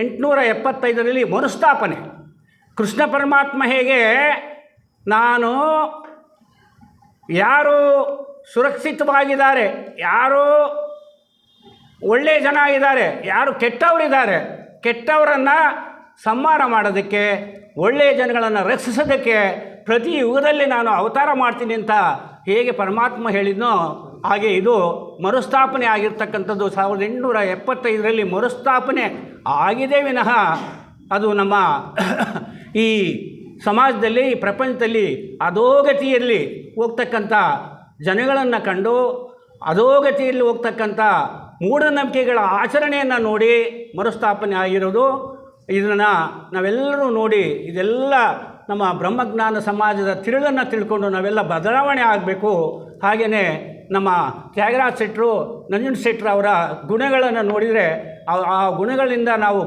875ರಲ್ಲಿ ಮರುಸ್ಥಾಪನೆ. ಕೃಷ್ಣ ಪರಮಾತ್ಮ ಹೇಗೆ ನಾನು ಯಾರು ಸುರಕ್ಷಿತವಾಗಿದ್ದಾರೆ, ಯಾರು ಒಳ್ಳೆಯ ಜನ ಇದ್ದಾರೆ, ಯಾರು ಕೆಟ್ಟವರಿದ್ದಾರೆ, ಕೆಟ್ಟವರನ್ನು ಸಂಹಾರ ಮಾಡೋದಕ್ಕೆ, ಒಳ್ಳೆಯ ಜನಗಳನ್ನು ರಕ್ಷಿಸೋದಕ್ಕೆ ಪ್ರತಿ ಯುಗದಲ್ಲಿ ನಾನು ಅವತಾರ ಮಾಡ್ತೀನಿ ಅಂತ ಹೇಗೆ ಪರಮಾತ್ಮ ಹೇಳಿದ್ನೋ ಹಾಗೆ ಇದು ಮರುಸ್ಥಾಪನೆ ಆಗಿರ್ತಕ್ಕಂಥದ್ದು 1875ರಲ್ಲಿ ಮರುಸ್ಥಾಪನೆ ಆಗಿದೆ ವಿನಃ ಅದು ನಮ್ಮ ಈ ಸಮಾಜದಲ್ಲಿ, ಈ ಪ್ರಪಂಚದಲ್ಲಿ ಅಧೋಗತಿಯಲ್ಲಿ ಹೋಗ್ತಕ್ಕಂಥ ಜನಗಳನ್ನು ಕಂಡು ಅಧೋಗತಿಯಲ್ಲಿ ಹೋಗ್ತಕ್ಕಂಥ ಮೂಢನಂಬಿಕೆಗಳ ಆಚರಣೆಯನ್ನು ನೋಡಿ ಮರುಸ್ಥಾಪನೆ ಆಗಿರೋದು. ಇದನ್ನು ನಾವೆಲ್ಲರೂ ನೋಡಿ ಇದೆಲ್ಲ ನಮ್ಮ ಬ್ರಹ್ಮಜ್ಞಾನ ಸಮಾಜದ ತಿರುಳನ್ನು ತಿಳ್ಕೊಂಡು ನಾವೆಲ್ಲ ಬದಲಾವಣೆ ಆಗಬೇಕು. ಹಾಗೆಯೇ ನಮ್ಮ ತ್ಯಾಗರಾಜ ಶೆಟ್ಟರು, ನಂಜುಂಡ ಶೆಟ್ಟರು ಅವರ ಗುಣಗಳನ್ನು ನೋಡಿದರೆ ಆ ಗುಣಗಳಿಂದ ನಾವು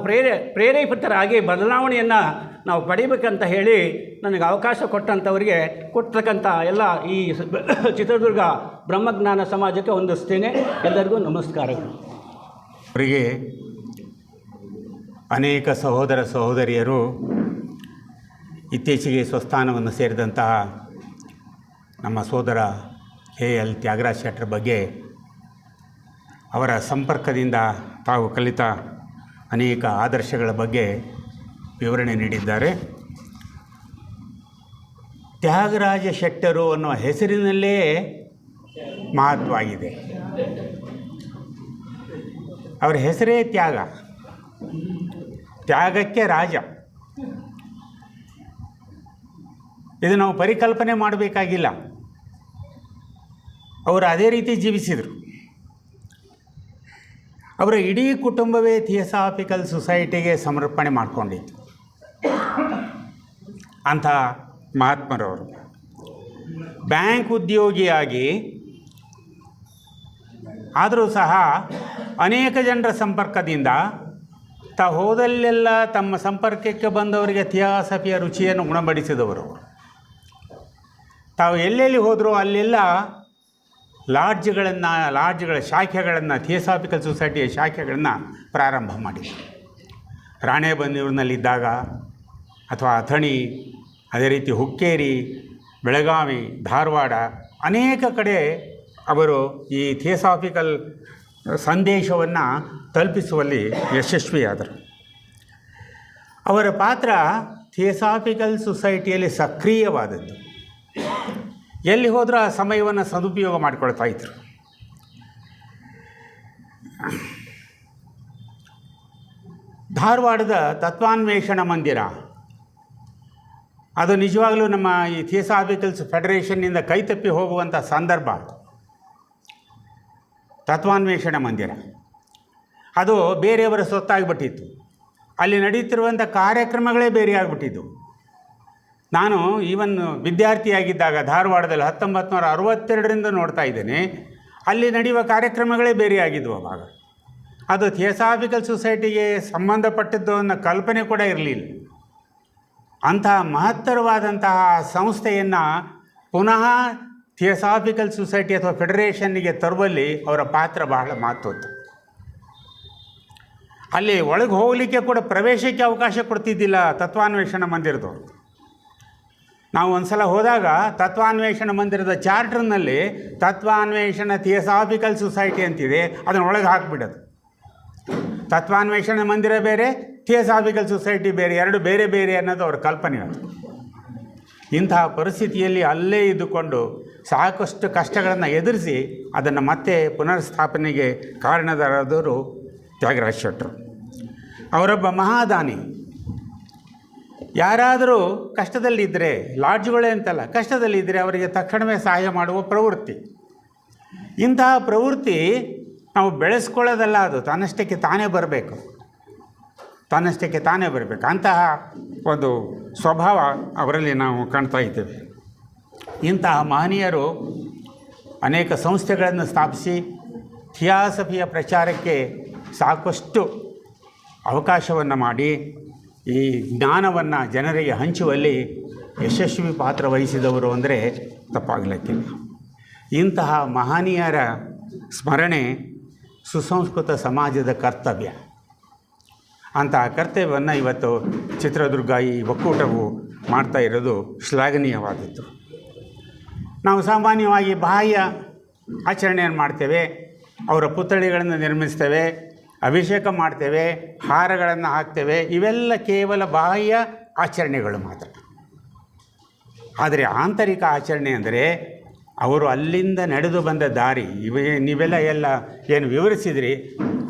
ಪ್ರೇರೇಪಿತರಾಗಿ ಬದಲಾವಣೆಯನ್ನು ನಾವು ಪಡಿಬೇಕಂತ ಹೇಳಿ ನನಗೆ ಅವಕಾಶ ಕೊಟ್ಟಂಥವರಿಗೆ ಕೊಡ್ತಕ್ಕಂಥ ಎಲ್ಲ ಈ ಚಿತ್ರದುರ್ಗ ಬ್ರಹ್ಮಜ್ಞಾನ ಸಮಾಜಕ್ಕೆ ಹೊಂದಿಸ್ತೇನೆ. ಎಲ್ಲರಿಗೂ ನಮಸ್ಕಾರಗಳು. ಅವರಿಗೆ ಅನೇಕ ಸಹೋದರ ಸಹೋದರಿಯರು ಇತ್ತೀಚೆಗೆ ಸ್ವಸ್ಥಾನವನ್ನು ಸೇರಿದಂತಹ ನಮ್ಮ ಸೋದರ KL ತ್ಯಾಗರಾಜ ಶೆಟ್ಟರ ಬಗ್ಗೆ ಅವರ ಸಂಪರ್ಕದಿಂದ ತಾವು ಕಲಿತ ಅನೇಕ ಆದರ್ಶಗಳ ಬಗ್ಗೆ ವಿವರಣೆ ನೀಡಿದ್ದಾರೆ. ತ್ಯಾಗರಾಜ ಶೆಟ್ಟರು ಅನ್ನುವ ಹೆಸರಿನಲ್ಲೇ ಮಹತ್ವ ಆಗಿದೆ. ಅವರ ಹೆಸರೇ ತ್ಯಾಗ, ತ್ಯಾಗಕ್ಕೆ ರಾಜ. ಇದು ನಾವು ಪರಿಕಲ್ಪನೆ ಮಾಡಬೇಕಾಗಿಲ್ಲ, ಅವರು ಅದೇ ರೀತಿ ಜೀವಿಸಿದರು. ಅವರ ಇಡೀ ಕುಟುಂಬವೇ ಥಿಯೋಸಾಫಿಕಲ್ ಸೊಸೈಟಿಗೆ ಸಮರ್ಪಣೆ ಮಾಡಿಕೊಂಡಿತ್ತು. ಅಂಥ ಮಹಾತ್ಮರವರು ಬ್ಯಾಂಕ್ ಉದ್ಯೋಗಿಯಾಗಿ ಆದರೂ ಸಹ ಅನೇಕ ಜನರ ಸಂಪರ್ಕದಿಂದ ಹೋದಲ್ಲೆಲ್ಲ ತಮ್ಮ ಸಂಪರ್ಕಕ್ಕೆ ಬಂದವರಿಗೆ ಥಿಯಾಸಫಿಯ ರುಚಿಯನ್ನು ಉಣಬಡಿಸಿದವರು. ತಾವು ಎಲ್ಲೆಲ್ಲಿ ಹೋದರೂ ಅಲ್ಲೆಲ್ಲ ಲಾಡ್ಜ್ಗಳ ಶಾಖೆಗಳನ್ನು, ಥಿಯೋಸಾಫಿಕಲ್ ಸೊಸೈಟಿಯ ಶಾಖೆಗಳನ್ನು ಪ್ರಾರಂಭ ಮಾಡಿದರು. ರಾಣೆಬೆನ್ನೂರಿನಲ್ಲಿದ್ದಾಗ ಅಥವಾ ಅಥಣಿ, ಅದೇ ರೀತಿ ಹುಕ್ಕೇರಿ, ಬೆಳಗಾವಿ, ಧಾರವಾಡ ಅನೇಕ ಕಡೆ ಅವರು ಈ ಥಿಯೋಸಾಫಿಕಲ್ ಸಂದೇಶವನ್ನು ತಲುಪಿಸುವಲ್ಲಿ ಯಶಸ್ವಿಯಾದರು. ಅವರ ಪಾತ್ರ ಥಿಯೋಸಾಫಿಕಲ್ ಸೊಸೈಟಿಯಲ್ಲಿ ಸಕ್ರಿಯವಾದದ್ದು. ಎಲ್ಲಿ ಹೋದರೂ ಆ ಸಮಯವನ್ನು ಸದುಪಯೋಗ ಮಾಡಿಕೊಳ್ತಾ ಇದ್ದರು. ಧಾರವಾಡದ ತತ್ವಾನ್ವೇಷಣ ಮಂದಿರ ಅದು ನಿಜವಾಗಲೂ ನಮ್ಮ ಈ ಥಿಯೋಸಾಫಿಕಲ್ಸ್ ಫೆಡರೇಷನ್ನಿಂದ ಕೈತಪ್ಪಿ ಹೋಗುವಂಥ ಸಂದರ್ಭ. ತತ್ವಾನ್ವೇಷಣ ಮಂದಿರ ಅದು ಬೇರೆಯವರ ಸೊತ್ತಾಗಿಬಿಟ್ಟಿತ್ತು. ಅಲ್ಲಿ ನಡೀತಿರುವಂಥ ಕಾರ್ಯಕ್ರಮಗಳೇ ಬೇರೆ ಆಗಿಬಿಟ್ಟಿದ್ದು. ನಾನು ಈವನ್ ವಿದ್ಯಾರ್ಥಿಯಾಗಿದ್ದಾಗ ಧಾರವಾಡದಲ್ಲಿ 1962ರಿಂದ ನೋಡ್ತಾ ಇದ್ದೇನೆ, ಅಲ್ಲಿ ನಡೆಯುವ ಕಾರ್ಯಕ್ರಮಗಳೇ ಬೇರೆ ಆಗಿದ್ವು ಆವಾಗ. ಅದು ಥಿಯೋಸಾಫಿಕಲ್ ಸೊಸೈಟಿಗೆ ಸಂಬಂಧಪಟ್ಟಿದ್ದು ಅನ್ನೋ ಕಲ್ಪನೆ ಕೂಡ ಇರಲಿಲ್ಲ. ಅಂತಹ ಮಹತ್ತರವಾದಂತಹ ಸಂಸ್ಥೆಯನ್ನು ಪುನಃ ಥಿಯೋಸಾಫಿಕಲ್ ಸೊಸೈಟಿ ಅಥವಾ ಫೆಡರೇಷನ್ನಿಗೆ ತರುವಲ್ಲಿ ಅವರ ಪಾತ್ರ ಬಹಳ ಮಹತ್ವದ್ದು. ಅಲ್ಲಿ ಒಳಗೆ ಹೋಗಲಿಕ್ಕೆ ಕೂಡ ಪ್ರವೇಶಕ್ಕೆ ಅವಕಾಶ ಕೊಡ್ತಿದ್ದಿಲ್ಲ ತತ್ವಾನ್ವೇಷಣ ಮಂದಿರದವರು. ನಾವು ಒಂದು ಸಲ ಹೋದಾಗ ತತ್ವಾನ್ವೇಷಣ ಮಂದಿರದ ಚಾರ್ಟರ್ನಲ್ಲಿ ತತ್ವಾನ್ವೇಷಣ ಥಿಯೋಸಾಫಿಕಲ್ ಸೊಸೈಟಿ ಅಂತಿದೆ, ಅದನ್ನು ಒಳಗೆ ಹಾಕಿಬಿಡೋದು. ತತ್ವಾನ್ವೇಷಣ ಮಂದಿರ ಬೇರೆ, ಥಿಯೋಸಾಫಿಕಲ್ ಸೊಸೈಟಿ ಬೇರೆ, ಎರಡು ಬೇರೆ ಬೇರೆ ಅನ್ನೋದು ಅವ್ರ ಕಲ್ಪನೆ. ಅದು ಇಂತಹ ಪರಿಸ್ಥಿತಿಯಲ್ಲಿ ಅಲ್ಲೇ ಇದ್ದುಕೊಂಡು ಸಾಕಷ್ಟು ಕಷ್ಟಗಳನ್ನು ಎದುರಿಸಿ ಅದನ್ನು ಮತ್ತೆ ಪುನರ್ಸ್ಥಾಪನೆಗೆ ಕಾರಣರಾದವರು ತ್ಯಾಗರಾಜ ಶೆಟ್ಟರು. ಅವರೊಬ್ಬ ಮಹಾದಾನಿ. ಯಾರಾದರೂ ಕಷ್ಟದಲ್ಲಿದ್ದರೆ, ಲಾಡ್ಜ್ಗಳೇ ಅಂತಲ್ಲ, ಕಷ್ಟದಲ್ಲಿದ್ದರೆ ಅವರಿಗೆ ತಕ್ಷಣವೇ ಸಹಾಯ ಮಾಡುವ ಪ್ರವೃತ್ತಿ. ಇಂತಹ ಪ್ರವೃತ್ತಿ ನಾವು ಬೆಳೆಸ್ಕೊಳ್ಳೋದಲ್ಲ, ಅದು ತನ್ನಷ್ಟಕ್ಕೆ ತಾನೇ ಬರಬೇಕು, ತನ್ನಷ್ಟಕ್ಕೆ ತಾನೇ ಬರಬೇಕು. ಅಂತಹ ಒಂದು ಸ್ವಭಾವ ಅವರಲ್ಲಿ ನಾವು ಕಾಣ್ತಾ ಇದ್ದೇವೆ. ಇಂತಹ ಮಹನೀಯರು ಅನೇಕ ಸಂಸ್ಥೆಗಳನ್ನು ಸ್ಥಾಪಿಸಿ ಥಿಯಾಸಫಿಯ ಪ್ರಚಾರಕ್ಕೆ ಸಾಕಷ್ಟು ಅವಕಾಶವನ್ನು ಮಾಡಿ ಈ ಜ್ಞಾನವನ್ನು ಜನರಿಗೆ ಹಂಚುವಲ್ಲಿ ಯಶಸ್ವಿ ಪಾತ್ರ ವಹಿಸಿದವರು ಅಂದರೆ ತಪ್ಪಾಗಲಿಕ್ಕಿಲ್ಲ. ಇಂತಹ ಮಹನೀಯರ ಸ್ಮರಣೆ ಸುಸಂಸ್ಕೃತ ಸಮಾಜದ ಕರ್ತವ್ಯ. ಅಂತಹ ಕರ್ತವ್ಯವನ್ನು ಇವತ್ತು ಚಿತ್ರದುರ್ಗ ಈ ಒಕ್ಕೂಟವು ಮಾಡ್ತಾ ಇರೋದು ಶ್ಲಾಘನೀಯವಾದದ್ದು. ನಾವು ಸಾಮಾನ್ಯವಾಗಿ ಬಾಹ್ಯ ಆಚರಣೆಯನ್ನು ಮಾಡ್ತೇವೆ, ಅವರ ಪುತ್ಥಳಿಗಳನ್ನು ನಿರ್ಮಿಸ್ತೇವೆ, ಅಭಿಷೇಕ ಮಾಡ್ತೇವೆ, ಹಾರಗಳನ್ನು ಹಾಕ್ತೇವೆ. ಇವೆಲ್ಲ ಕೇವಲ ಬಾಹ್ಯ ಆಚರಣೆಗಳು ಮಾತ್ರ. ಆದರೆ ಆಂತರಿಕ ಆಚರಣೆ ಅಂದರೆ ಅವರು ಅಲ್ಲಿಂದ ನಡೆದು ಬಂದ ದಾರಿ, ನೀವೆಲ್ಲ ಏನು ವಿವರಿಸಿದ್ರಿ,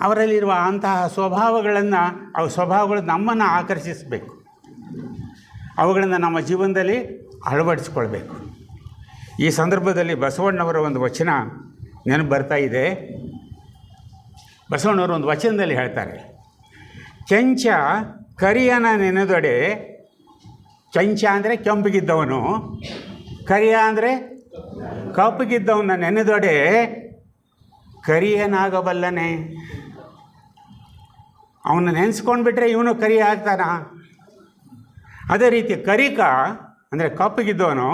ಅವರಲ್ಲಿರುವ ಅಂತಹ ಸ್ವಭಾವಗಳನ್ನು, ಅವು ಸ್ವಭಾವಗಳು ನಮ್ಮನ್ನು ಆಕರ್ಷಿಸಬೇಕು, ಅವುಗಳನ್ನು ನಮ್ಮ ಜೀವನದಲ್ಲಿ ಅಳವಡಿಸ್ಕೊಳ್ಬೇಕು. ಈ ಸಂದರ್ಭದಲ್ಲಿ ಬಸವಣ್ಣವರ ಒಂದು ವಚನ ನೆನಪು ಬರ್ತಾ ಇದೆ. ಬಸವಣ್ಣವರು ಒಂದು ವಚನದಲ್ಲಿ ಹೇಳ್ತಾರೆ, ಕೆಂಚ ಕರಿಯನ ನೆನೆದೊಡೆ, ಕೆಂಚ ಅಂದರೆ ಕೆಂಪಗಿದ್ದವನು, ಕರಿಯ ಅಂದರೆ ಕಪ್ಪಗಿದ್ದವನ ನೆನೆದೊಡೆ ಕರಿಯನಾಗಬಲ್ಲನೆ. ಅವನ್ನ ನೆನೆಸ್ಕೊಂಡ್ಬಿಟ್ರೆ ಇವನು ಕರಿ ಆಗ್ತಾನ. ಅದೇ ರೀತಿ ಕರಿಕ ಅಂದರೆ ಕಪ್ಪಗಿದ್ದವನು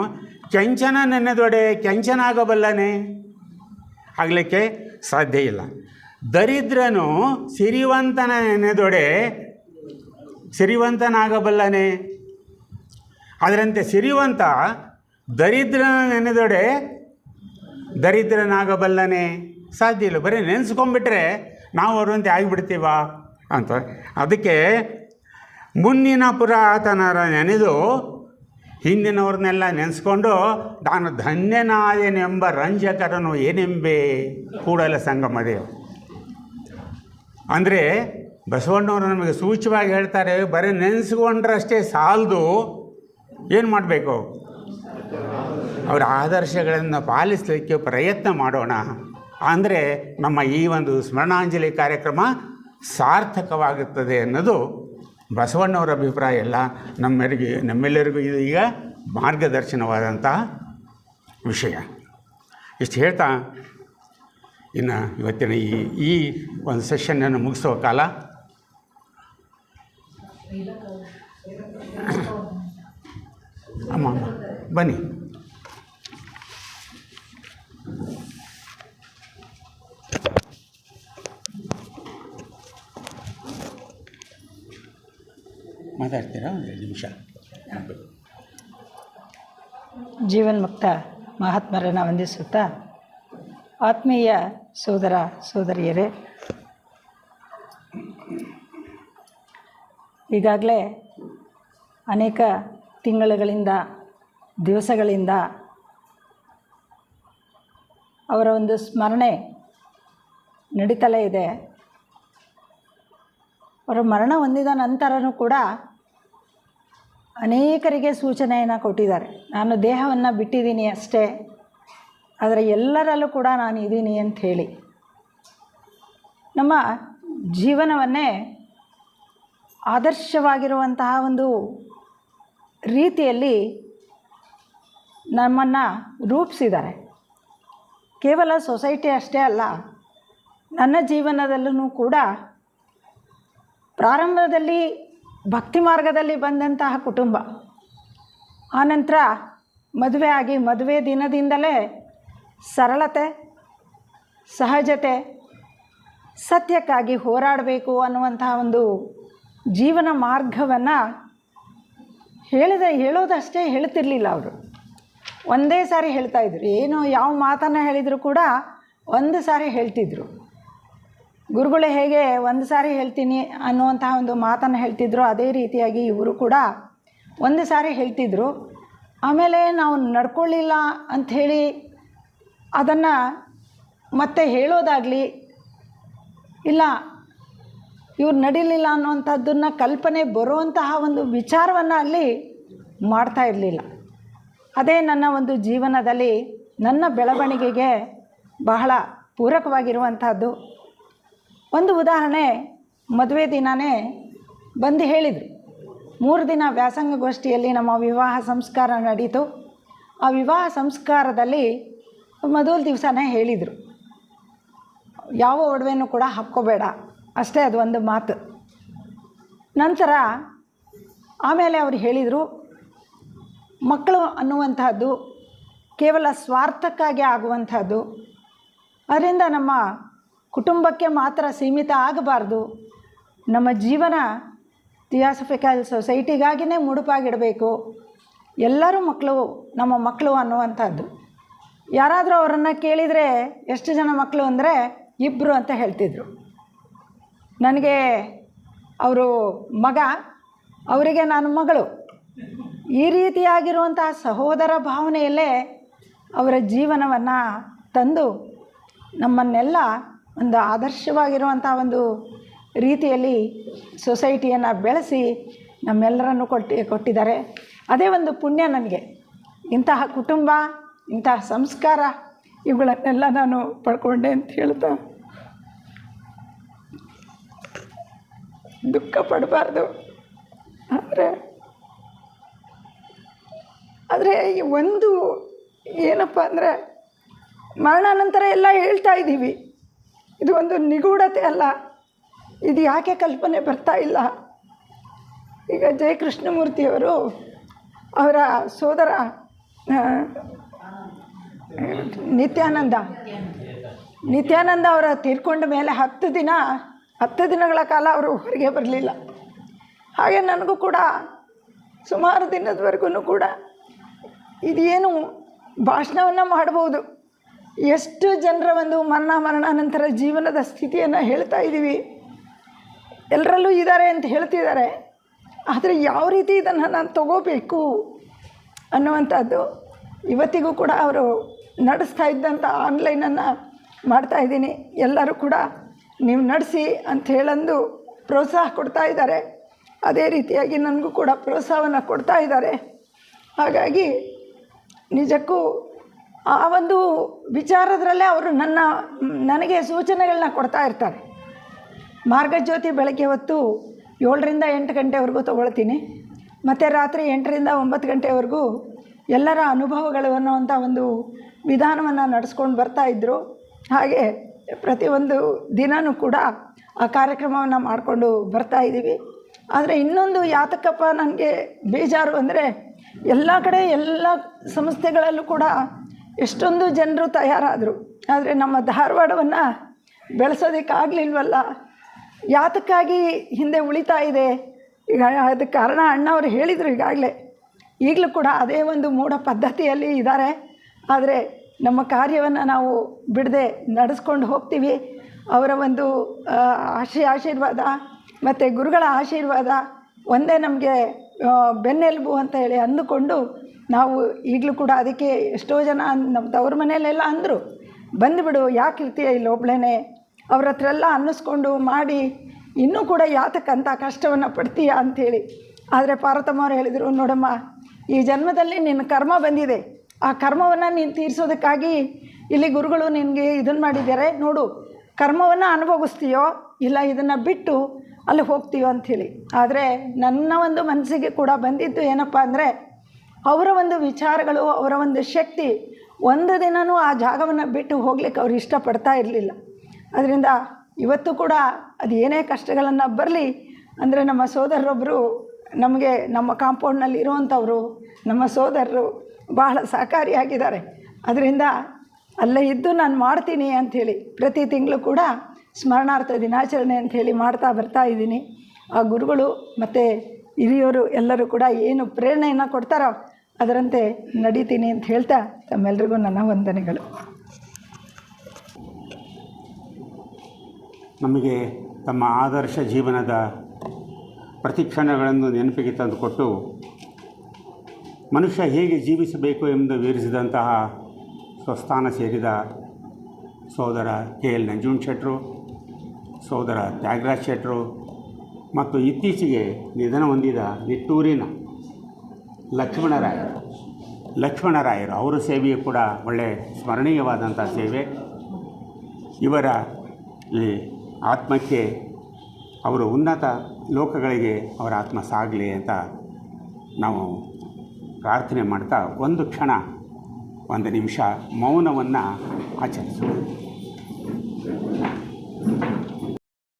ಕೆಂಚನ ನೆನೆದೊಡೆ ಕೆಂಚನಾಗಬಲ್ಲನೆ, ಆಗಲಿಕ್ಕೆ ಸಾಧ್ಯ ಇಲ್ಲ. ದರಿದ್ರನು ಸಿರಿವಂತನ ನೆನೆದೊಡೆ ಸಿರಿವಂತನಾಗಬಲ್ಲನೆ. ಅದರಂತೆ ಸಿರಿವಂತ ದರಿದ್ರನ ನೆನೆದೊಡೆ ದರಿದ್ರನಾಗಬಲ್ಲನೆ, ಸಾಧ್ಯ ಇಲ್ಲ. ಬರೀ ನೆನೆಸ್ಕೊಂಡ್ಬಿಟ್ರೆ ನಾವು ಅವರಂತೆ ಆಗಿಬಿಡ್ತೀವ ಅಂತ. ಅದಕ್ಕೆ ಮುನ್ನಿನ ಪುರಾತನರ ನೆನೆದು ಹಿಂದಿನವ್ರನ್ನೆಲ್ಲ ನೆನೆಸ್ಕೊಂಡು ನಾನು ಧನ್ಯನಾದೆನೆಂಬ ರಂಜಕರನು ಏನೆಂಬೆ ಕೂಡಲ ಸಂಗಮದೇವ. ಅಂದರೆ ಬಸವಣ್ಣವರು ನಮಗೆ ಸೂಚ್ಯವಾಗಿ ಹೇಳ್ತಾರೆ, ಬರೀ ನೆನೆಸ್ಕೊಂಡ್ರಷ್ಟೇ ಸಾಲದು, ಏನು ಮಾಡಬೇಕು? ಅವರ ಆದರ್ಶಗಳನ್ನು ಪಾಲಿಸಲಿಕ್ಕೆ ಪ್ರಯತ್ನ ಮಾಡೋಣ. ಅಂದರೆ ನಮ್ಮ ಈ ಒಂದು ಸ್ಮರಣಾಂಜಲಿ ಕಾರ್ಯಕ್ರಮ ಸಾರ್ಥಕವಾಗುತ್ತದೆ ಅನ್ನೋದು ಬಸವಣ್ಣವರ ಅಭಿಪ್ರಾಯ ಎಲ್ಲ. ನಮ್ಮೆಲ್ಲರಿಗೂ ಇದು ಈಗ ಮಾರ್ಗದರ್ಶನವಾದಂತಹ ವಿಷಯ. ಇಷ್ಟು ಹೇಳ್ತಾ ಇನ್ನು ಇವತ್ತಿನ ಈ ಒಂದು ಸೆಷನ್ನನ್ನು ಮುಗಿಸುವ ಕಾಲ. ಅಮ್ಮ ಬನ್ನಿ. ಮಾತಾಡ್ತೀರಾ ಒಂದು ನಿಮಿಷ? ಜೀವನ್ಮುಕ್ತ ಮಹಾತ್ಮರನ್ನು ವಂದಿಸುತ್ತಾ, ಆತ್ಮೀಯ ಸೋದರ ಸೋದರಿಯರೇ, ಈಗಾಗಲೇ ಅನೇಕ ತಿಂಗಳುಗಳಿಂದ, ದಿವಸಗಳಿಂದ ಅವರ ಒಂದು ಸ್ಮರಣೆ ನಡೀತಲೇ ಇದೆ. ಅವರು ಮರಣ ಹೊಂದಿದ ನಂತರನೂ ಕೂಡ ಅನೇಕರಿಗೆ ಸೂಚನೆಯನ್ನು ಕೊಟ್ಟಿದ್ದಾರೆ. ನಾನು ದೇಹವನ್ನು ಬಿಟ್ಟಿದ್ದೀನಿ ಅಷ್ಟೇ, ಆದರೆ ಎಲ್ಲರಲ್ಲೂ ಕೂಡ ನಾನು ಇದ್ದೀನಿ ಅಂತ ಹೇಳಿ ನಮ್ಮ ಜೀವನವನ್ನೇ ಆದರ್ಶವಾಗಿರುವಂತಹ ಒಂದು ರೀತಿಯಲ್ಲಿ ನಮ್ಮನ್ನು ರೂಪಿಸಿದ್ದಾರೆ. ಕೇವಲ ಸೊಸೈಟಿ ಅಷ್ಟೇ ಅಲ್ಲ, ನನ್ನ ಜೀವನದಲ್ಲೂ ಕೂಡ ಪ್ರಾರಂಭದಲ್ಲಿ ಭಕ್ತಿ ಮಾರ್ಗದಲ್ಲಿ ಬಂದಂತಹ ಕುಟುಂಬ, ಆನಂತರ ಮದುವೆ ಆಗಿ ಮದುವೆ ದಿನದಿಂದಲೇ ಸರಳತೆ, ಸಹಜತೆ, ಸತ್ಯಕ್ಕಾಗಿ ಹೋರಾಡಬೇಕು ಅನ್ನುವಂತಹ ಒಂದು ಜೀವನ ಮಾರ್ಗವನ್ನು ಹೇಳೋದಷ್ಟೇ ಹೇಳ್ತಿರ್ಲಿಲ್ಲ ಅವರು. ಒಂದೇ ಸಾರಿ ಹೇಳ್ತಾಯಿದ್ರು. ಏನೋ ಯಾವ ಮಾತನ್ನು ಹೇಳಿದರೂ ಕೂಡ ಒಂದು ಸಾರಿ ಹೇಳ್ತಿದ್ರು. ಗುರುಗಳೇ ಹೇಗೆ ಒಂದು ಸಾರಿ ಹೇಳ್ತೀನಿ ಅನ್ನುವಂತಹ ಒಂದು ಮಾತನ್ನು ಹೇಳ್ತಿದ್ರು, ಅದೇ ರೀತಿಯಾಗಿ ಇವರು ಕೂಡ ಒಂದು ಸಾರಿ ಹೇಳ್ತಿದ್ರು. ಆಮೇಲೆ ನಾವು ನಡ್ಕೊಳ್ಳಿಲ್ಲ ಅಂಥೇಳಿ ಅದನ್ನು ಮತ್ತೆ ಹೇಳೋದಾಗಲಿ, ಇಲ್ಲ ಇವ್ರು ನಡೀಲಿಲ್ಲ ಅನ್ನುವಂಥದ್ದನ್ನು ಕಲ್ಪನೆ ಬರುವಂತಹ ಒಂದು ವಿಚಾರವನ್ನು ಅಲ್ಲಿ ಮಾಡ್ತಾ ಇರಲಿಲ್ಲ. ಅದೇ ನನ್ನ ಒಂದು ಜೀವನದಲ್ಲಿ ನನ್ನ ಬೆಳವಣಿಗೆಗೆ ಬಹಳ ಪೂರಕವಾಗಿರುವಂಥದ್ದು. ಒಂದು ಉದಾಹರಣೆ, ಮದುವೆ ದಿನವೇ ಬಂದು ಹೇಳಿದರು. 3 ದಿನ ವ್ಯಾಸಂಗಗೋಷ್ಠಿಯಲ್ಲಿ ನಮ್ಮ ವಿವಾಹ ಸಂಸ್ಕಾರ ನಡೀತು. ಆ ವಿವಾಹ ಸಂಸ್ಕಾರದಲ್ಲಿ ಮೊದಲ ದಿವಸನೇ ಹೇಳಿದರು, ಯಾವ ಒಡವೆನೂ ಕೂಡ ಹಾಕ್ಕೋಬೇಡ, ಅಷ್ಟೇ, ಅದು ಒಂದು ಮಾತು. ನಂತರ ಆಮೇಲೆ ಅವರು ಹೇಳಿದರು, ಮಕ್ಕಳು ಅನ್ನುವಂಥದ್ದು ಕೇವಲ ಸ್ವಾರ್ಥಕ್ಕಾಗಿ ಆಗುವಂಥದ್ದು, ಅದರಿಂದ ನಮ್ಮ ಕುಟುಂಬಕ್ಕೆ ಮಾತ್ರ ಸೀಮಿತ ಆಗಬಾರ್ದು. ನಮ್ಮ ಜೀವನ ಥಿಯಾಸಫಿಕಲ್ ಸೊಸೈಟಿಗಾಗಿಯೇ ಮುಡುಪಾಗಿಡಬೇಕು. ಎಲ್ಲರೂ ಮಕ್ಕಳು ನಮ್ಮ ಮಕ್ಕಳು ಅನ್ನುವಂಥದ್ದು. ಯಾರಾದರೂ ಅವರನ್ನು ಕೇಳಿದರೆ ಎಷ್ಟು ಜನ ಮಕ್ಕಳು ಅಂದರೆ 2 ಅಂತ ಹೇಳ್ತಿದ್ರು. ನನಗೆ ಅವರು ಮಗ, ಅವರಿಗೆ ನಾನು ಮಗಳು. ಈ ರೀತಿಯಾಗಿರುವಂತಹ ಸಹೋದರ ಭಾವನೆಯಲ್ಲೇ ಅವರ ಜೀವನವನ್ನು ತಂದು ನಮ್ಮನ್ನೆಲ್ಲ ಒಂದು ಆದರ್ಶವಾಗಿರುವಂಥ ಒಂದು ರೀತಿಯಲ್ಲಿ ಸೊಸೈಟಿಯನ್ನು ಬೆಳೆಸಿ ನಮ್ಮೆಲ್ಲರನ್ನು ಕೊಟ್ಟಿದ್ದಾರೆ. ಅದೇ ಒಂದು ಪುಣ್ಯ ನನಗೆ. ಇಂತಹ ಕುಟುಂಬ, ಇಂತಹ ಸಂಸ್ಕಾರ ಇವುಗಳನ್ನೆಲ್ಲ ನಾನು ಪಡ್ಕೊಂಡೆ ಅಂತ ಹೇಳ್ತಾ ದುಃಖ ಪಡಬಾರ್ದು. ಆದರೆ ಒಂದು ಏನಪ್ಪ ಅಂದರೆ, ಮರಣಾನಂತರ ಎಲ್ಲ ಹೇಳ್ತಾ ಇದ್ದೀವಿ, ಇದು ಒಂದು ನಿಗೂಢತೆ ಅಲ್ಲ. ಇದು ಯಾಕೆ ಕಲ್ಪನೆ ಬರ್ತಾ ಇಲ್ಲ? ಈಗ ಜಯಕೃಷ್ಣಮೂರ್ತಿಯವರು ಅವರ ಸೋದರ ನಿತ್ಯಾನಂದ ಅವರ ತೀರ್ಕೊಂಡ ಮೇಲೆ 10 ದಿನಗಳ ಕಾಲ ಅವರು ಹೊರಗೆ ಬರಲಿಲ್ಲ. ಹಾಗೆ ನನಗೂ ಕೂಡ ಸುಮಾರು ದಿನದವರೆಗೂ ಕೂಡ ಇದೇನು ಭಾಷಣವನ್ನು ಮಾಡ್ಬೋದು, ಎಷ್ಟು ಜನರ ಒಂದು ಮರಣಾನಂತರ ಜೀವನದ ಸ್ಥಿತಿಯನ್ನು ಹೇಳ್ತಾ ಇದ್ದೀವಿ, ಎಲ್ಲರಲ್ಲೂ ಇದ್ದಾರೆ ಅಂತ ಹೇಳ್ತಿದ್ದಾರೆ. ಆದರೆ ಯಾವ ರೀತಿ ಇದನ್ನು ನಾನು ತಗೋಬೇಕು ಅನ್ನುವಂಥದ್ದು ಇವತ್ತಿಗೂ ಕೂಡ ಅವರು ನಡೆಸ್ತಾ ಇದ್ದಂಥ ಆನ್ಲೈನನ್ನು ಮಾಡ್ತಾಯಿದ್ದೀನಿ. ಎಲ್ಲರೂ ಕೂಡ ನೀವು ನಡೆಸಿ ಅಂತ ಹೇಳಂದು ಪ್ರೋತ್ಸಾಹ ಕೊಡ್ತಾ ಇದ್ದಾರೆ. ಅದೇ ರೀತಿಯಾಗಿ ನನಗೂ ಕೂಡ ಪ್ರೋತ್ಸಾಹವನ್ನು ಕೊಡ್ತಾ ಇದ್ದಾರೆ. ಹಾಗಾಗಿ ನಿಜಕ್ಕೂ ಆ ಒಂದು ವಿಚಾರದಲ್ಲೇ ಅವರು ನನಗೆ ಸೂಚನೆಗಳನ್ನ ಕೊಡ್ತಾ ಇರ್ತಾರೆ. ಮಾರ್ಗಜ್ಯೋತಿ ಬೆಳಗ್ಗೆ ಹೊತ್ತು 7ರಿಂದ 8 ಗಂಟೆವರೆಗೂ ತೊಗೊಳ್ತೀನಿ, ಮತ್ತು ರಾತ್ರಿ 8ರಿಂದ 9 ಗಂಟೆವರೆಗೂ ಎಲ್ಲರ ಅನುಭವಗಳು ಅನ್ನುವಂಥ ಒಂದು ವಿಧಾನವನ್ನು ನಡೆಸ್ಕೊಂಡು ಬರ್ತಾಯಿದ್ರು. ಹಾಗೆ ಪ್ರತಿಯೊಂದು ದಿನವೂ ಕೂಡ ಆ ಕಾರ್ಯಕ್ರಮವನ್ನು ಮಾಡಿಕೊಂಡು ಬರ್ತಾಯಿದ್ದೀವಿ. ಆದರೆ ಇನ್ನೊಂದು ಯಾತಕ್ಕಪ್ಪ ನನಗೆ ಬೇಜಾರು ಅಂದರೆ, ಎಲ್ಲ ಕಡೆ ಎಲ್ಲ ಸಂಸ್ಥೆಗಳಲ್ಲೂ ಕೂಡ ಎಷ್ಟೊಂದು ಜನರು ತಯಾರಾದರು, ಆದರೆ ನಮ್ಮ ಧಾರವಾಡವನ್ನು ಬೆಳೆಸೋದಕ್ಕಾಗಲಿಲ್ವಲ್ಲ. ಯಾತಕ್ಕಾಗಿ ಹಿಂದೆ ಉಳಿತಾ ಇದೆ? ಈಗ ಅದಕ್ಕೆ ಕಾರಣ ಅಣ್ಣವರು ಹೇಳಿದರು ಈಗಲೂ ಕೂಡ ಅದೇ ಒಂದು ಮೂಢ ಪದ್ಧತಿಯಲ್ಲಿ ಇದ್ದಾರೆ. ಆದರೆ ನಮ್ಮ ಕಾರ್ಯವನ್ನು ನಾವು ಬಿಡದೆ ನಡೆಸ್ಕೊಂಡು ಹೋಗ್ತೀವಿ. ಅವರ ಒಂದು ಆಶೀರ್ವಾದ ಮತ್ತು ಗುರುಗಳ ಆಶೀರ್ವಾದ ಒಂದೇ ನಮಗೆ ಬೆನ್ನೆಲುಬು ಅಂತ ಹೇಳಿ ಅಂದುಕೊಂಡು ನಾವು ಈಗಲೂ ಕೂಡ ಅದಕ್ಕೆ ಎಷ್ಟೋ ಜನ ನಮ್ಮ ತವ್ರ ಮನೆಯಲ್ಲೆಲ್ಲ ಅಂದರು, ಬಂದುಬಿಡು, ಯಾಕಿರ್ತೀಯ ಇಲ್ಲಿ ಒಬ್ಳೇ, ಅವ್ರ ಹತ್ರ ಎಲ್ಲ ಅನ್ನಿಸ್ಕೊಂಡು ಮಾಡಿ ಇನ್ನೂ ಕೂಡ ಯಾತಕ್ಕಂಥ ಕಷ್ಟವನ್ನು ಪಡ್ತೀಯ ಅಂಥೇಳಿ. ಆದರೆ ಪಾರ್ವತಮ್ಮ ಅವ್ರು ಹೇಳಿದರು, ನೋಡಮ್ಮ, ಈ ಜನ್ಮದಲ್ಲಿ ನಿನ್ನ ಕರ್ಮ ಬಂದಿದೆ, ಆ ಕರ್ಮವನ್ನು ನೀನು ತೀರಿಸೋದಕ್ಕಾಗಿ ಇಲ್ಲಿ ಗುರುಗಳು ನಿನಗೆ ಇದನ್ನು ಮಾಡಿದ್ದಾರೆ ನೋಡು, ಕರ್ಮವನ್ನು ಅನುಭವಿಸ್ತೀಯೋ ಇಲ್ಲ ಇದನ್ನು ಬಿಟ್ಟು ಅಲ್ಲಿ ಹೋಗ್ತೀಯೋ ಅಂಥೇಳಿ. ಆದರೆ ನನ್ನ ಒಂದು ಮನಸ್ಸಿಗೆ ಕೂಡ ಬಂದಿದ್ದು ಏನಪ್ಪ ಅಂದರೆ, ಅವರ ಒಂದು ವಿಚಾರಗಳು, ಅವರ ಒಂದು ಶಕ್ತಿ, ಒಂದು ದಿನವೂ ಆ ಜಾಗವನ್ನು ಬಿಟ್ಟು ಹೋಗ್ಲಿಕ್ಕೆ ಅವ್ರು ಇಷ್ಟಪಡ್ತಾ ಇರಲಿಲ್ಲ. ಅದರಿಂದ ಇವತ್ತು ಕೂಡ ಅದು ಏನೇ ಕಷ್ಟಗಳನ್ನು ಬರಲಿ ಅಂದರೆ ನಮ್ಮ ಸೋದರರೊಬ್ಬರು ನಮಗೆ ನಮ್ಮ ಕಾಂಪೌಂಡ್ನಲ್ಲಿ ಇರುವಂಥವರು ನಮ್ಮ ಸೋದರರು ಬಹಳ ಸಹಕಾರಿಯಾಗಿದ್ದಾರೆ. ಅದರಿಂದ ಅಲ್ಲೇ ಇದ್ದು ನಾನು ಮಾಡ್ತೀನಿ ಅಂಥೇಳಿ ಪ್ರತಿ ತಿಂಗಳು ಕೂಡ ಸ್ಮರಣಾರ್ಥ ದಿನಾಚರಣೆ ಅಂಥೇಳಿ ಮಾಡ್ತಾ ಬರ್ತಾ ಇದ್ದೀನಿ. ಆ ಗುರುಗಳು ಮತ್ತು ಹಿರಿಯವರು ಎಲ್ಲರೂ ಕೂಡ ಏನು ಪ್ರೇರಣೆಯನ್ನು ಕೊಡ್ತಾರೋ ಅದರಂತೆ ನಡೀತೀನಿ ಅಂತ ಹೇಳ್ತಾ ತಮ್ಮೆಲ್ಲರಿಗೂ ನನ್ನ ವಂದನೆಗಳು. ನಮಗೆ ತಮ್ಮ ಆದರ್ಶ ಜೀವನದ ಪ್ರತಿಕ್ಷಣಗಳನ್ನು ನೆನಪಿಗೆ ತಂದುಕೊಟ್ಟು ಮನುಷ್ಯ ಹೇಗೆ ಜೀವಿಸಬೇಕು ಎಂದು ವಿವರಿಸಿದಂತಹ ಸ್ವಸ್ಥಾನ ಸೇರಿದ ಸೋದರ KL ನಂಜುಂಡ ಶೆಟ್ಟರು, ಸೋದರ ತ್ಯಾಗರಾಜ ಶೆಟ್ಟರು ಮತ್ತು ಇತ್ತೀಚೆಗೆ ನಿಧನ ಹೊಂದಿದ ನಿಟ್ಟೂರಿನ ಲಕ್ಷ್ಮಣರಾಯರು ಅವರ ಸೇವೆಯು ಕೂಡ ಒಳ್ಳೆಯ ಸ್ಮರಣೀಯವಾದಂಥ ಸೇವೆ. ಇವರ ಈ ಆತ್ಮಕ್ಕೆ ಅವರು ಉನ್ನತ ಲೋಕಗಳಿಗೆ ಅವರ ಆತ್ಮ ಸಾಗಲಿ ಅಂತ ನಾವು ಪ್ರಾರ್ಥನೆ ಮಾಡ್ತಾ ಒಂದು ಕ್ಷಣ, ಒಂದು ನಿಮಿಷ ಮೌನವನ್ನು ಆಚರಿಸೋಣ.